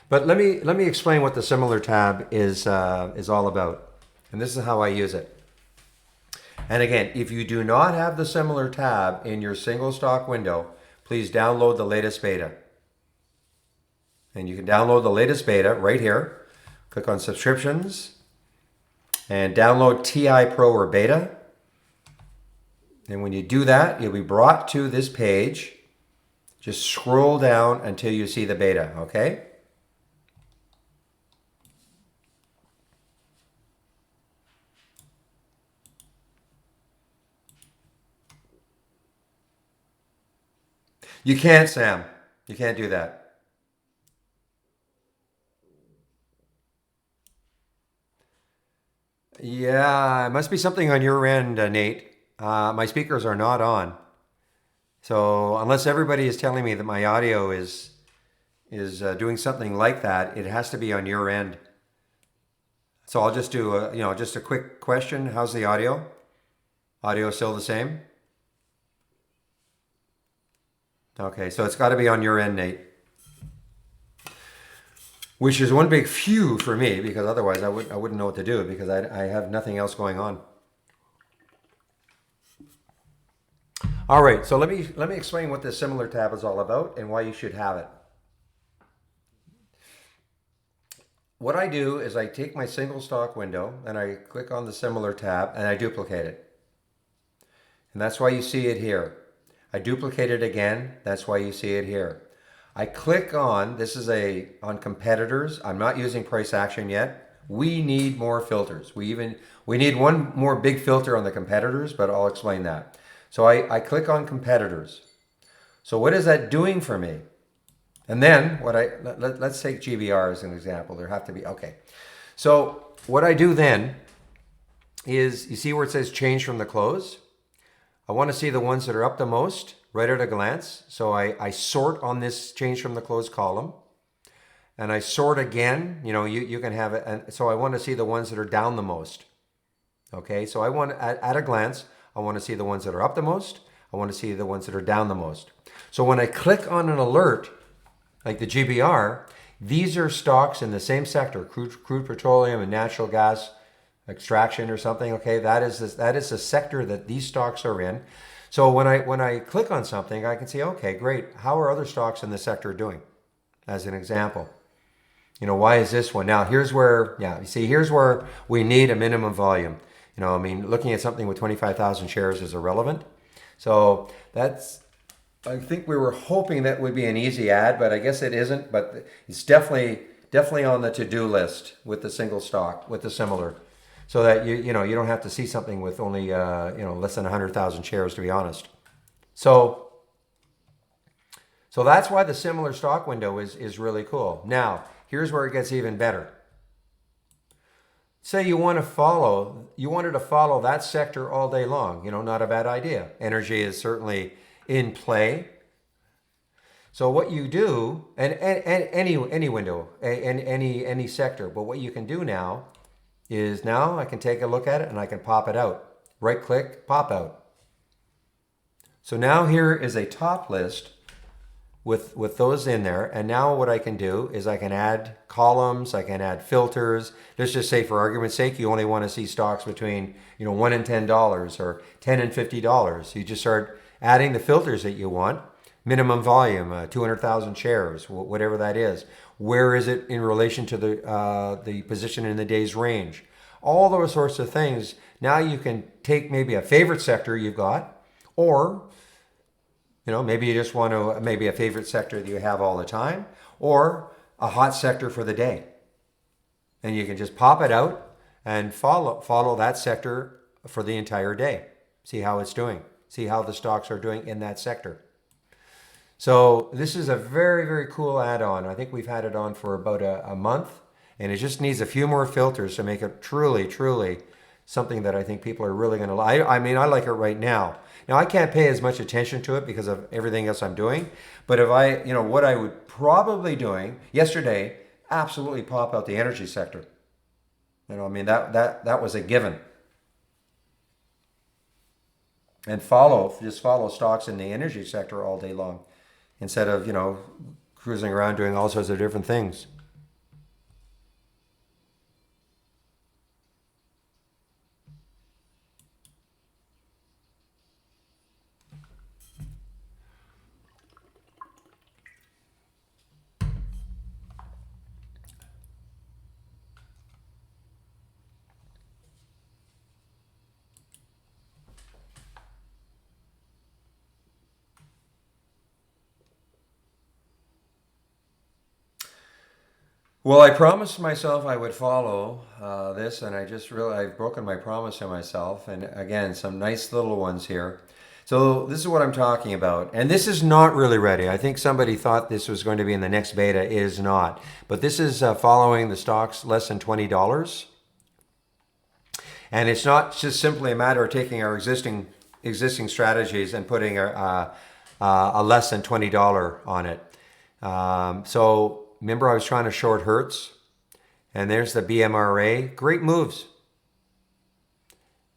let me explain what the similar tab is all about. And this is how I use it. And again, if you do not have the similar tab in your single stock window, please download the latest beta. And you can download the latest beta right here. Click on subscriptions and download TI Pro or Beta. And when you do that, you'll be brought to this page. Just scroll down until you see the beta, okay? You can't, Sam. You can't do that. Yeah, it must be something on your end, Nate. My speakers are not on. So unless everybody is telling me that my audio is doing something like that, it has to be on your end. So I'll just do just a quick question. How's the audio? Audio still the same? Okay, so it's got to be on your end, Nate. Which is one big phew for me, because otherwise I wouldn't know what to do, because I have nothing else going on. All right, so let me explain what this similar tab is all about and why you should have it. What I do is I take my single stock window and I click on the similar tab and I duplicate it. And that's why you see it here. I duplicate it again, that's why you see it here. I click on, this is on competitors. I'm not using price action yet. We need more filters. We need one more big filter on the competitors, but I'll explain that. So I click on competitors. So what is that doing for me? And then let's take GBR as an example. There have to be, okay. So what I do then is, you see where it says change from the close? I want to see the ones that are up the most right at a glance. So I sort on this change from the close column, and I sort again. You can have it. And so I want to see the ones that are down the most. Okay, so I want at a glance, I want to see the ones that are up the most. I want to see the ones that are down the most. So when I click on an alert, like the GBR, these are stocks in the same sector, crude petroleum and natural gas extraction or something. Okay, that is the sector that these stocks are in. So when I click on something, I can see, okay, great. How are other stocks in the sector doing? As an example, why is this one? Now here's where, here's where we need a minimum volume. Looking at something with 25,000 shares is irrelevant. So I think we were hoping that would be an easy add, but I guess it isn't. But it's definitely on the to-do list with the single stock, with the similar. So that you don't have to see something with only less than 100,000 shares, to be honest. So that's why the similar stock window is really cool. Now here's where it gets even better. Say you wanted to follow that sector all day long. Not a bad idea. Energy is certainly in play. So what you do, and any window, any sector, but what you can do now is now I can take a look at it and I can pop it out. Right click, pop out. So now here is a top list with those in there. And now what I can do is I can add columns, I can add filters. Let's just say for argument's sake, you only want to see stocks between, $1 and $10 or $10 and $50. You just start adding the filters that you want. Minimum volume, 200,000 shares, whatever that is. Where is it in relation to the position in the day's range? All those sorts of things. Now you can take maybe a favorite sector you've got, or maybe you just want to, maybe a favorite sector that you have all the time, or a hot sector for the day. And you can just pop it out and follow that sector for the entire day. See how it's doing. See how the stocks are doing in that sector. So this is a very, very cool add-on. I think we've had it on for about a month, and it just needs a few more filters to make it truly, truly something that I think people are really going to like. I mean, I like it right now. Now, I can't pay as much attention to it because of everything else I'm doing. But if what I would probably doing yesterday, absolutely pop out the energy sector. That was a given. And just follow stocks in the energy sector all day long instead of, cruising around doing all sorts of different things. Well, I promised myself I would follow this, and I just realized I've broken my promise to myself. And again, some nice little ones here. So this is what I'm talking about. And this is not really ready. I think somebody thought this was going to be in the next beta. It is not. But this is following the stocks less than $20. And it's not just simply a matter of taking our existing strategies and putting a less than $20 on it. So remember, I was trying to short Hertz, and there's the BMRA. Great moves.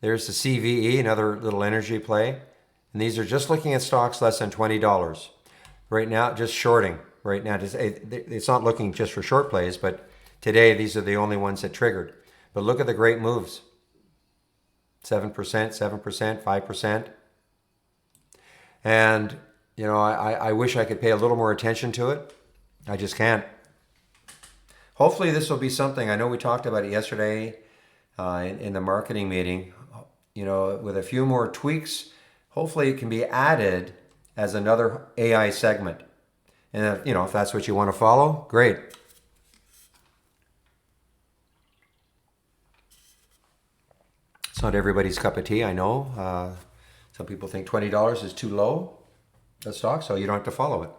There's the CVE, another little energy play. And these are just looking at stocks less than $20. Right now, just shorting. Right now, it's not looking just for short plays, but today these are the only ones that triggered. But look at the great moves. 7%, 7%, 5%. And, I wish I could pay a little more attention to it. I just can't. Hopefully this will be something, I know we talked about it yesterday in the marketing meeting, with a few more tweaks, hopefully it can be added as another AI segment. And if that's what you want to follow, great. It's not everybody's cup of tea, I know. Some people think $20 is too low, the stock, so you don't have to follow it.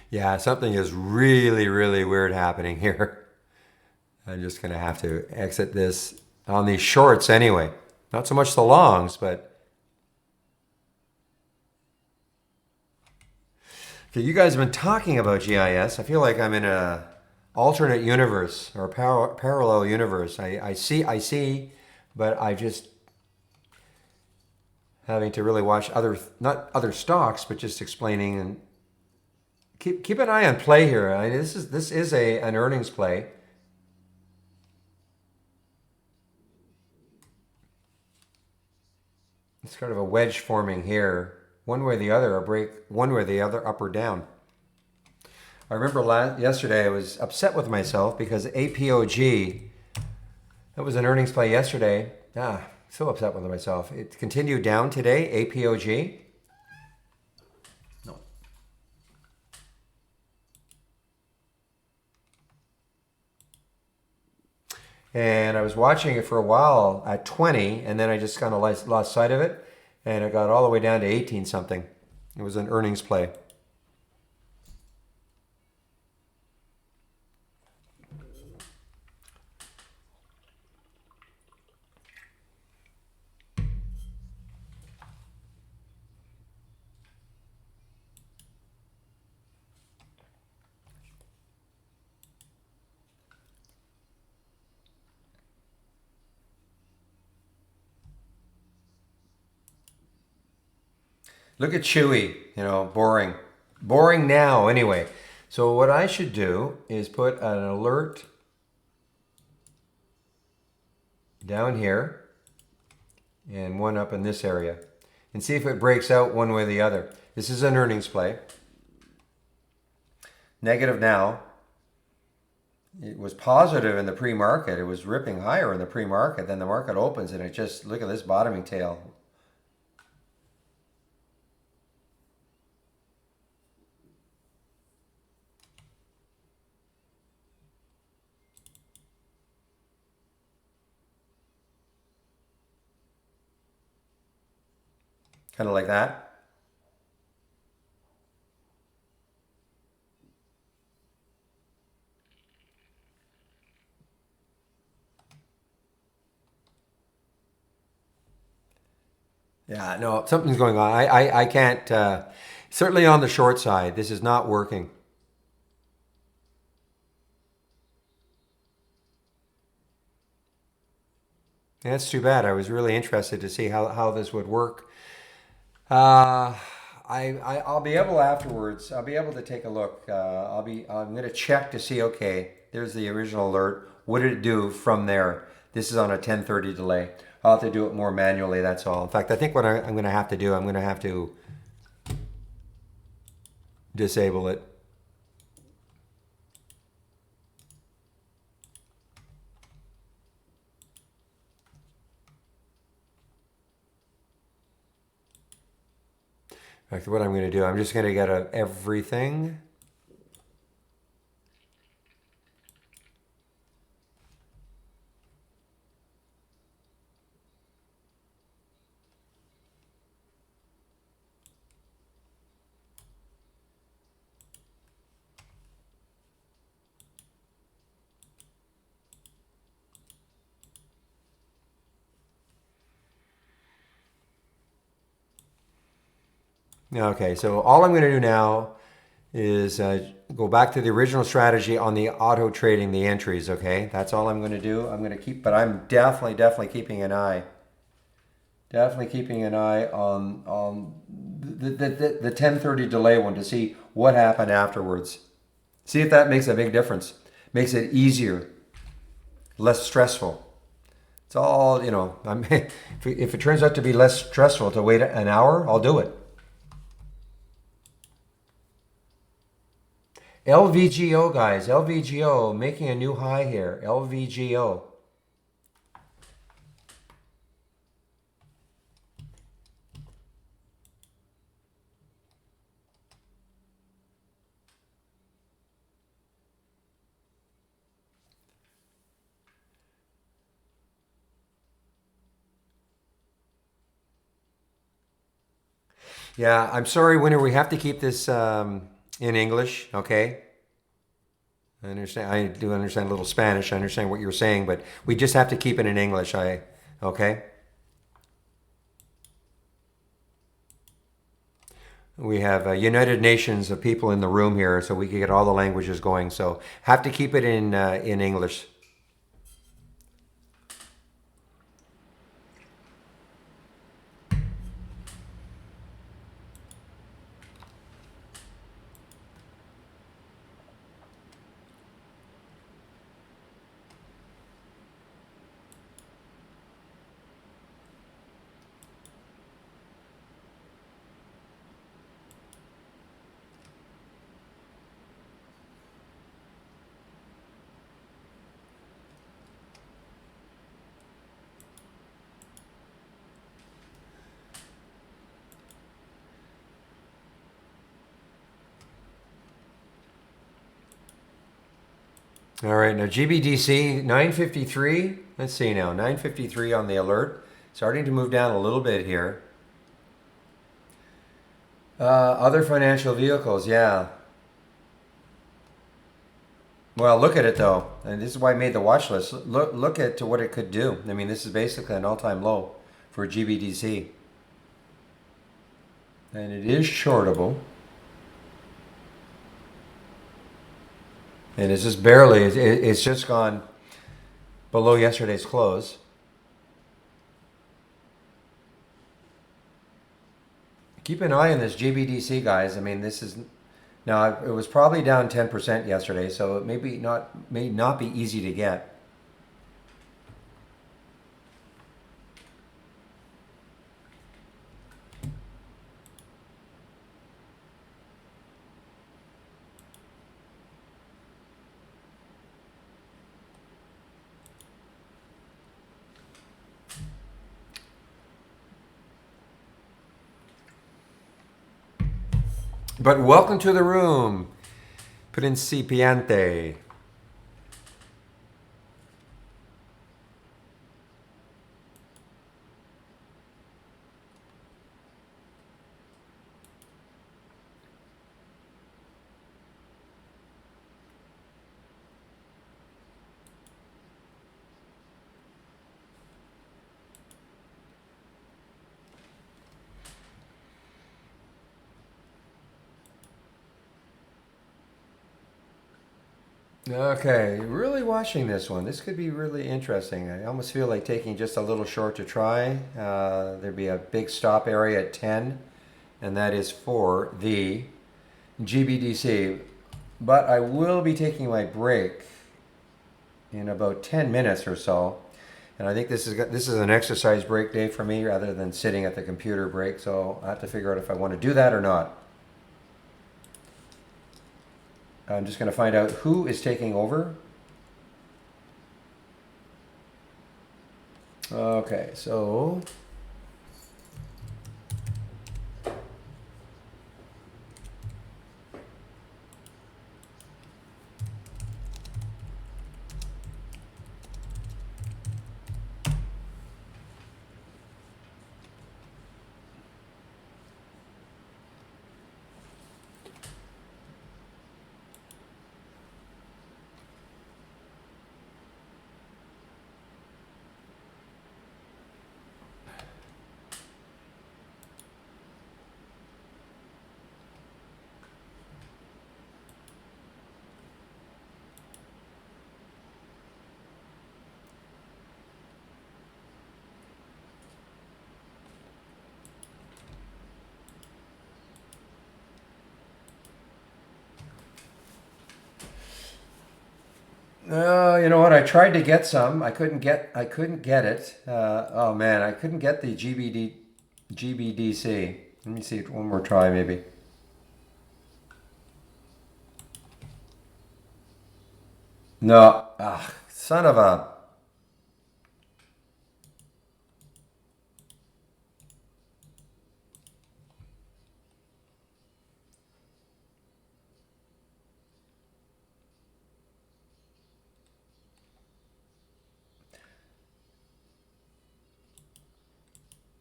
Yeah, something is really, really weird happening here. I'm just going to have to exit this on these shorts anyway. Not so much the longs, but... Okay, you guys have been talking about GIS. I feel like I'm in a alternate universe or parallel universe. I see, but I just having to really watch not other stocks, but just explaining and keep an eye on play here. This is an earnings play. It's kind of a wedge forming here. One way or the other, a break, one way or the other, up or down. I remember yesterday I was upset with myself because APOG, that was an earnings play yesterday. So upset with myself. It continued down today, APOG. No. And I was watching it for a while at 20, and then I just kind of lost sight of it, and it got all the way down to 18 something. It was an earnings play. Look at Chewy, boring. Boring now, anyway. So what I should do is put an alert down here and one up in this area and see if it breaks out one way or the other. This is an earnings play. Negative now. It was positive in the pre-market. It was ripping higher in the pre-market. Then the market opens and it just, look at this bottoming tail. Kind of like that. Yeah, no, something's going on. I can't, certainly on the short side, this is not working. Yeah, that's too bad. I was really interested to see how this would work. I'll be able afterwards. I'll be able to take a look. I'm going to check to see. Okay, there's the original alert. What did it do from there? This is on a 10:30 delay. I'll have to do it more manually. That's all. In fact, I think what I'm going to have to do, I'm going to have to disable it. In fact, what I'm going to do, I'm just going to get everything. Okay, so all I'm going to do now is go back to the original strategy on the auto trading the entries. Okay, that's all I'm going to do. I'm going to keep, but I'm definitely keeping an eye. Definitely keeping an eye on the 10:30 delay one to see what happened afterwards. See if that makes a big difference. Makes it easier, less stressful. It's all, if it turns out to be less stressful to wait an hour, I'll do it. LVGO, guys. LVGO making a new high here. LVGO. Yeah, I'm sorry, Winner. We have to keep this in English, okay? I understand. I do understand a little Spanish. I understand what you're saying, but we just have to keep it in English. Okay? We have a United Nations of people in the room here, so we can get all the languages going. So have to keep it in English. All right, now GBDC 953. Let's see now, 953 on the alert. Starting to move down a little bit here. Other financial vehicles, yeah. Well, look at it though, and this is why I made the watch list. Look at what it could do. I mean, this is basically an all-time low for GBDC, and it is shortable. And it's just barely. It's just gone below yesterday's close. Keep an eye on this GBDC, guys. I mean, this is now it was probably down 10% yesterday, so it may not be easy to get. But welcome to the room, Principiante. Okay, really watching this one. This could be really interesting. I almost feel like taking just a little short to try. There'd be a big stop area at 10, and that is for the GBDC. But I will be taking my break in about 10 minutes or so. And I think this is an exercise break day for me rather than sitting at the computer break. So I have to figure out if I want to do that or not. I'm just going to find out who is taking over. Okay, so you know what? I tried to get some. I couldn't get it. Oh man, I couldn't get the GBDC. Let me see it one more try, maybe. No, son of a.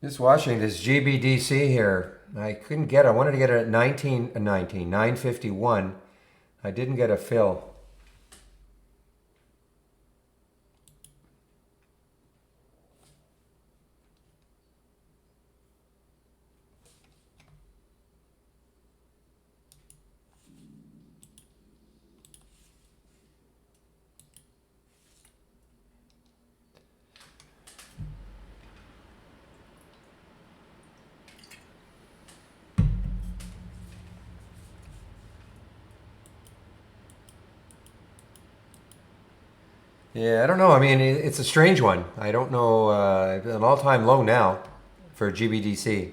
Just watching this GBDC here. I couldn't get it. I wanted to get it at 951. I didn't get a fill. Yeah, I don't know. I mean, it's a strange one. I don't know. An all-time low now for GBDC.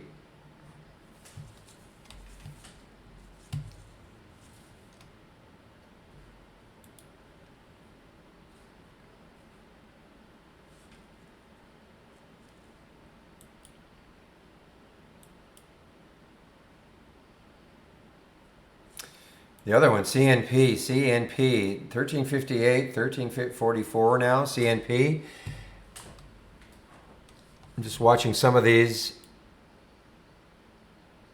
The other one, CNP, 1358, 1344 now, CNP. I'm just watching some of these.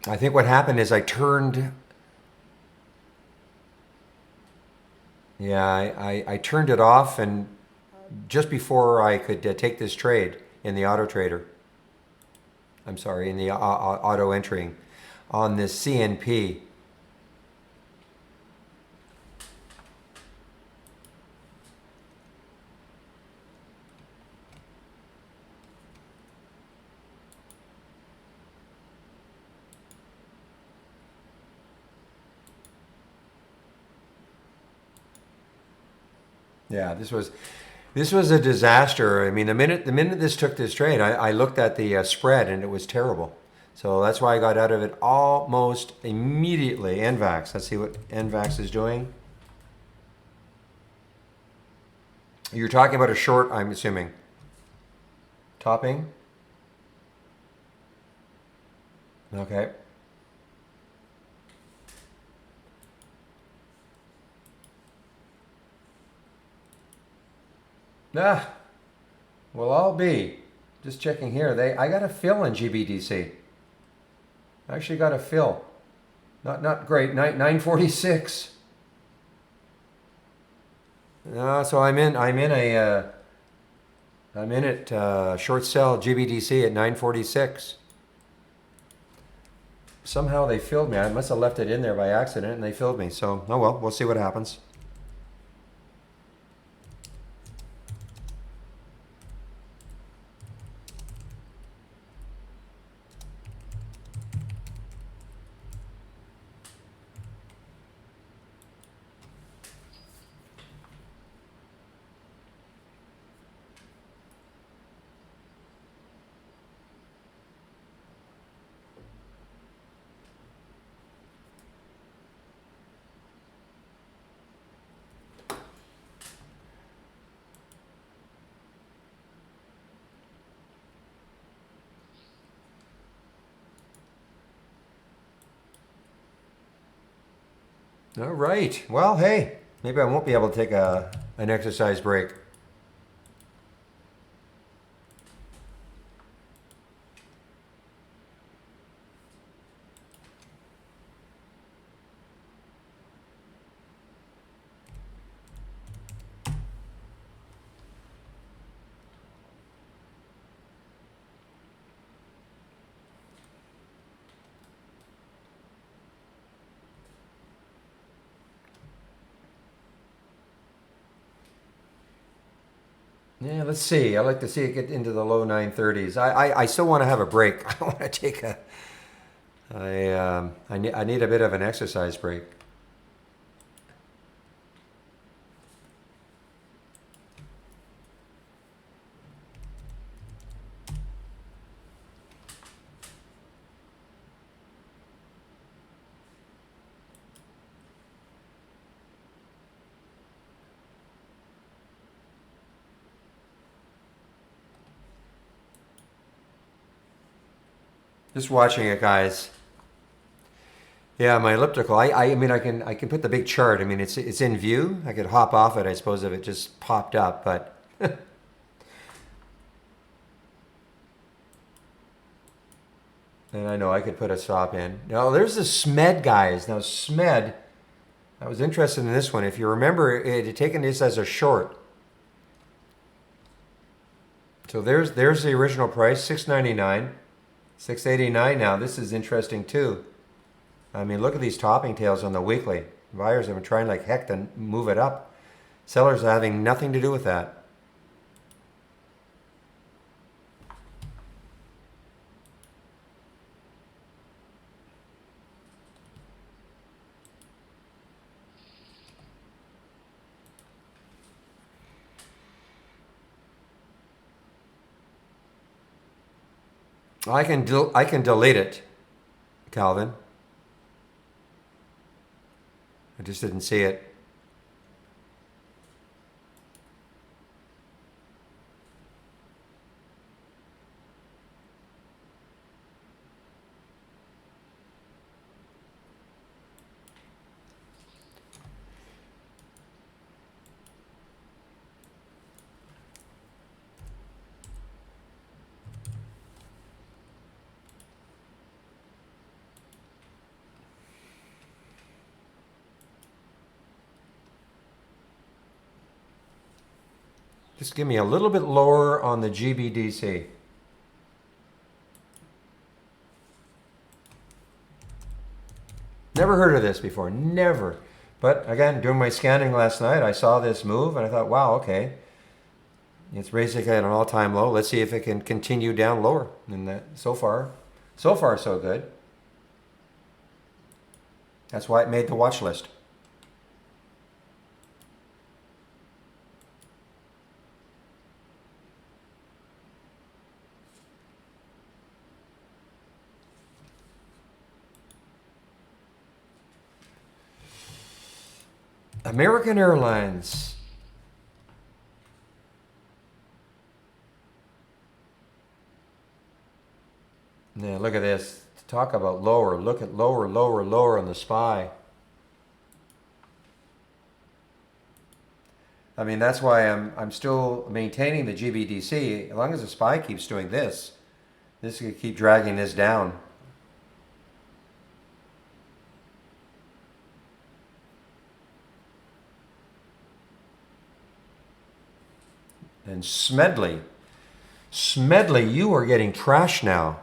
I think what happened is I turned, I turned it off and just before I could take this trade in the auto trader. I'm sorry, in the auto entering on this CNP. Yeah, this was a disaster. I mean, the minute this took this trade, I looked at the spread and it was terrible. So that's why I got out of it almost immediately. NVAX. Let's see what NVAX is doing. You're talking about a short, I'm assuming. Topping. Okay. Ah, well, I'll be. Just checking here. I got a fill in GBDC. I actually got a fill. Not great. 946. So I'm in it short sell GBDC at 946. Somehow they filled me. I must have left it in there by accident and they filled me. So, oh well, we'll see what happens. All right. Well, hey, maybe I won't be able to take an exercise break. Yeah, let's see. I like to see it get into the low 930s. I still want to have a break. I want to take a. I need a bit of an exercise break. Just watching it, guys. Yeah, my elliptical. I mean, I can put the big chart. I mean, it's in view. I could hop off it, I suppose, if it just popped up. But and I know I could put a stop in. Now there's the SMED guys. Now SMED. I was interested in this one. If you remember, it had taken this as a short. So there's the original price, 699, 689 now. This is interesting too. I mean, look at these topping tails on the weekly. Buyers have been trying like heck to move it up. Sellers are having nothing to do with that. I can delete it, Calvin. I just didn't see it. Just give me a little bit lower on the GBDC. Never heard of this before, never. But again, doing my scanning last night, I saw this move and I thought, wow, okay. It's basically at an all-time low. Let's see if it can continue down lower. And that, so far, so good. That's why it made the watch list. American Airlines. Yeah, look at this. Talk about lower. Look at lower, lower, lower on the SPY. I mean, that's why I'm still maintaining the GBDC. As long as the SPY keeps doing this, this could keep dragging this down. And Smedley, you are getting trashed now.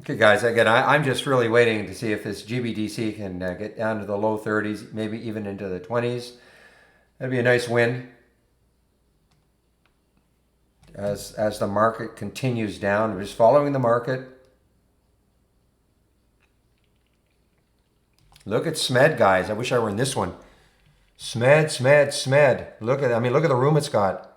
Okay, guys, again, I'm just really waiting to see if this GBDC can get down to the low 30s, maybe even into the 20s. That'd be a nice win as the market continues down. We're just following the market. Look at SMED, guys. I wish I were in this one. SMED. Look at the room it's got.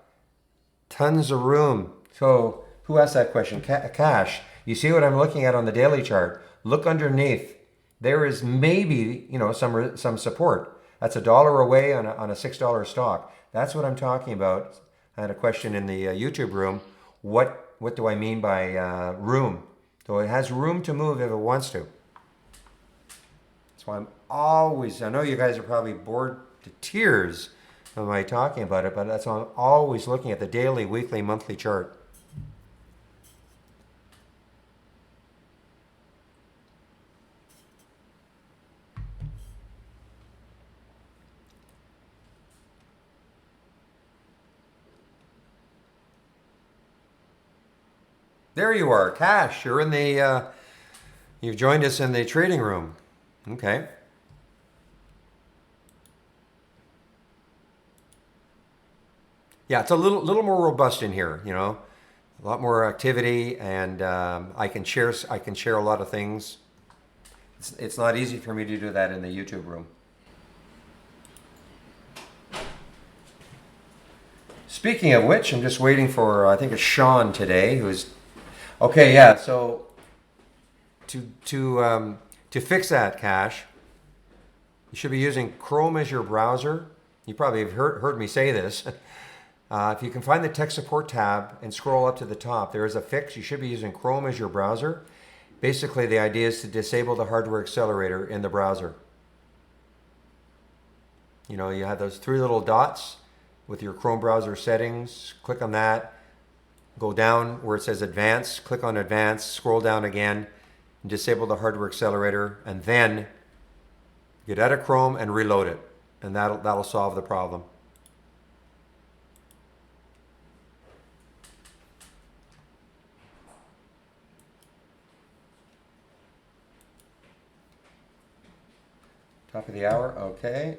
Tons of room. So who asked that question? Cash. You see what I'm looking at on the daily chart? Look underneath. There is maybe, some support. That's $1 away on a $6 stock. That's what I'm talking about. I had a question in the YouTube room. What do I mean by room? So it has room to move if it wants to. That's why I know you guys are probably bored to tears of my talking about it, but that's why I'm always looking at the daily, weekly, monthly chart. There you are, Cash. You're in the, you've joined us in the trading room. Okay. Yeah, it's a little more robust in here. A lot more activity, and I can share a lot of things. It's not easy for me to do that in the YouTube room. Speaking of which, I'm just waiting for I think it's Sean today, who's okay. Yeah, so to fix that, Cash, you should be using Chrome as your browser. You probably have heard me say this. If you can find the tech support tab and scroll up to the top, there is a fix. You should be using Chrome as your browser. Basically, the idea is to disable the hardware accelerator in the browser. You have those 3 little dots with your Chrome browser settings. Click on that. Go down where it says Advanced. Click on Advanced. Scroll down again. And disable the hardware accelerator. And then get out of Chrome and reload it. And that'll solve the problem. Top of the hour, okay.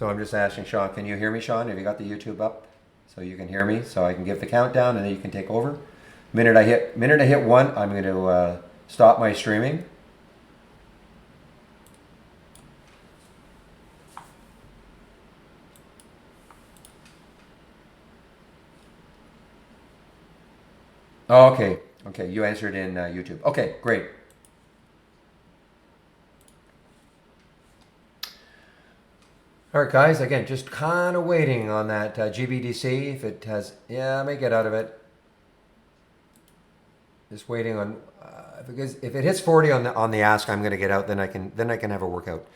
So I'm just asking Sean, can you hear me, Sean? Have you got the YouTube up so you can hear me? So I can give the countdown and then you can take over. Minute I hit 1, I'm going to stop my streaming. Oh, okay. Okay, you answered in YouTube. Okay, great. All right, guys, again, just kind of waiting on that GBDC. If it has, yeah, I may get out of it. Just waiting on, because if it hits 40 on the ask, I'm going to get out. Then I can have a workout.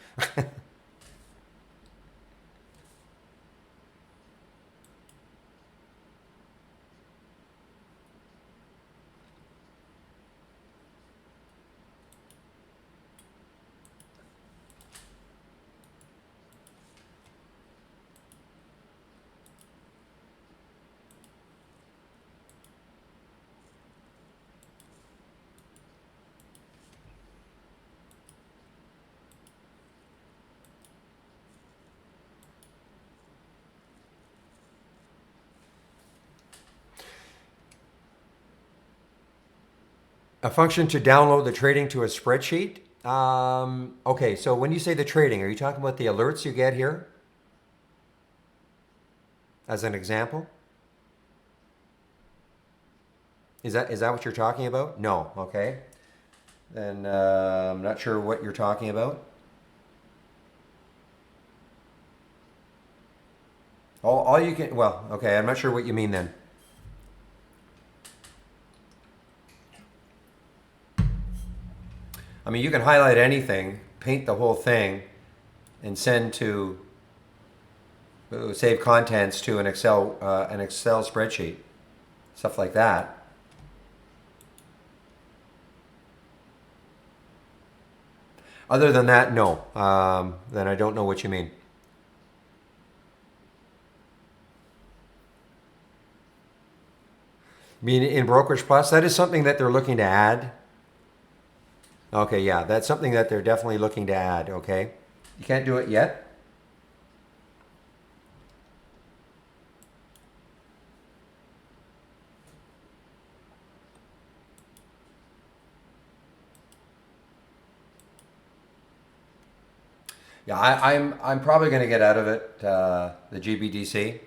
A function to download the trading to a spreadsheet. Okay, so when you say the trading, are you talking about the alerts you get here? As an example? Is that what you're talking about? No, okay. Then I'm not sure what you're talking about. All you can, well, okay, I'm not sure what you mean then. I mean, you can highlight anything, paint the whole thing, and send to save contents to an Excel spreadsheet, stuff like that. Other than that, no. Then I don't know what you mean. I mean, in Brokerage Plus, that is something that they're looking to add. Okay, yeah, that's something that they're definitely looking to add, okay? You can't do it yet? Yeah, I'm probably going to get out of it, the GBDC.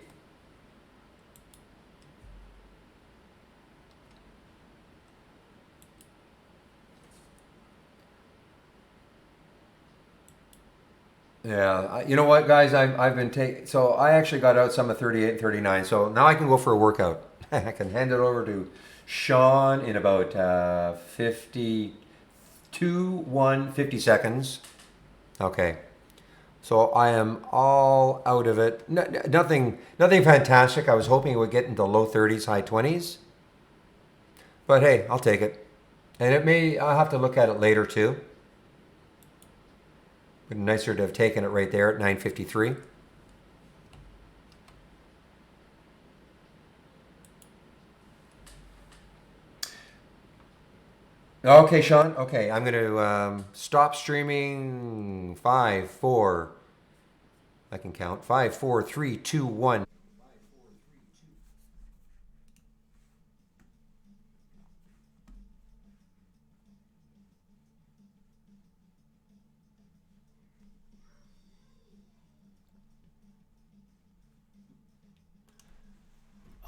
Yeah, you know what, guys? I've been taking. So I actually got out some of 38 and 39. So now I can go for a workout. I can hand it over to Sean in about 50 seconds. Okay. So I am all out of it. Nothing fantastic. I was hoping it would get into low 30s, high 20s. But hey, I'll take it. And I'll have to look at it later too. But nicer to have taken it right there at 9:53. Okay, Sean. Okay, I'm going to stop streaming. 5, 4. I can count. 5, 4, 3, 2, 1.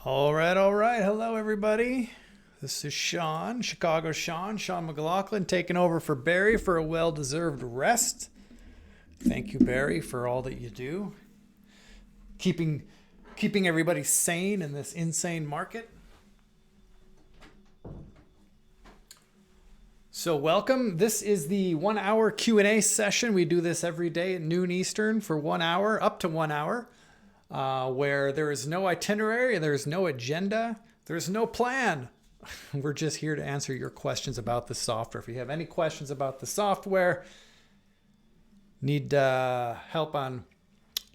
All right, all right. Hello, everybody. This is Sean, Chicago Sean McLaughlin, taking over for Barry for a well-deserved rest. Thank you, Barry, for all that you do. Keeping everybody sane in this insane market. So welcome. This is the 1 hour Q&A session. We do this every day at noon Eastern for 1 hour, up to 1 hour. Where there is no itinerary, there's no agenda, there's no plan. We're just here to answer your questions about the software. If you have any questions about the software, need help on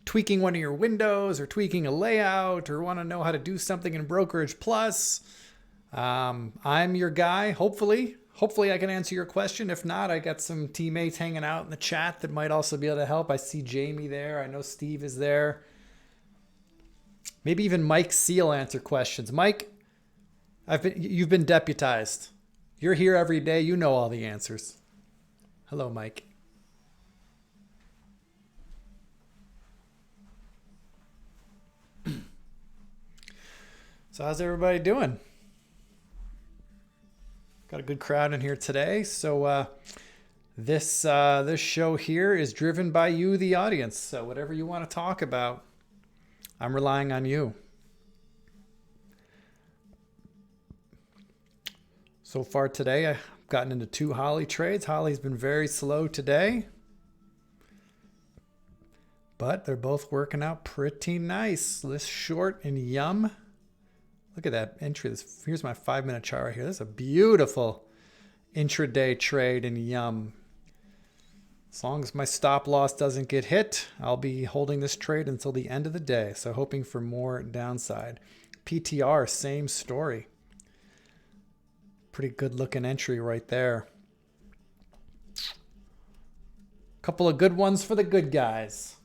tweaking one of your windows or tweaking a layout or want to know how to do something in Brokerage Plus, I'm your guy, hopefully. hopefully I can answer your question. If not, I got some teammates hanging out in the chat that might also be able to help. I see Jamie there. I know Steve is there. Maybe even Mike C will answer questions. Mike, you've been deputized. You're here every day. You know all the answers. Hello, Mike. So how's everybody doing? Got a good crowd in here today. So this show here is driven by you, the audience. So whatever you want to talk about, I'm relying on you. So far today, I've gotten into 2 Holly trades. Holly's been very slow today, but they're both working out pretty nice. This short and Yum. Look at that entry. Here's my 5-minute chart right here. This is a beautiful intraday trade in Yum. As long as my stop loss doesn't get hit, I'll be holding this trade until the end of the day. So hoping for more downside. PTR, same story. Pretty good looking entry right there. Couple of good ones for the good guys.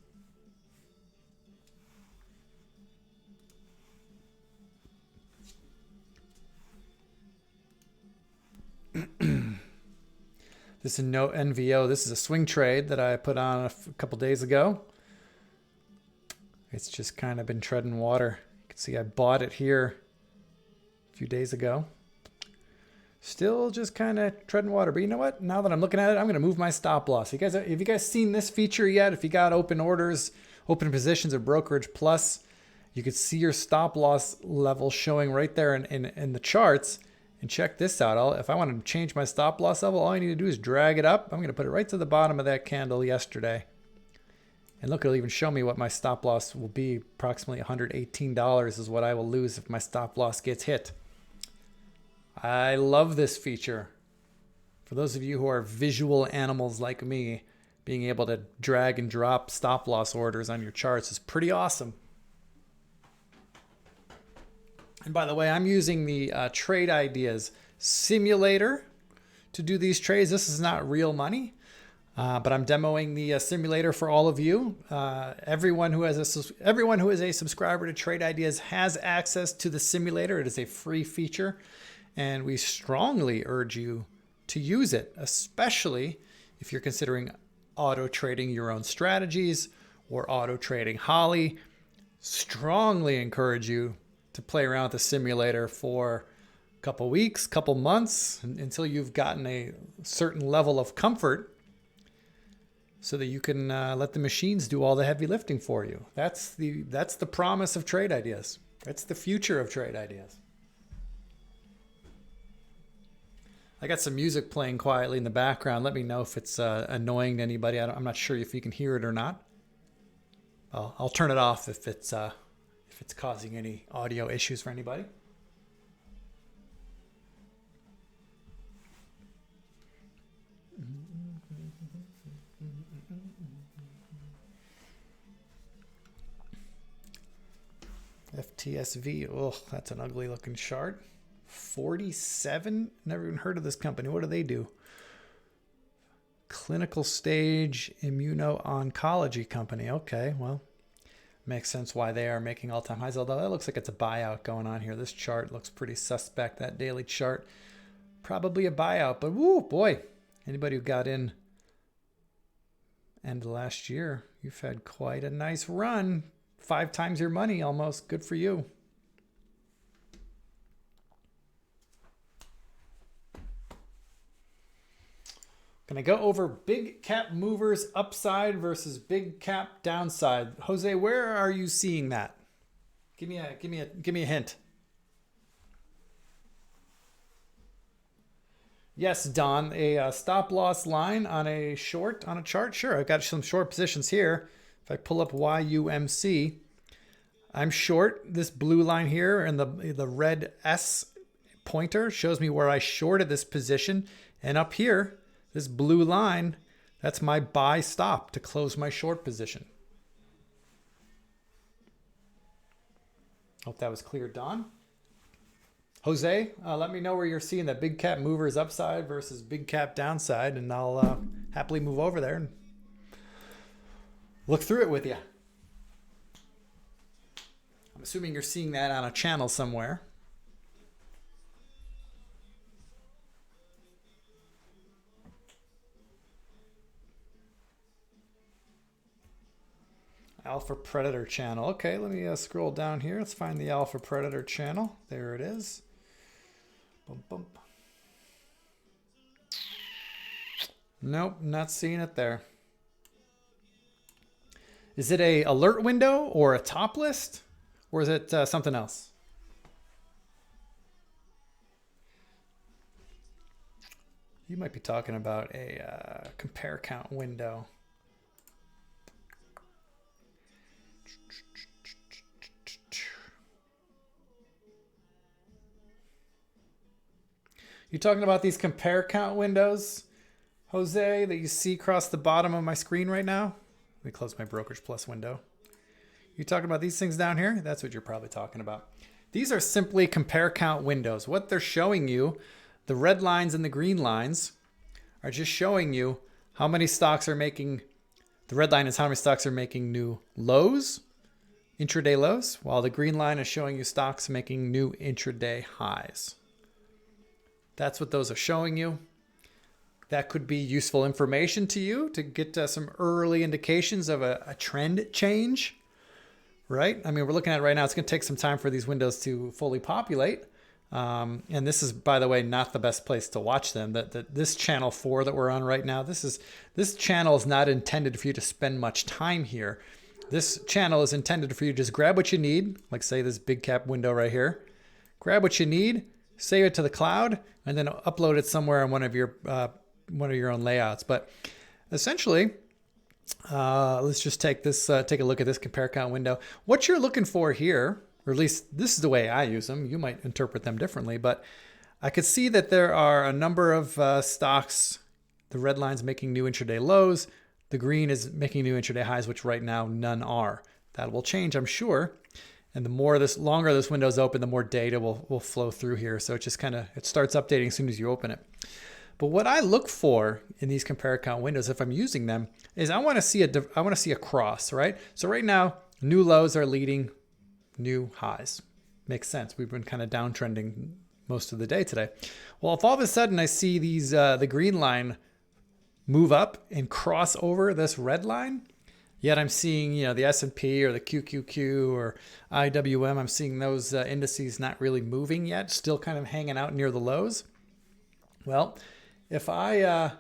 This is no NVO. This is a swing trade that I put on a couple days ago. It's just kind of been treading water. You can see I bought it here a few days ago. Still just kind of treading water. But you know what? Now that I'm looking at it, I'm going to move my stop loss. Have you guys seen this feature yet? If you got open orders, open positions of Brokerage Plus, you could see your stop loss level showing right there in the charts. And check this out. If I want to change my stop loss level, all I need to do is drag it up. I'm going to put it right to the bottom of that candle yesterday. And look, it'll even show me what my stop loss will be. Approximately $118 is what I will lose if my stop loss gets hit. I love this feature. For those of you who are visual animals like me, being able to drag and drop stop loss orders on your charts is pretty awesome. And by the way, I'm using the Trade Ideas simulator to do these trades. This is not real money, but I'm demoing the simulator for all of you. Everyone who is a subscriber to Trade Ideas has access to the simulator. It is a free feature, and we strongly urge you to use it, especially if you're considering auto trading your own strategies or auto trading Holly. Strongly encourage you to play around with the simulator for a couple weeks, couple months, until you've gotten a certain level of comfort so that you can let the machines do all the heavy lifting for you. That's the promise of Trade Ideas. That's the future of Trade Ideas. I got some music playing quietly in the background. Let me know if it's annoying to anybody. I'm not sure if you can hear it or not. I'll turn it off if it's causing any audio issues for anybody. FTSV, oh, that's an ugly looking chart. 47, never even heard of this company. What do they do? Clinical stage immuno-oncology company. Okay, well, makes sense why they are making all-time highs, although that looks like it's a buyout going on here. This chart looks pretty suspect, that daily chart. Probably a buyout, but woo, boy, anybody who got in end of last year, you've had quite a nice run. 5 times your money almost. Good for you. Gonna go over big cap movers upside versus big cap downside. Jose, where are you seeing that? Give me a hint. Yes, Don, a stop loss line on a short on a chart. Sure, I've got some short positions here. If I pull up YUMC, I'm short this blue line here, and the red S pointer shows me where I shorted this position, and up here, this blue line, that's my buy stop to close my short position. Hope that was clear, Don. Jose, let me know where you're seeing that big cap movers upside versus big cap downside, and I'll happily move over there and look through it with you. I'm assuming you're seeing that on a channel somewhere. Alpha Predator channel. Okay, let me scroll down here. Let's find the Alpha Predator channel. There it is. Bump, bump. Nope, not seeing it there. Is it a alert window or a top list? Or is it something else? You might be talking about a compare count window. You talking about these compare count windows, Jose, that you see across the bottom of my screen right now? Let me close my Brokerage Plus window. You talking about these things down here? That's what you're probably talking about. These are simply compare count windows. What they're showing you, the red lines and the green lines, are just showing you how many stocks are making, the red line is how many stocks are making new lows, intraday lows, while the green line is showing you stocks making new intraday highs. That's what those are showing you. That could be useful information to you to get some early indications of a trend change, right? I mean, we're looking at it right now. It's going to take some time for these windows to fully populate. And this is, by the way, not the best place to watch them. This channel 4 that we're on right now, this channel is not intended for you to spend much time here. This channel is intended for you to just grab what you need, like say this big cap window right here. Grab what you need, save it to the cloud, and then upload it somewhere on one of your own layouts. But essentially, let's just take a look at this compare count window. What you're looking for here, or at least this is the way I use them. You might interpret them differently, but I could see that there are a number of stocks. The red line's making new intraday lows. The green is making new intraday highs, which right now none are. That will change, I'm sure. And the longer this window is open, the more data will flow through here. So it just it starts updating as soon as you open it. But what I look for in these compare count windows, if I'm using them, is I want to see a cross, right? So right now, new lows are leading new highs. Makes sense. We've been kind of downtrending most of the day today. Well, if all of a sudden I see these the green line move up and cross over this red line, yet I'm seeing, the S&P or the QQQ or IWM, I'm seeing those indices not really moving yet, still kind of hanging out near the lows. Well, if I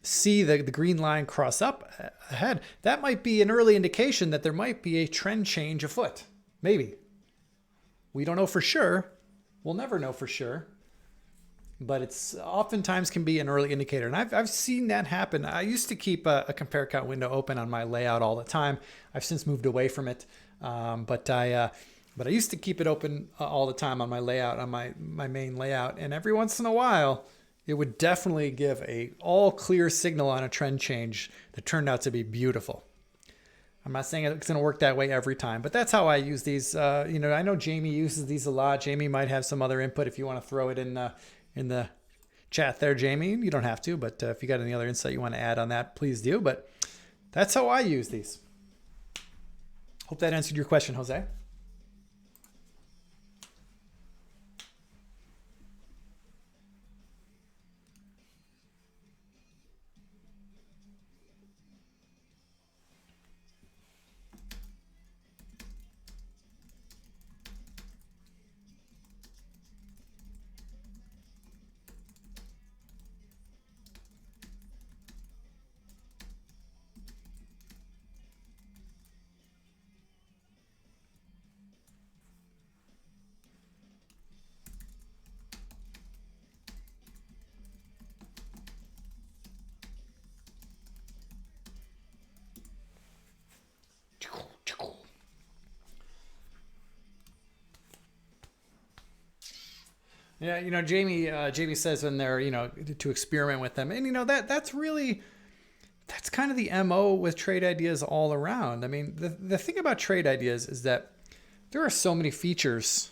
see the green line cross up ahead, that might be an early indication that there might be a trend change afoot. Maybe. We don't know for sure. We'll never know for sure. But it's oftentimes can be an early indicator. And I've seen that happen. I used to keep a compare count window open on my layout all the time. I've since moved away from it. But I used to keep it open all the time on my layout, on my main layout. And every once in a while, it would definitely give a all clear signal on a trend change that turned out to be beautiful. I'm not saying it's going to work that way every time, but that's how I use these. I know Jamie uses these a lot. Jamie might have some other input if you want to throw it in the chat there, Jamie. You don't have to, but if you got any other insight you want to add on that, please do. But that's how I use these. Hope that answered your question, Jose. Yeah, Jamie says in there, to experiment with them. And, that's kind of the MO with trade ideas all around. I mean, the thing about trade ideas is that there are so many features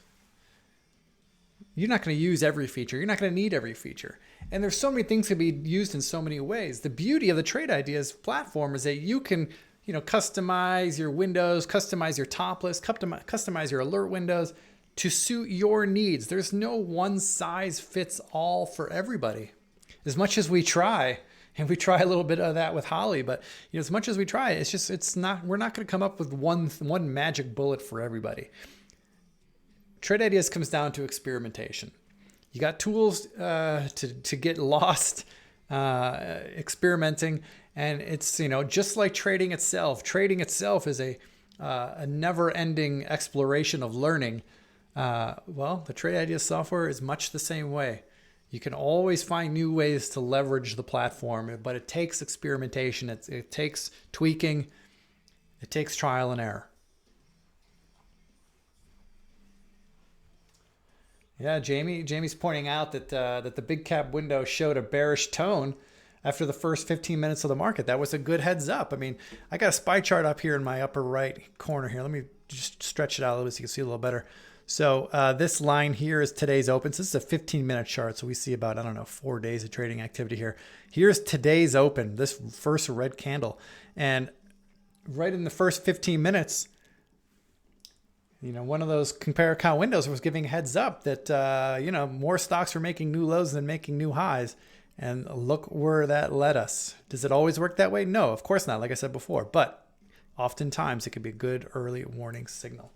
You're not going to use every feature. You're not going to need every feature. And there's so many things to be used in so many ways. The beauty of the Trade Ideas platform is that you can, customize your windows, customize your top list, customize your alert windows to suit your needs. There's no one size fits all for everybody. As much as we try, and we try a little bit of that with Holly, but as much as we try, we're not going to come up with one magic bullet for everybody. Trade Ideas comes down to experimentation. You got tools to get lost experimenting, and it's just like trading itself. Trading itself is a never-ending exploration of learning. The Trade Ideas software is much the same way. You can always find new ways to leverage the platform, but it takes experimentation. It takes tweaking. It takes trial and error. Yeah, Jamie's pointing out that the big cap window showed a bearish tone after the first 15 minutes of the market. That was a good heads up. I mean, I got a SPY chart up here in my upper right corner here. Let me just stretch it out a little bit so you can see a little better. So this line here is today's open. So this is a 15-minute chart. So we see about, 4 days of trading activity here. Here's today's open, this first red candle. And right in the first 15 minutes, one of those compare account windows was giving heads up that, more stocks were making new lows than making new highs. And look where that led us. Does it always work that way? No, of course not, like I said before. But oftentimes it could be a good early warning signal.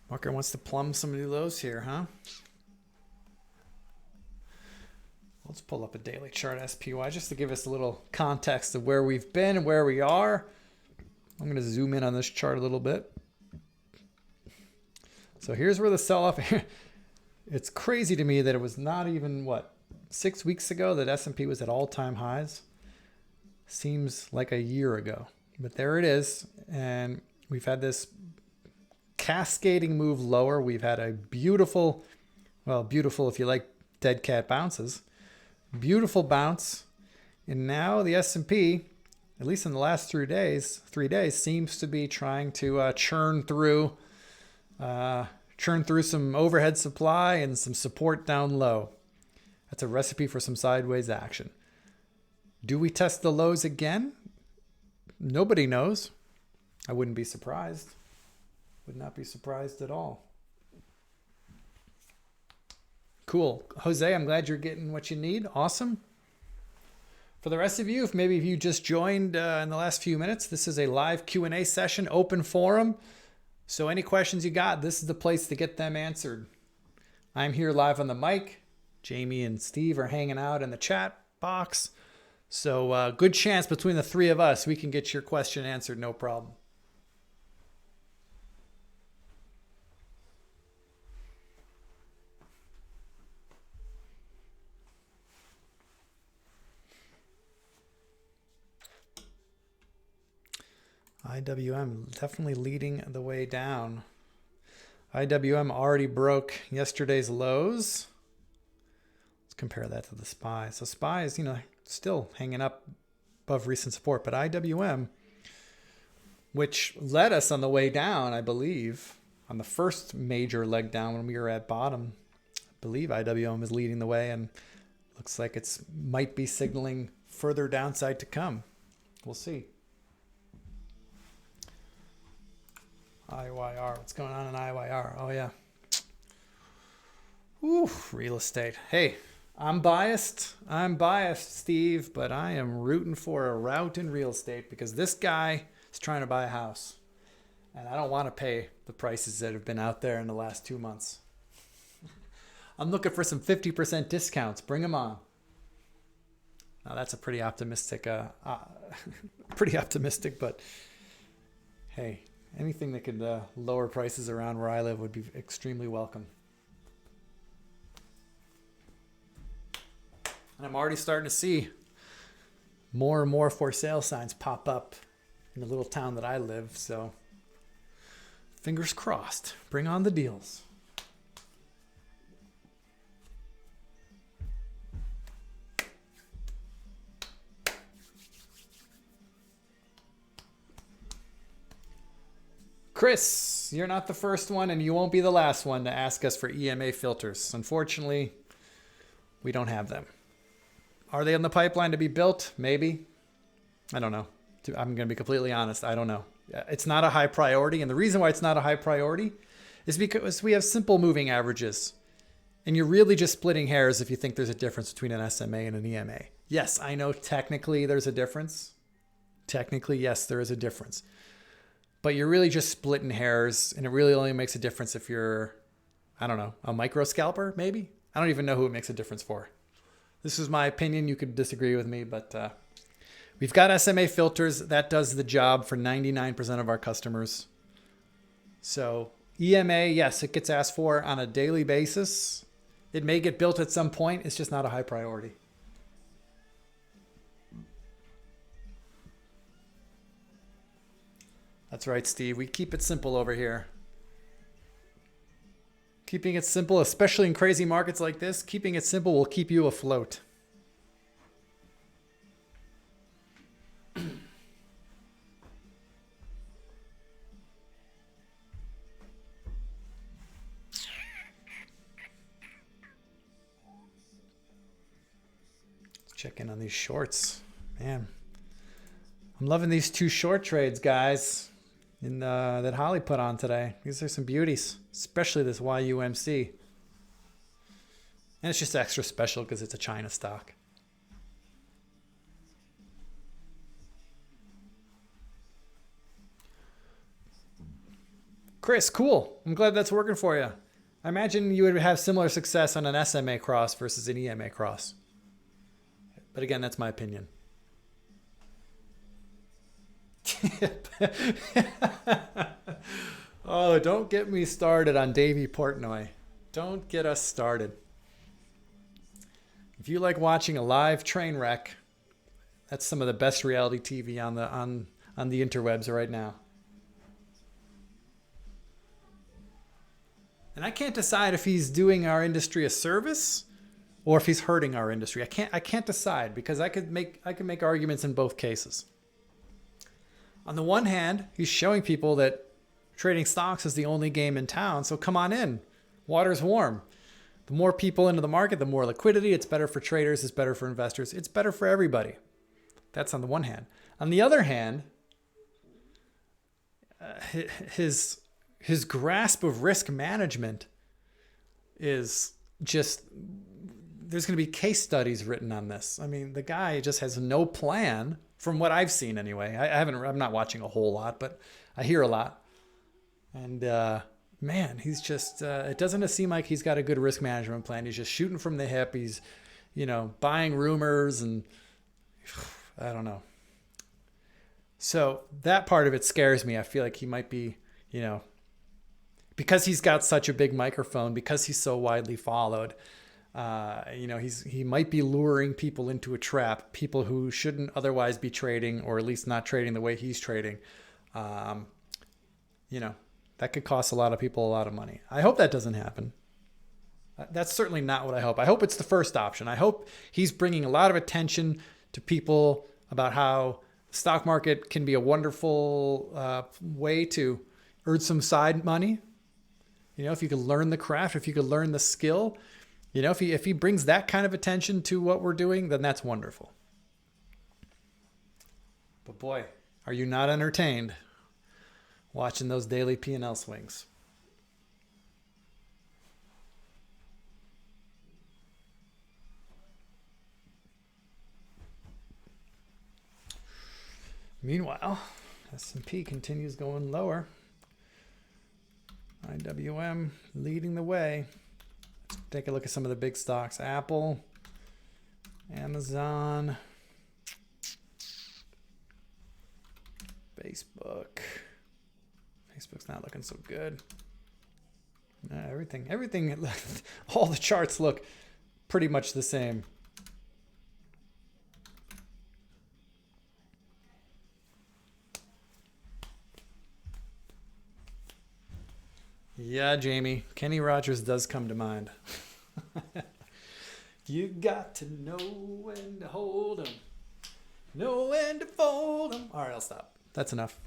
Marker wants to plumb some new lows here, huh? Let's pull up a daily chart SPY just to give us a little context of where we've been and where we are. I'm going to zoom in on this chart a little bit. So here's where the sell-off, it's crazy to me that it was not even, 6 weeks ago that S&P was at all-time highs. Seems like a year ago. But there it is. And we've had this cascading move lower. We've had a beautiful if you like dead cat bounces, beautiful bounce. And now the S&P, at least in the last 3 days, seems to be trying to churn through some overhead supply and some support down low. That's a recipe for some sideways action. Do we test the lows again? Nobody knows. I wouldn't be surprised. Would not be surprised at all. Cool. Jose, I'm glad you're getting what you need. Awesome. For the rest of you, if you just joined in the last few minutes, this is a live Q&A session, open forum. So any questions you got, this is the place to get them answered. I'm here live on the mic. Jamie and Steve are hanging out in the chat box. So good chance between the three of us, we can get your question answered, no problem. IWM definitely leading the way down. IWM already broke yesterday's lows. Let's compare that to the SPY. So SPY is, still hanging up above recent support, but IWM, which led us on the way down, I believe, on the first major leg down when we were at bottom, I believe IWM is leading the way and looks like it's might be signaling further downside to come. We'll see. IYR. What's going on in IYR? Oh, yeah. Ooh, real estate. Hey, I'm biased, Steve, but I am rooting for a rout in real estate because this guy is trying to buy a house. And I don't want to pay the prices that have been out there in the last 2 months. I'm looking for some 50% discounts. Bring them on. Now, that's a pretty optimistic, but hey, anything that could lower prices around where I live would be extremely welcome. And I'm already starting to see more and more for sale signs pop up in the little town that I live. So fingers crossed. Bring on the deals. Chris, you're not the first one and you won't be the last one to ask us for EMA filters. Unfortunately, we don't have them. Are they in the pipeline to be built? Maybe. I don't know. I'm going to be completely honest. I don't know. It's not a high priority. And the reason why it's not a high priority is because we have simple moving averages. And you're really just splitting hairs if you think there's a difference between an SMA and an EMA. Yes, I know technically there's a difference. Technically, yes, there is a difference. But you're really just splitting hairs, and it really only makes a difference if you're, I don't know, a micro scalper, maybe? I don't even know who it makes a difference for. This is my opinion. You could disagree with me, but we've got SMA filters. That does the job for 99% of our customers. So EMA, yes, it gets asked for on a daily basis. It may get built at some point. It's just not a high priority. That's right, Steve. We keep it simple over here. Keeping it simple, especially in crazy markets like this, keeping it simple will keep you afloat. Let's check in on these shorts. Man, I'm loving these two short trades, guys. That Holly put on today. These are some beauties, especially this YUMC. And it's just extra special because it's a China stock. Chris, cool. I'm glad that's working for you. I imagine you would have similar success on an SMA cross versus an EMA cross. But again, that's my opinion. Oh, don't get me started on Davey Portnoy. Don't get us started. If you like watching a live train wreck, that's some of the best reality TV on the interwebs right now. And I can't decide if he's doing our industry a service or if he's hurting our industry. I can't decide because I could make arguments in both cases. On the one hand, he's showing people that trading stocks is the only game in town. So come on in. Water's warm. The more people into the market, the more liquidity. It's better for traders. It's better for investors. It's better for everybody. That's on the one hand. On the other hand, his grasp of risk management is just, there's going to be case studies written on this. I mean, the guy just has no plan. From what I've seen anyway. I'm not watching a whole lot, but I hear a lot. And man, he's just, it doesn't seem like he's got a good risk management plan. He's just shooting from the hip. He's, buying rumors and I don't know. So that part of it scares me. I feel like he might be, because he's got such a big microphone, because he's so widely followed, he might be luring people into a trap, people who shouldn't otherwise be trading, or at least not trading the way he's trading. That could cost a lot of people a lot of money. I hope that doesn't happen. That's certainly not what I hope. I hope it's the first option. I hope he's bringing a lot of attention to people about how the stock market can be a wonderful way to earn some side money. If you could learn the craft, if you could learn the skill, if he brings that kind of attention to what we're doing, then that's wonderful. But boy, are you not entertained watching those daily P&L swings? Meanwhile, S&P continues going lower. IWM leading the way. Let's take a look at some of the big stocks. Apple, Amazon, Facebook. Facebook's not looking so good. Everything, all the charts look pretty much the same. Yeah, Jamie, Kenny Rogers does come to mind. You got to know when to hold 'em, know when to fold 'em. All right, I'll stop. That's enough.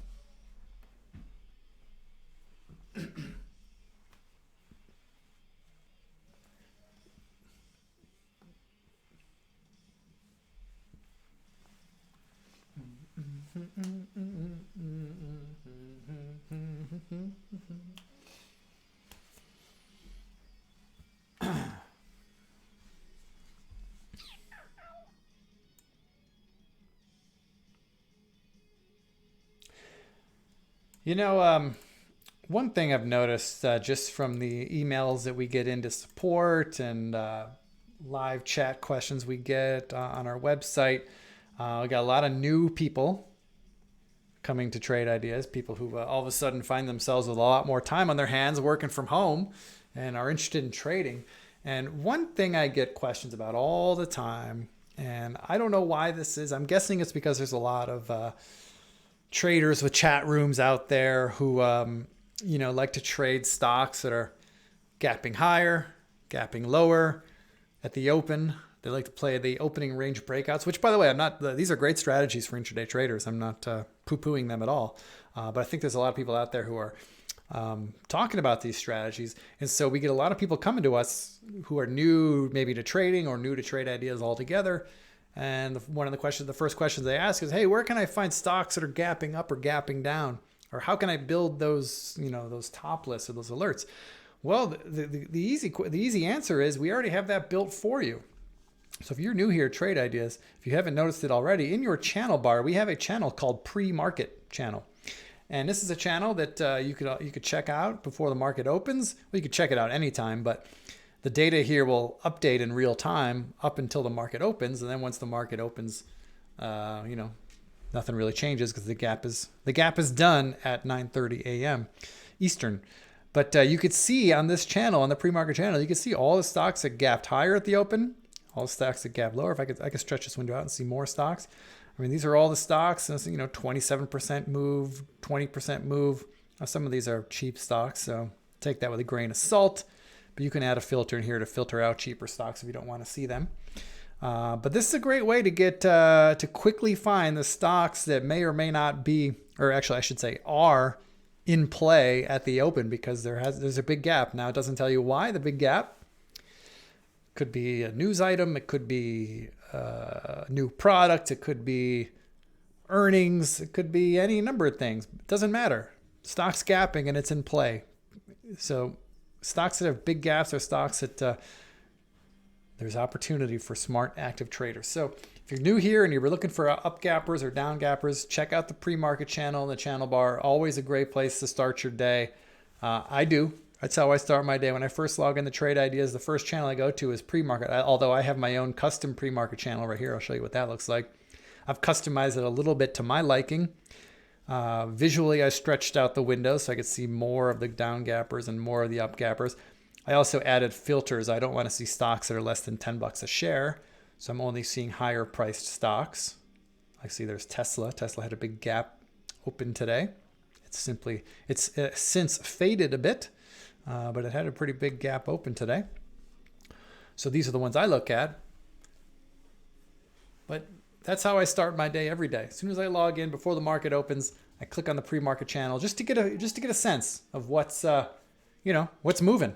You know, one thing I've noticed just from the emails that we get into support and live chat questions we get on our website, we got a lot of new people coming to Trade Ideas, people who all of a sudden find themselves with a lot more time on their hands working from home and are interested in trading. And one thing I get questions about all the time, and I don't know why this is, I'm guessing it's because there's a lot of traders with chat rooms out there who, like to trade stocks that are gapping higher, gapping lower at the open. They like to play the opening range breakouts, which, by the way, these are great strategies for intraday traders. I'm not poo-pooing them at all. But I think there's a lot of people out there who are talking about these strategies. And so we get a lot of people coming to us who are new maybe to trading or new to Trade Ideas altogether. And the first questions they ask is, hey, where can I find stocks that are gapping up or gapping down? Or how can I build those, those top lists or those alerts? Well, the easy answer is we already have that built for you. So if you're new here at Trade Ideas, if you haven't noticed it already, in your channel bar, we have a channel called Pre-Market Channel. And this is a channel that you could check out before the market opens. Well, you could check it out anytime, but the data here will update in real time up until the market opens. And then once the market opens, nothing really changes because the gap is done at 9:30 a.m. Eastern. But you could see on this channel, on the pre-market channel, you could see all the stocks that gapped higher at the open, all the stocks that gapped lower. If I could stretch this window out and see more stocks. I mean, these are all the stocks. 27% move, 20% move. Now, some of these are cheap stocks, so take that with a grain of salt. But you can add a filter in here to filter out cheaper stocks if you don't want to see them. But this is a great way to get to quickly find the stocks that may or may not be, or actually I should say are in play at the open, because there's a big gap. Now, it doesn't tell you why the big gap. Could be a news item. It could be a new product. It could be earnings. It could be any number of things. It doesn't matter. Stock's gapping and it's in play. So stocks that have big gaps are stocks that there's opportunity for smart, active traders. So if you're new here and you're looking for up gappers or down gappers, check out the pre-market channel in the channel bar. Always a great place to start your day. That's how I start my day. When I first log into Trade Ideas, the first channel I go to is pre-market. Although I have my own custom pre-market channel right here. I'll show you what that looks like. I've customized it a little bit to my liking. Visually, I stretched out the window so I could see more of the down gappers and more of the up gappers. I also added filters. I don't want to see stocks that are less than $10 a share. So I'm only seeing higher priced stocks. I see there's Tesla. Tesla had a big gap open today. It's since faded a bit, but it had a pretty big gap open today. So these are the ones I look at. But that's how I start my day every day. As soon as I log in before the market opens, I click on the pre-market channel just to get a sense of what's moving.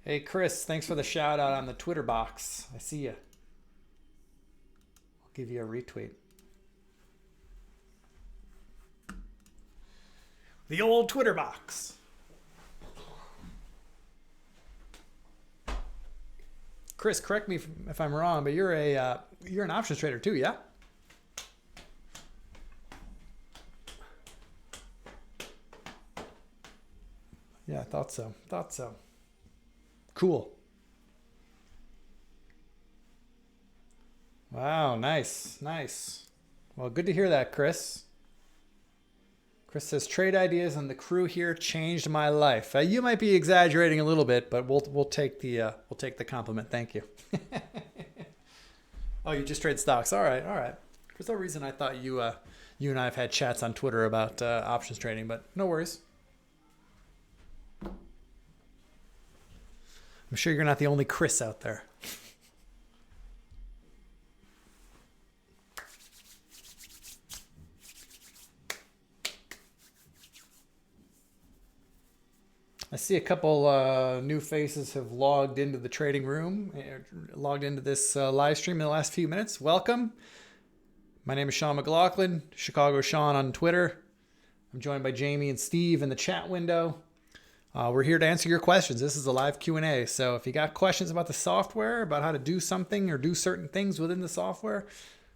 Hey, Chris, thanks for the shout out on the Twitter box. I see you. I'll give you a retweet. The old Twitter box. Chris, correct me if I'm wrong, but you're an options trader too, yeah? Yeah, I thought so. Cool. Wow, nice. Well, good to hear that, Chris. Chris says, Trade Ideas and the crew here changed my life. You might be exaggerating a little bit, but we'll take the compliment. Thank you. Oh, you just trade stocks. All right. For some reason, I thought you and I have had chats on Twitter about options trading, but no worries. I'm sure you're not the only Chris out there. I see a couple new faces have logged into the trading room, logged into this live stream in the last few minutes. Welcome. My name is Sean McLaughlin, Chicago Sean on Twitter. I'm joined by Jamie and Steve in the chat window. We're here to answer your questions. This is a live Q&A. So if you got questions about the software, about how to do something or do certain things within the software,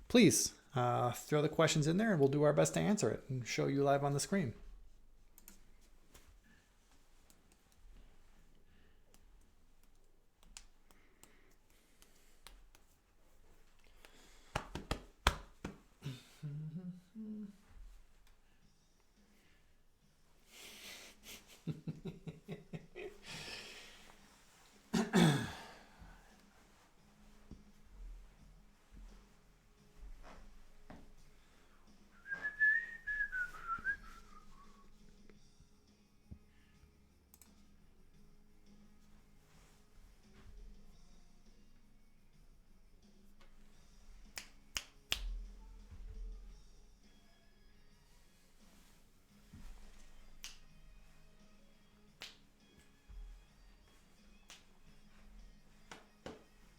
please throw the questions in there and we'll do our best to answer it and show you live on the screen.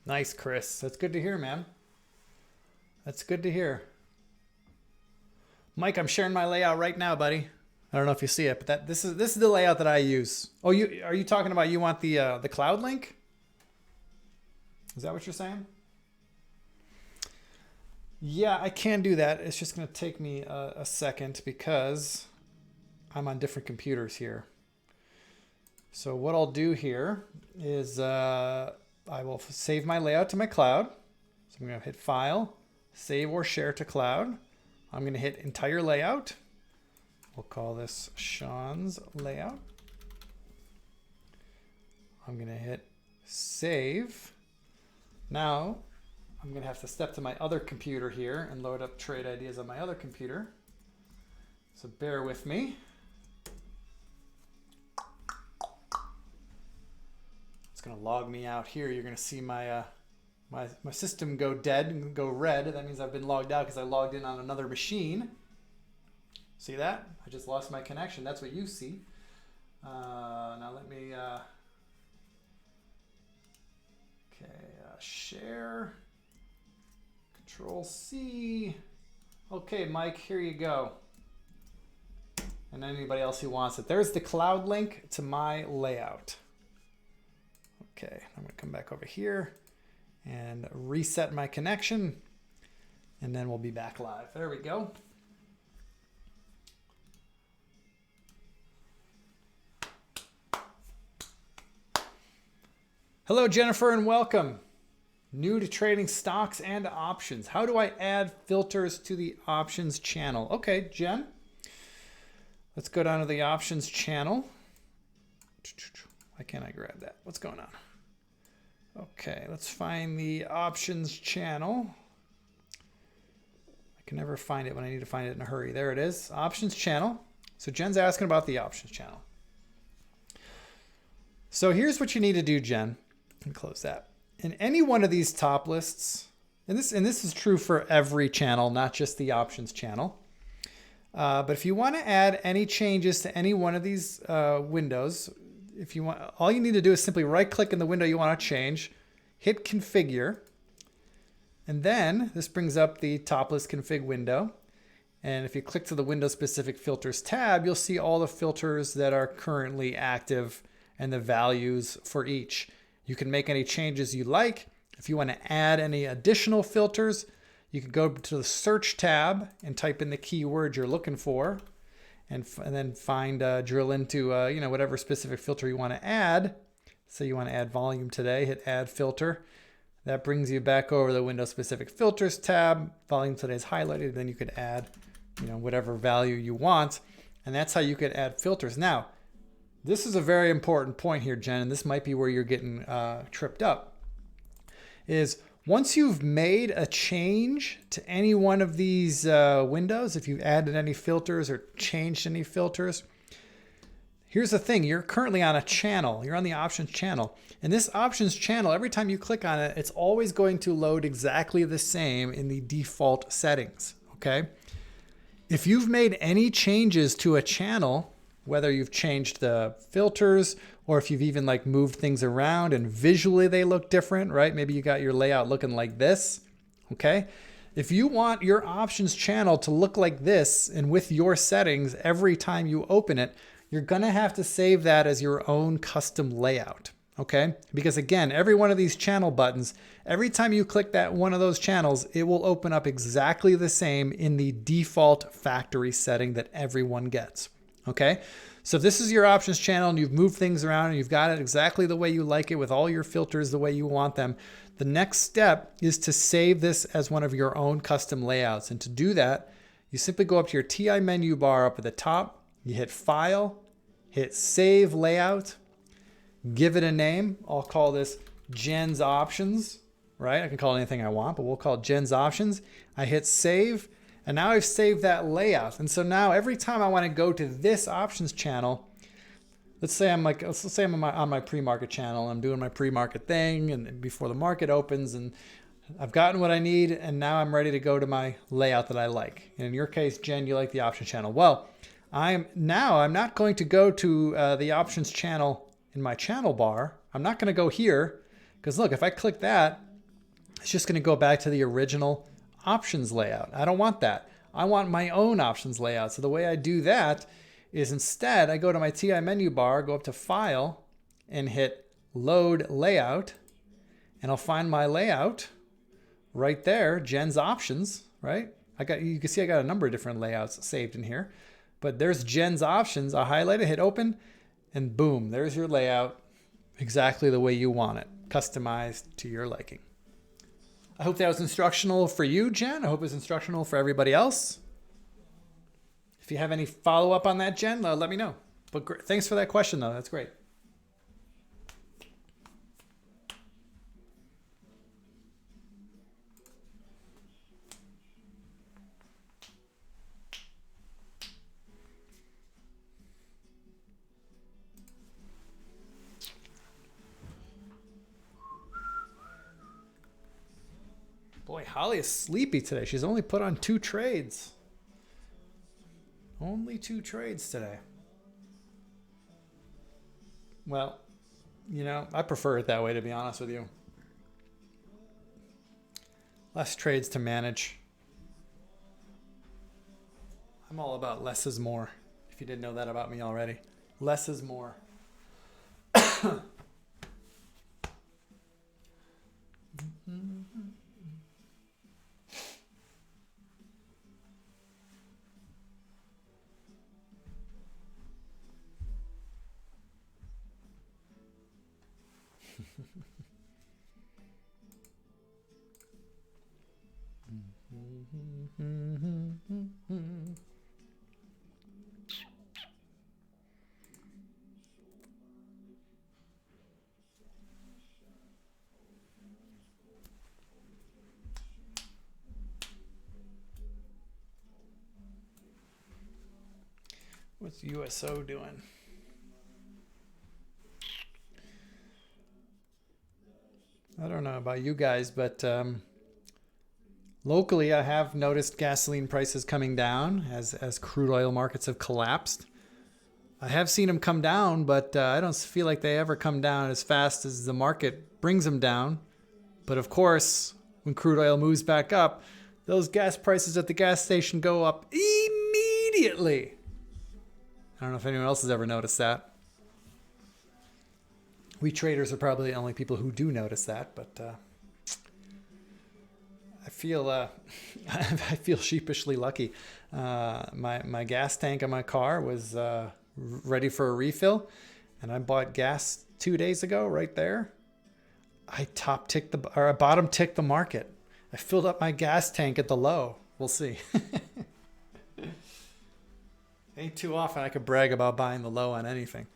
Nice, Chris. That's good to hear, man. That's good to hear. Mike, I'm sharing my layout right now, buddy. I don't know if you see it, but this is the layout that I use. Oh, are you talking about you want the cloud link? Is that what you're saying? Yeah, I can do that. It's just going to take me a second because I'm on different computers here. So what I'll do here is I will save my layout to my cloud. So I'm going to hit File, Save or Share to Cloud. I'm going to hit Entire Layout. We'll call this Sean's Layout. I'm going to hit Save. Now I'm going to have to step to my other computer here and load up trade ideas on my other computer. So bear with me. It's going to log me out here. You're going to see my my system go dead and go red. That means I've been logged out because I logged in on another machine. See that? I just lost my connection. That's what you see. Now let me share. Control C. Okay, Mike, here you go. And anybody else who wants it. There's the cloud link to my layout. Okay, I'm going to come back over here and reset my connection, and then we'll be back live. There we go. Hello, Jennifer, and welcome. New to trading stocks and options. How do I add filters to the options channel? Okay, Jen, let's go down to the options channel. Why can't I grab that? What's going on? Okay, let's find the options channel. I can never find it when I need to find it in a hurry. There it is, options channel. So Jen's asking about the options channel. So here's what you need to do, Jen. And close that. In any one of these top lists, and this is true for every channel, not just the options channel. But if you want to add any changes to any one of these windows, if you want, all you need to do is simply right-click in the window you want to change, hit Configure, and then this brings up the top list config window. And if you click to the window-specific filters tab, you'll see all the filters that are currently active and the values for each. You can make any changes you like. If you want to add any additional filters, you can go to the Search tab and type in the keyword you're looking for. And then drill into whatever specific filter you want to add. So you want to add volume today, hit Add Filter. That brings you back over the Windows Specific Filters tab. Volume today is highlighted. Then you could add, whatever value you want, and that's how you could add filters. Now, this is a very important point here, Jen, and this might be where you're getting tripped up. Is once you've made a change to any one of these windows, if you've added any filters or changed any filters, here's the thing. You're currently on a channel. You're on the options channel. And this options channel, every time you click on it, it's always going to load exactly the same in the default settings, okay? If you've made any changes to a channel, whether you've changed the filters or if you've even like moved things around and visually they look different, right? Maybe you got your layout looking like this, okay? If you want your options channel to look like this and with your settings every time you open it, you're gonna have to save that as your own custom layout, okay? Because again, every one of these channel buttons, every time you click that one of those channels, it will open up exactly the same in the default factory setting that everyone gets, okay? So if this is your options channel and you've moved things around and you've got it exactly the way you like it with all your filters the way you want them, the next step is to save this as one of your own custom layouts. And to do that, you simply go up to your TI menu bar up at the top, you hit File, hit Save Layout, give it a name. I'll call this Jen's Options, right? I can call it anything I want, but we'll call it Jen's Options. I hit Save, and now I've saved that layout. And so now every time I want to go to this options channel, let's say I'm on my pre-market channel. I'm doing my pre-market thing and before the market opens, and I've gotten what I need, and now I'm ready to go to my layout that I like. And in your case, Jen, you like the options channel. Well, I'm not going to go to the options channel in my channel bar. I'm not going to go here because look, if I click that, it's just going to go back to the original options layout. I don't want that. I want my own options layout. So the way I do that is instead I go to my TI menu bar, go up to File and hit Load Layout, and I'll find my layout right there, Jen's Options, right? You can see I got a number of different layouts saved in here, but there's Jen's Options. I highlight it, hit Open, and boom, there's your layout exactly the way you want it, customized to your liking. I hope that was instructional for you, Jen. I hope it was instructional for everybody else. If you have any follow-up on that, Jen, let me know. But thanks for that question, though. That's great. Boy, Holly is sleepy today. She's only put on 2 trades. Only 2 trades today. Well, you know, I prefer it that way, to be honest with you. Less trades to manage. I'm all about less is more, if you didn't know that about me already. Less is more. What's USO doing? I don't know about you guys, but locally I have noticed gasoline prices coming down as crude oil markets have collapsed. I have seen them come down, but I don't feel like they ever come down as fast as the market brings them down. But of course, when crude oil moves back up, those gas prices at the gas station go up immediately. I don't know if anyone else has ever noticed that. We traders are probably the only people who do notice that, but I feel I feel sheepishly lucky. My gas tank on my car was ready for a refill, and I bought gas 2 days ago right there. I bottom ticked the market. I filled up my gas tank at the low. We'll see. Ain't too often I could brag about buying the low on anything.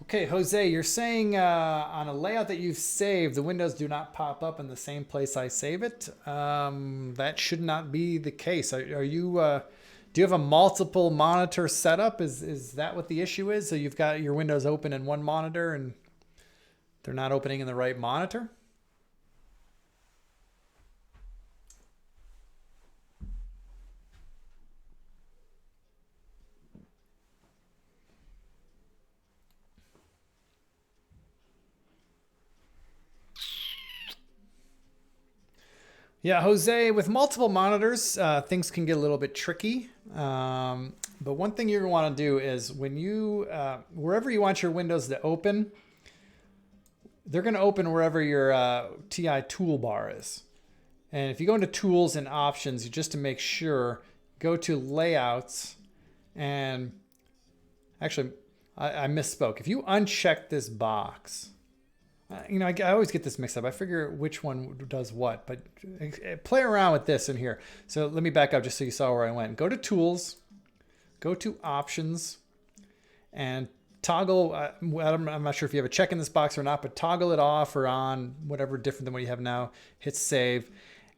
Okay, Jose, you're saying on a layout that you've saved, the windows do not pop up in the same place I save it. That should not be the case. Are you? Do you have a multiple monitor setup? Is that what the issue is? So you've got your windows open in one monitor and they're not opening in the right monitor? Yeah, Jose, with multiple monitors, things can get a little bit tricky. But one thing you're going to want to do is when you, wherever you want your windows to open, they're going to open wherever your TI toolbar is. And if you go into tools and options, just to make sure, go to layouts and actually, I misspoke. If you uncheck this box, I always get this mixed up. I figure which one does what, but play around with this in here. So let me back up just so you saw where I went. Go to tools, go to options, and toggle. I'm not sure if you have a check in this box or not, but toggle it off or on, whatever different than what you have now. Hit save,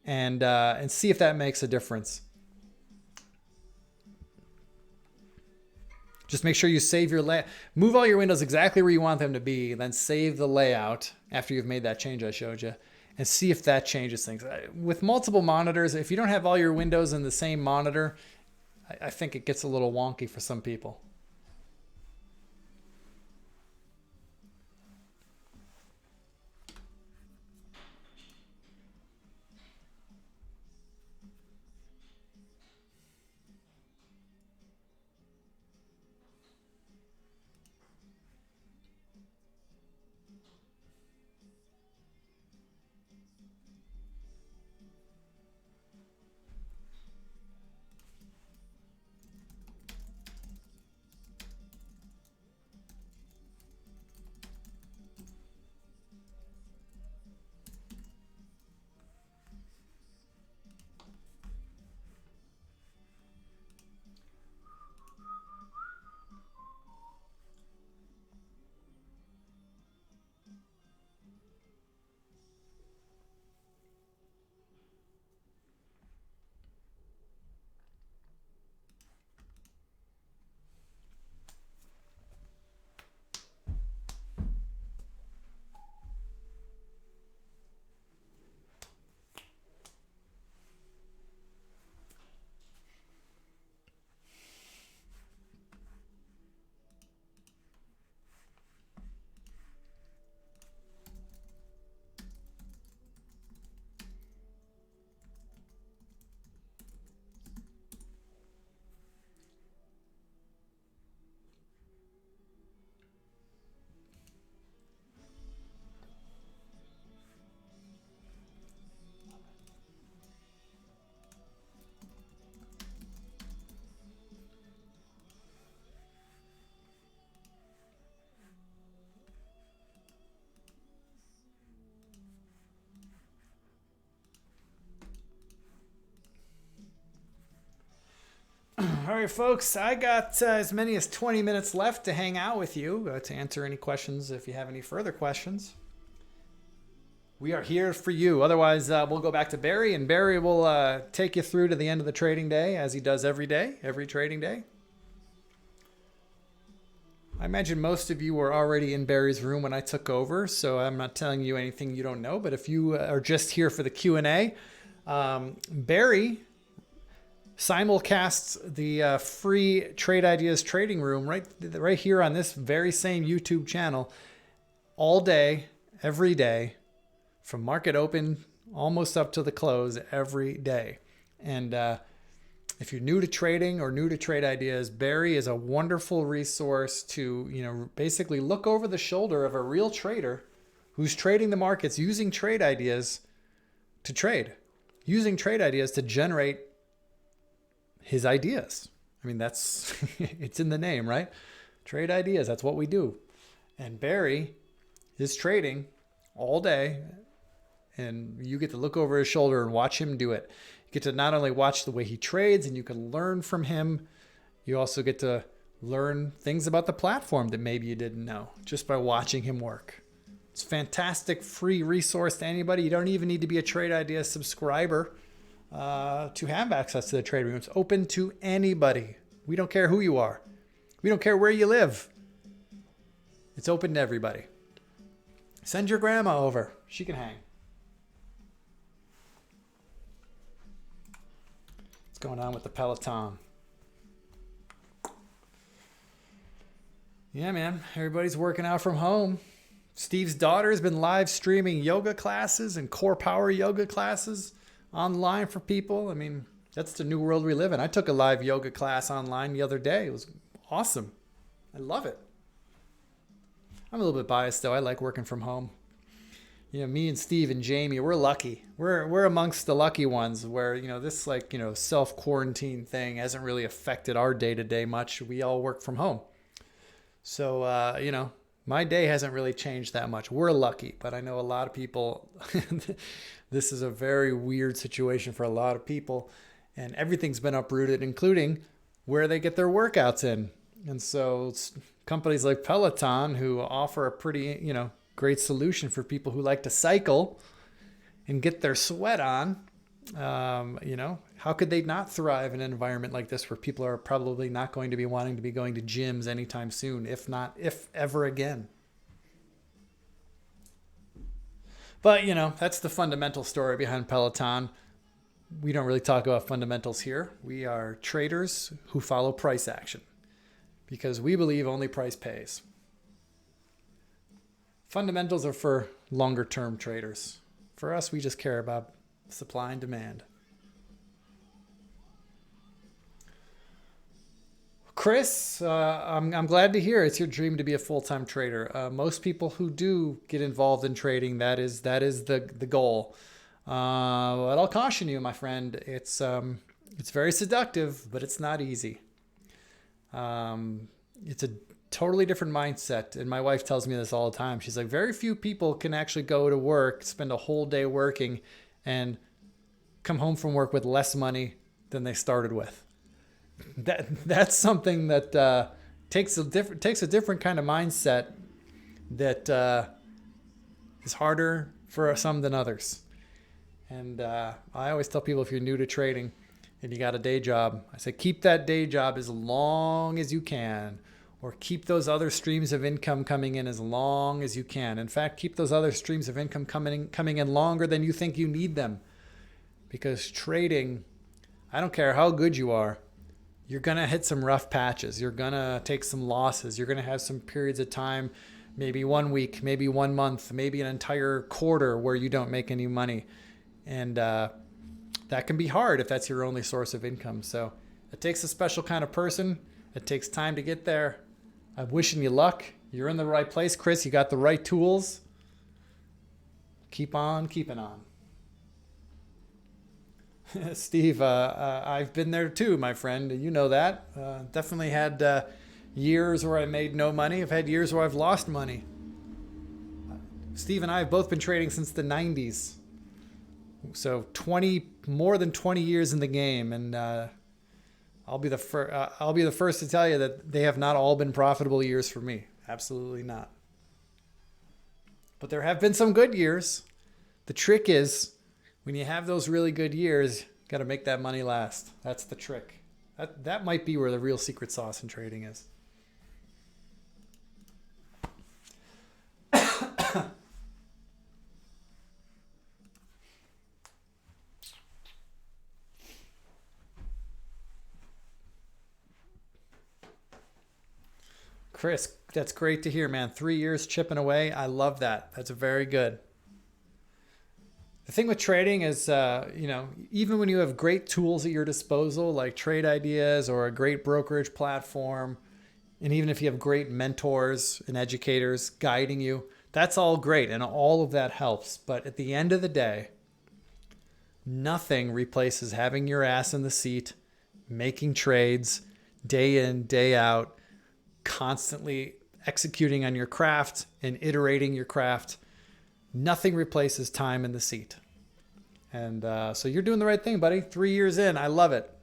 and see if that makes a difference. Just make sure you save your layout. Move all your windows exactly where you want them to be, then save the layout after you've made that change I showed you, and see if that changes things. With multiple monitors, if you don't have all your windows in the same monitor, I think it gets a little wonky for some people. All right, folks, I got as many as 20 minutes left to hang out with you to answer any questions if you have any further questions. We are here for you. Otherwise, we'll go back to Barry, and Barry will take you through to the end of the trading day, as he does every day, every trading day. I imagine most of you were already in Barry's room when I took over, so I'm not telling you anything you don't know. But if you are just here for the Q&A, Barry simulcasts the free Trade Ideas trading room right here on this very same YouTube channel all day, every day, from market open almost up to the close every day. And if you're new to trading or new to Trade Ideas, Barry is a wonderful resource to basically look over the shoulder of a real trader who's trading the markets using Trade Ideas to trade, using Trade Ideas to generate his ideas. I mean, that's it's in the name, right? Trade Ideas, that's what we do. And Barry is trading all day, and you get to look over his shoulder and watch him do it. You get to not only watch the way he trades, and you can learn from him, you also get to learn things about the platform that maybe you didn't know just by watching him work. It's a fantastic free resource to anybody. You don't even need to be a Trade Ideas subscriber to have access to the trade room. It's open to anybody. We don't care who you are. We don't care where you live. It's open to everybody. Send your grandma over. She can hang. What's going on with the Peloton? Yeah, man. Everybody's working out from home. Steve's daughter has been live streaming yoga classes and core power yoga classes online for people. I mean, that's the new world we live in. I took a live yoga class online the other day. It was awesome. I love it. I'm a little bit biased though. I like working from home. Me and Steve and Jamie, we're lucky. We're amongst the lucky ones where, this self-quarantine thing hasn't really affected our day-to-day much. We all work from home. So, my day hasn't really changed that much. We're lucky, but I know a lot of people, this is a very weird situation for a lot of people, and everything's been uprooted, including where they get their workouts in. And so companies like Peloton, who offer a pretty, great solution for people who like to cycle and get their sweat on, how could they not thrive in an environment like this where people are probably not going to be wanting to be going to gyms anytime soon, if ever again. But, that's the fundamental story behind Peloton. We don't really talk about fundamentals here. We are traders who follow price action because we believe only price pays. Fundamentals are for longer term traders. For us, we just care about supply and demand. Chris, I'm glad to hear it's your dream to be a full-time trader. Most people who do get involved in trading, that is the goal. But I'll caution you, my friend, it's very seductive, but it's not easy. It's a totally different mindset. And my wife tells me this all the time. She's like, very few people can actually go to work, spend a whole day working, and come home from work with less money than they started with. That's something that takes a different kind of mindset that is harder for some than others. And I always tell people, if you're new to trading and you got a day job, I say keep that day job as long as you can, or keep those other streams of income coming in as long as you can. In fact, keep those other streams of income coming in longer than you think you need them. Because trading, I don't care how good you are, you're going to hit some rough patches. You're going to take some losses. You're going to have some periods of time, maybe 1 week, maybe 1 month, maybe an entire quarter where you don't make any money. And that can be hard if that's your only source of income. So it takes a special kind of person. It takes time to get there. I'm wishing you luck. You're in the right place, Chris. You got the right tools. Keep on keeping on. Steve, I've been there too, my friend. You know that. Definitely had years where I made no money. I've had years where I've lost money. Steve and I have both been trading since the 90s. So more than 20 years in the game. And I'll be the first to tell you that they have not all been profitable years for me. Absolutely not. But there have been some good years. The trick is, when you have those really good years, you got to make that money last. That's the trick. That might be where the real secret sauce in trading is. Chris, that's great to hear, man. 3 years chipping away. I love that. That's very good. The thing with trading is, even when you have great tools at your disposal, like trade ideas or a great brokerage platform, and even if you have great mentors and educators guiding you, that's all great. And all of that helps. But at the end of the day, nothing replaces having your ass in the seat, making trades day in, day out, constantly executing on your craft and iterating your craft. Nothing replaces time in the seat. And so you're doing the right thing, buddy. 3 years in. I love it.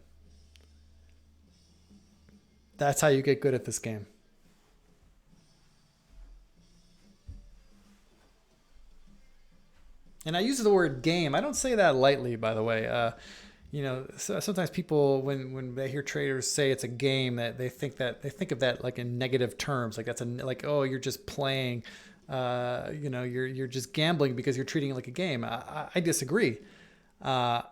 That's how you get good at this game. And I use the word game. I don't say that lightly, by the way. Sometimes people, when they hear traders say it's a game, that they think of that like in negative terms, like you're just playing, you're just gambling because you're treating it like a game. I disagree. I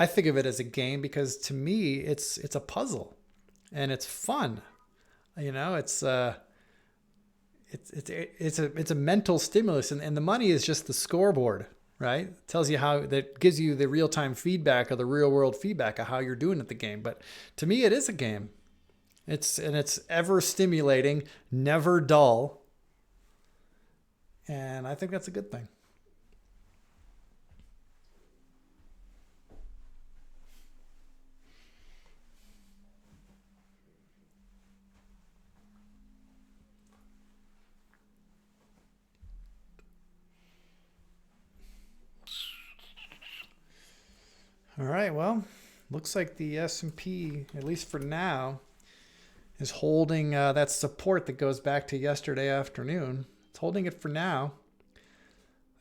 think of it as a game because to me it's a puzzle, and it's fun. It's a mental stimulus, and the money is just the scoreboard. right? It tells you how, that gives you the real-time feedback or the real-world feedback of how you're doing at the game. But to me, it is a game. It's ever stimulating, never dull. And I think that's a good thing. All right, well, looks like the S&P, at least for now, is holding that support that goes back to yesterday afternoon. It's holding it for now.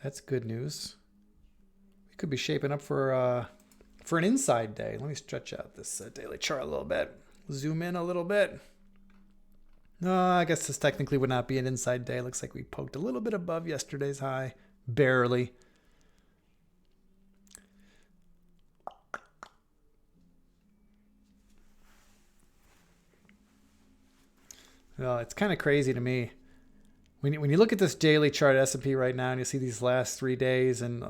That's good news. We could be shaping up for an inside day. Let me stretch out this daily chart a little bit. Zoom in a little bit. No, I guess this technically would not be an inside day. Looks like we poked a little bit above yesterday's high. Barely. Well, it's kind of crazy to me. When you look at this daily chart S&P right now and you see these last 3 days and,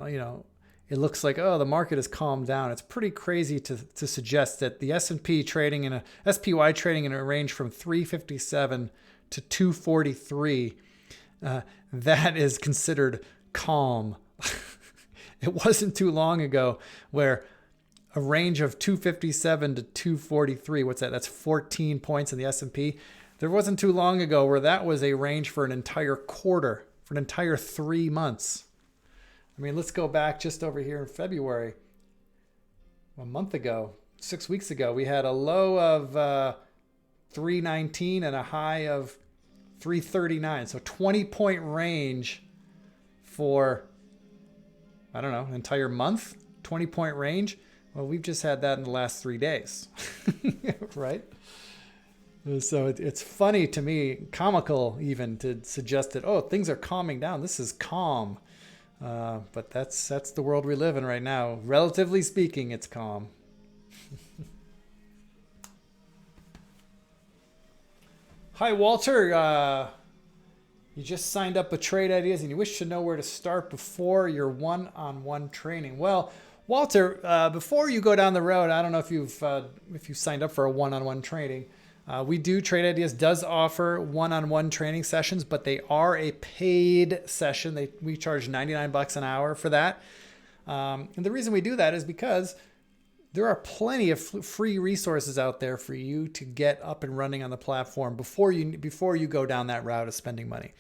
it looks like, oh, the market has calmed down. It's pretty crazy to suggest that the S&P trading in SPY trading in a range from 357 to 243, that is considered calm. It wasn't too long ago where a range of 257 to 243, what's that? That's 14 points in the S&P. There wasn't too long ago where that was a range for an entire quarter, for an entire 3 months. I mean, let's go back just over here in February. A month ago, 6 weeks ago, we had a low of 319 and a high of 339. So 20-point range for, I don't know, an entire month, 20-point range. Well, we've just had that in the last 3 days, right? So it's funny to me, comical even, to suggest that, oh, things are calming down. This is calm. But that's the world we live in right now. Relatively speaking, it's calm. Hi, Walter. You just signed up with Trade Ideas and you wish to know where to start before your one-on-one training. Well, Walter, before you go down the road, I don't know if you've signed up for a one-on-one training. We do. Trade Ideas does offer one-on-one training sessions, but they are a paid session. We charge $99 an hour for that. And the reason we do that is because there are plenty of free resources out there for you to get up and running on the platform before you go down that route of spending money.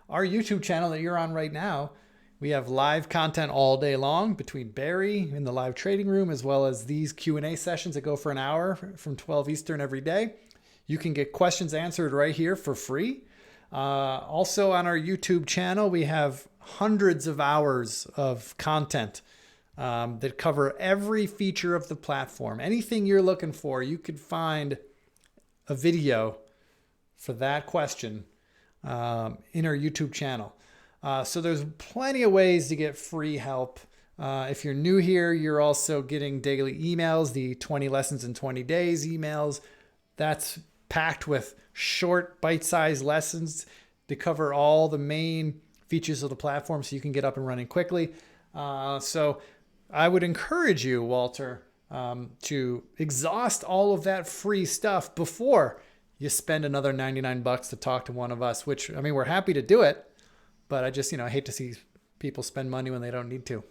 Our YouTube channel that you're on right now, we have live content all day long between Barry in the live trading room, as well as these Q&A sessions that go for an hour from 12 Eastern every day. You can get questions answered right here for free. Also on our YouTube channel, we have hundreds of hours of content that cover every feature of the platform. Anything you're looking for, you could find a video for that question in our YouTube channel. So there's plenty of ways to get free help. If you're new here, you're also getting daily emails, the 20 lessons in 20 days emails. That's packed with short, bite-sized lessons to cover all the main features of the platform so you can get up and running quickly. So I would encourage you, Walter, to exhaust all of that free stuff before you spend another $99 to talk to one of us, which, I mean, we're happy to do it, but I just, I hate to see people spend money when they don't need to.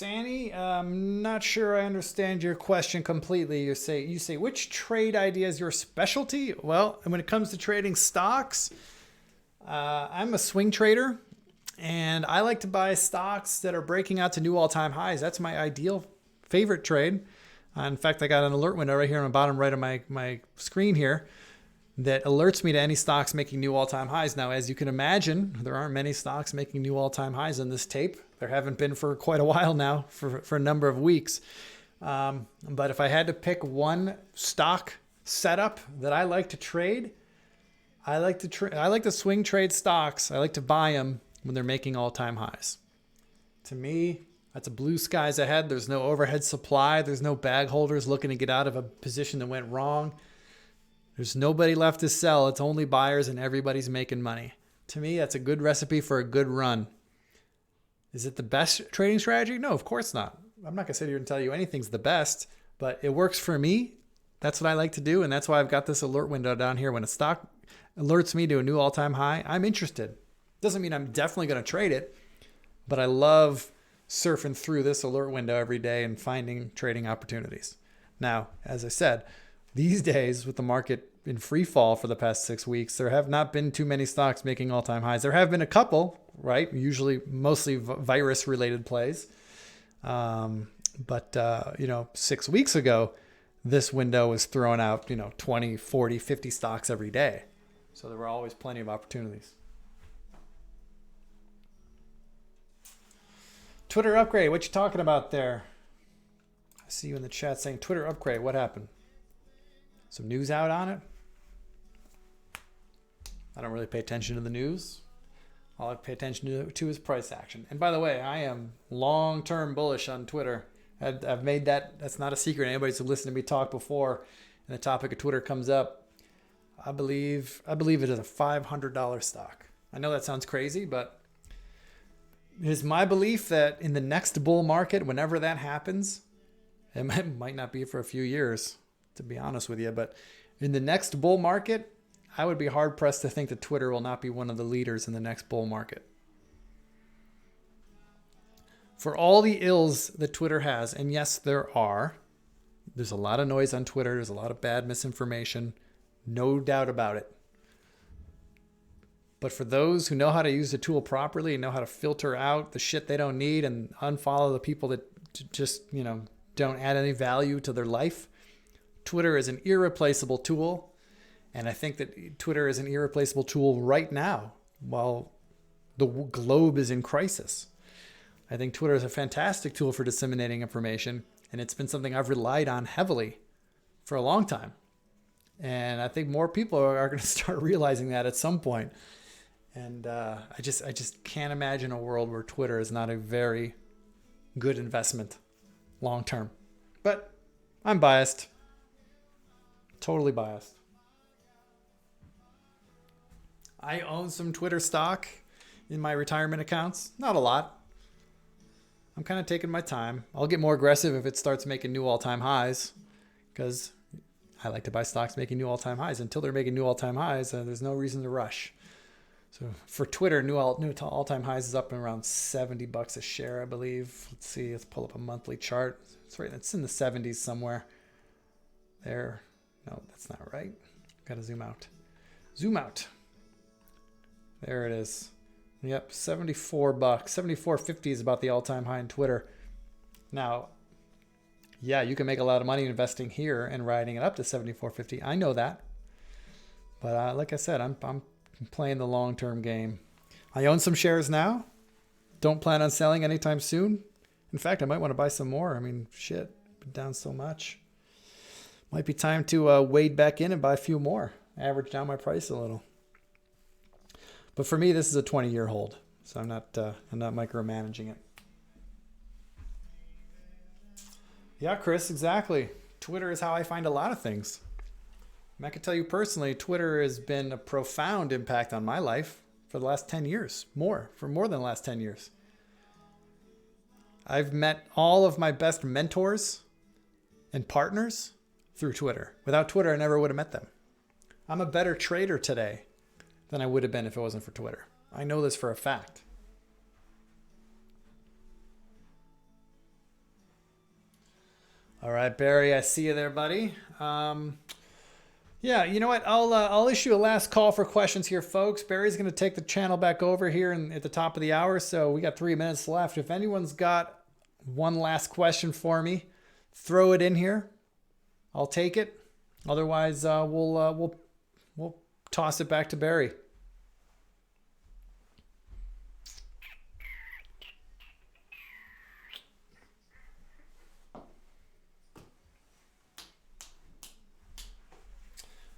Sandy, I'm not sure I understand your question completely. You say which trade idea is your specialty? Well, when it comes to trading stocks, I'm a swing trader, and I like to buy stocks that are breaking out to new all-time highs. That's my ideal favorite trade. In fact, I got an alert window right here on the bottom right of my screen here that alerts me to any stocks making new all-time highs. Now, as you can imagine, there aren't many stocks making new all-time highs in this tape. There haven't been for quite a while now, for a number of weeks. But if I had to pick one stock setup that I like to trade, I like to swing trade stocks. I like to buy them when they're making all-time highs. To me, that's a blue skies ahead. There's no overhead supply. There's no bag holders looking to get out of a position that went wrong. There's nobody left to sell. It's only buyers and everybody's making money. To me, that's a good recipe for a good run. Is it the best trading strategy? No, of course not. I'm not going to sit here and tell you anything's the best, but it works for me. That's what I like to do, and that's why I've got this alert window down here. When a stock alerts me to a new all-time high, I'm interested. Doesn't mean I'm definitely going to trade it, but I love surfing through this alert window every day and finding trading opportunities. Now, as I said, these days with the market in free fall for the past 6 weeks, there have not been too many stocks making all-time highs. There have been a couple, right? Usually mostly virus-related plays. But 6 weeks ago, this window was throwing out, 20, 40, 50 stocks every day. So there were always plenty of opportunities. Twitter upgrade, what you talking about there? I see you in the chat saying Twitter upgrade. What happened? Some news out on it? I don't really pay attention to the news. All I pay attention to is price action. And by the way, I am long-term bullish on Twitter. I've made that's not a secret. Anybody who's listened to me talk before and the topic of Twitter comes up, I believe it is a $500 stock. I know that sounds crazy, but it is my belief that in the next bull market, whenever that happens, it might not be for a few years, to be honest with you, but in the next bull market, I would be hard pressed to think that Twitter will not be one of the leaders in the next bull market. For all the ills that Twitter has, and yes, there's a lot of noise on Twitter. There's a lot of bad misinformation. No doubt about it. But for those who know how to use the tool properly and know how to filter out the shit they don't need and unfollow the people that just, don't add any value to their life, Twitter is an irreplaceable tool. And I think that Twitter is an irreplaceable tool right now while the globe is in crisis. I think Twitter is a fantastic tool for disseminating information, and it's been something I've relied on heavily for a long time. And I think more people are going to start realizing that at some point. And I just can't imagine a world where Twitter is not a very good investment long term. But I'm biased. Totally biased. I own some Twitter stock in my retirement accounts. Not a lot. I'm kind of taking my time. I'll get more aggressive if it starts making new all-time highs because I like to buy stocks making new all-time highs. Until they're making new all-time highs, there's no reason to rush. So for Twitter, new all-time highs is up and around $70 a share, I believe. Let's see. Let's pull up a monthly chart. It's in the 70s somewhere. There. No, that's not right. Got to zoom out. Zoom out. There it is. Yep, $74. $74.50 is about the all-time high in Twitter. Now, yeah, you can make a lot of money investing here and riding it up to $74.50. I know that. But like I said, I'm playing the long-term game. I own some shares now. Don't plan on selling anytime soon. In fact, I might want to buy some more. I mean, shit, been down so much. Might be time to wade back in and buy a few more. Average down my price a little. But for me, this is a 20-year hold, so I'm not micromanaging it. Yeah, Chris, exactly. Twitter is how I find a lot of things. And I can tell you personally, Twitter has been a profound impact on my life for the last 10 years, for more than the last 10 years. I've met all of my best mentors and partners through Twitter. Without Twitter, I never would have met them. I'm a better trader today than I would have been if it wasn't for Twitter. I know this for a fact. All right, Barry, I see you there, buddy. Yeah, you know what? I'll issue a last call for questions here, folks. Barry's going to take the channel back over here at the top of the hour, so we got 3 minutes left. If anyone's got one last question for me, throw it in here. I'll take it. Otherwise, we'll toss it back to Barry.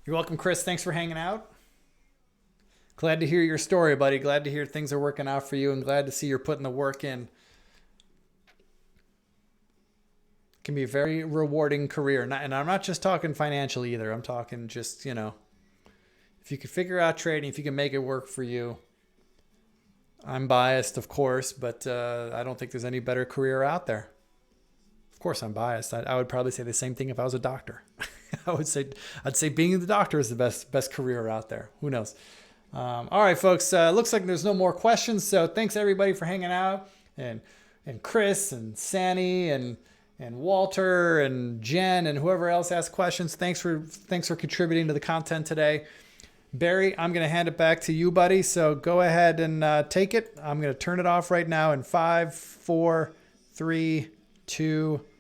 You're welcome, Chris. Thanks for hanging out. Glad to hear your story, buddy. Glad to hear things are working out for you, and glad to see you're putting the work in. It can be a very rewarding career. And I'm not just talking financial either. I'm talking just, if you can figure out trading, if you can make it work for you. I'm biased, of course, but I don't think there's any better career out there. Of course, I'm biased. I would probably say the same thing if I was a doctor. I'd say being the doctor is the best career out there. Who knows? All right, folks. Looks like there's no more questions. So thanks everybody for hanging out, and Chris and Sanny and Walter and Jen and whoever else asked questions. Thanks for contributing to the content today. Barry, I'm going to hand it back to you, buddy. So go ahead and take it. I'm going to turn it off right now in 5, 4, 3, 2,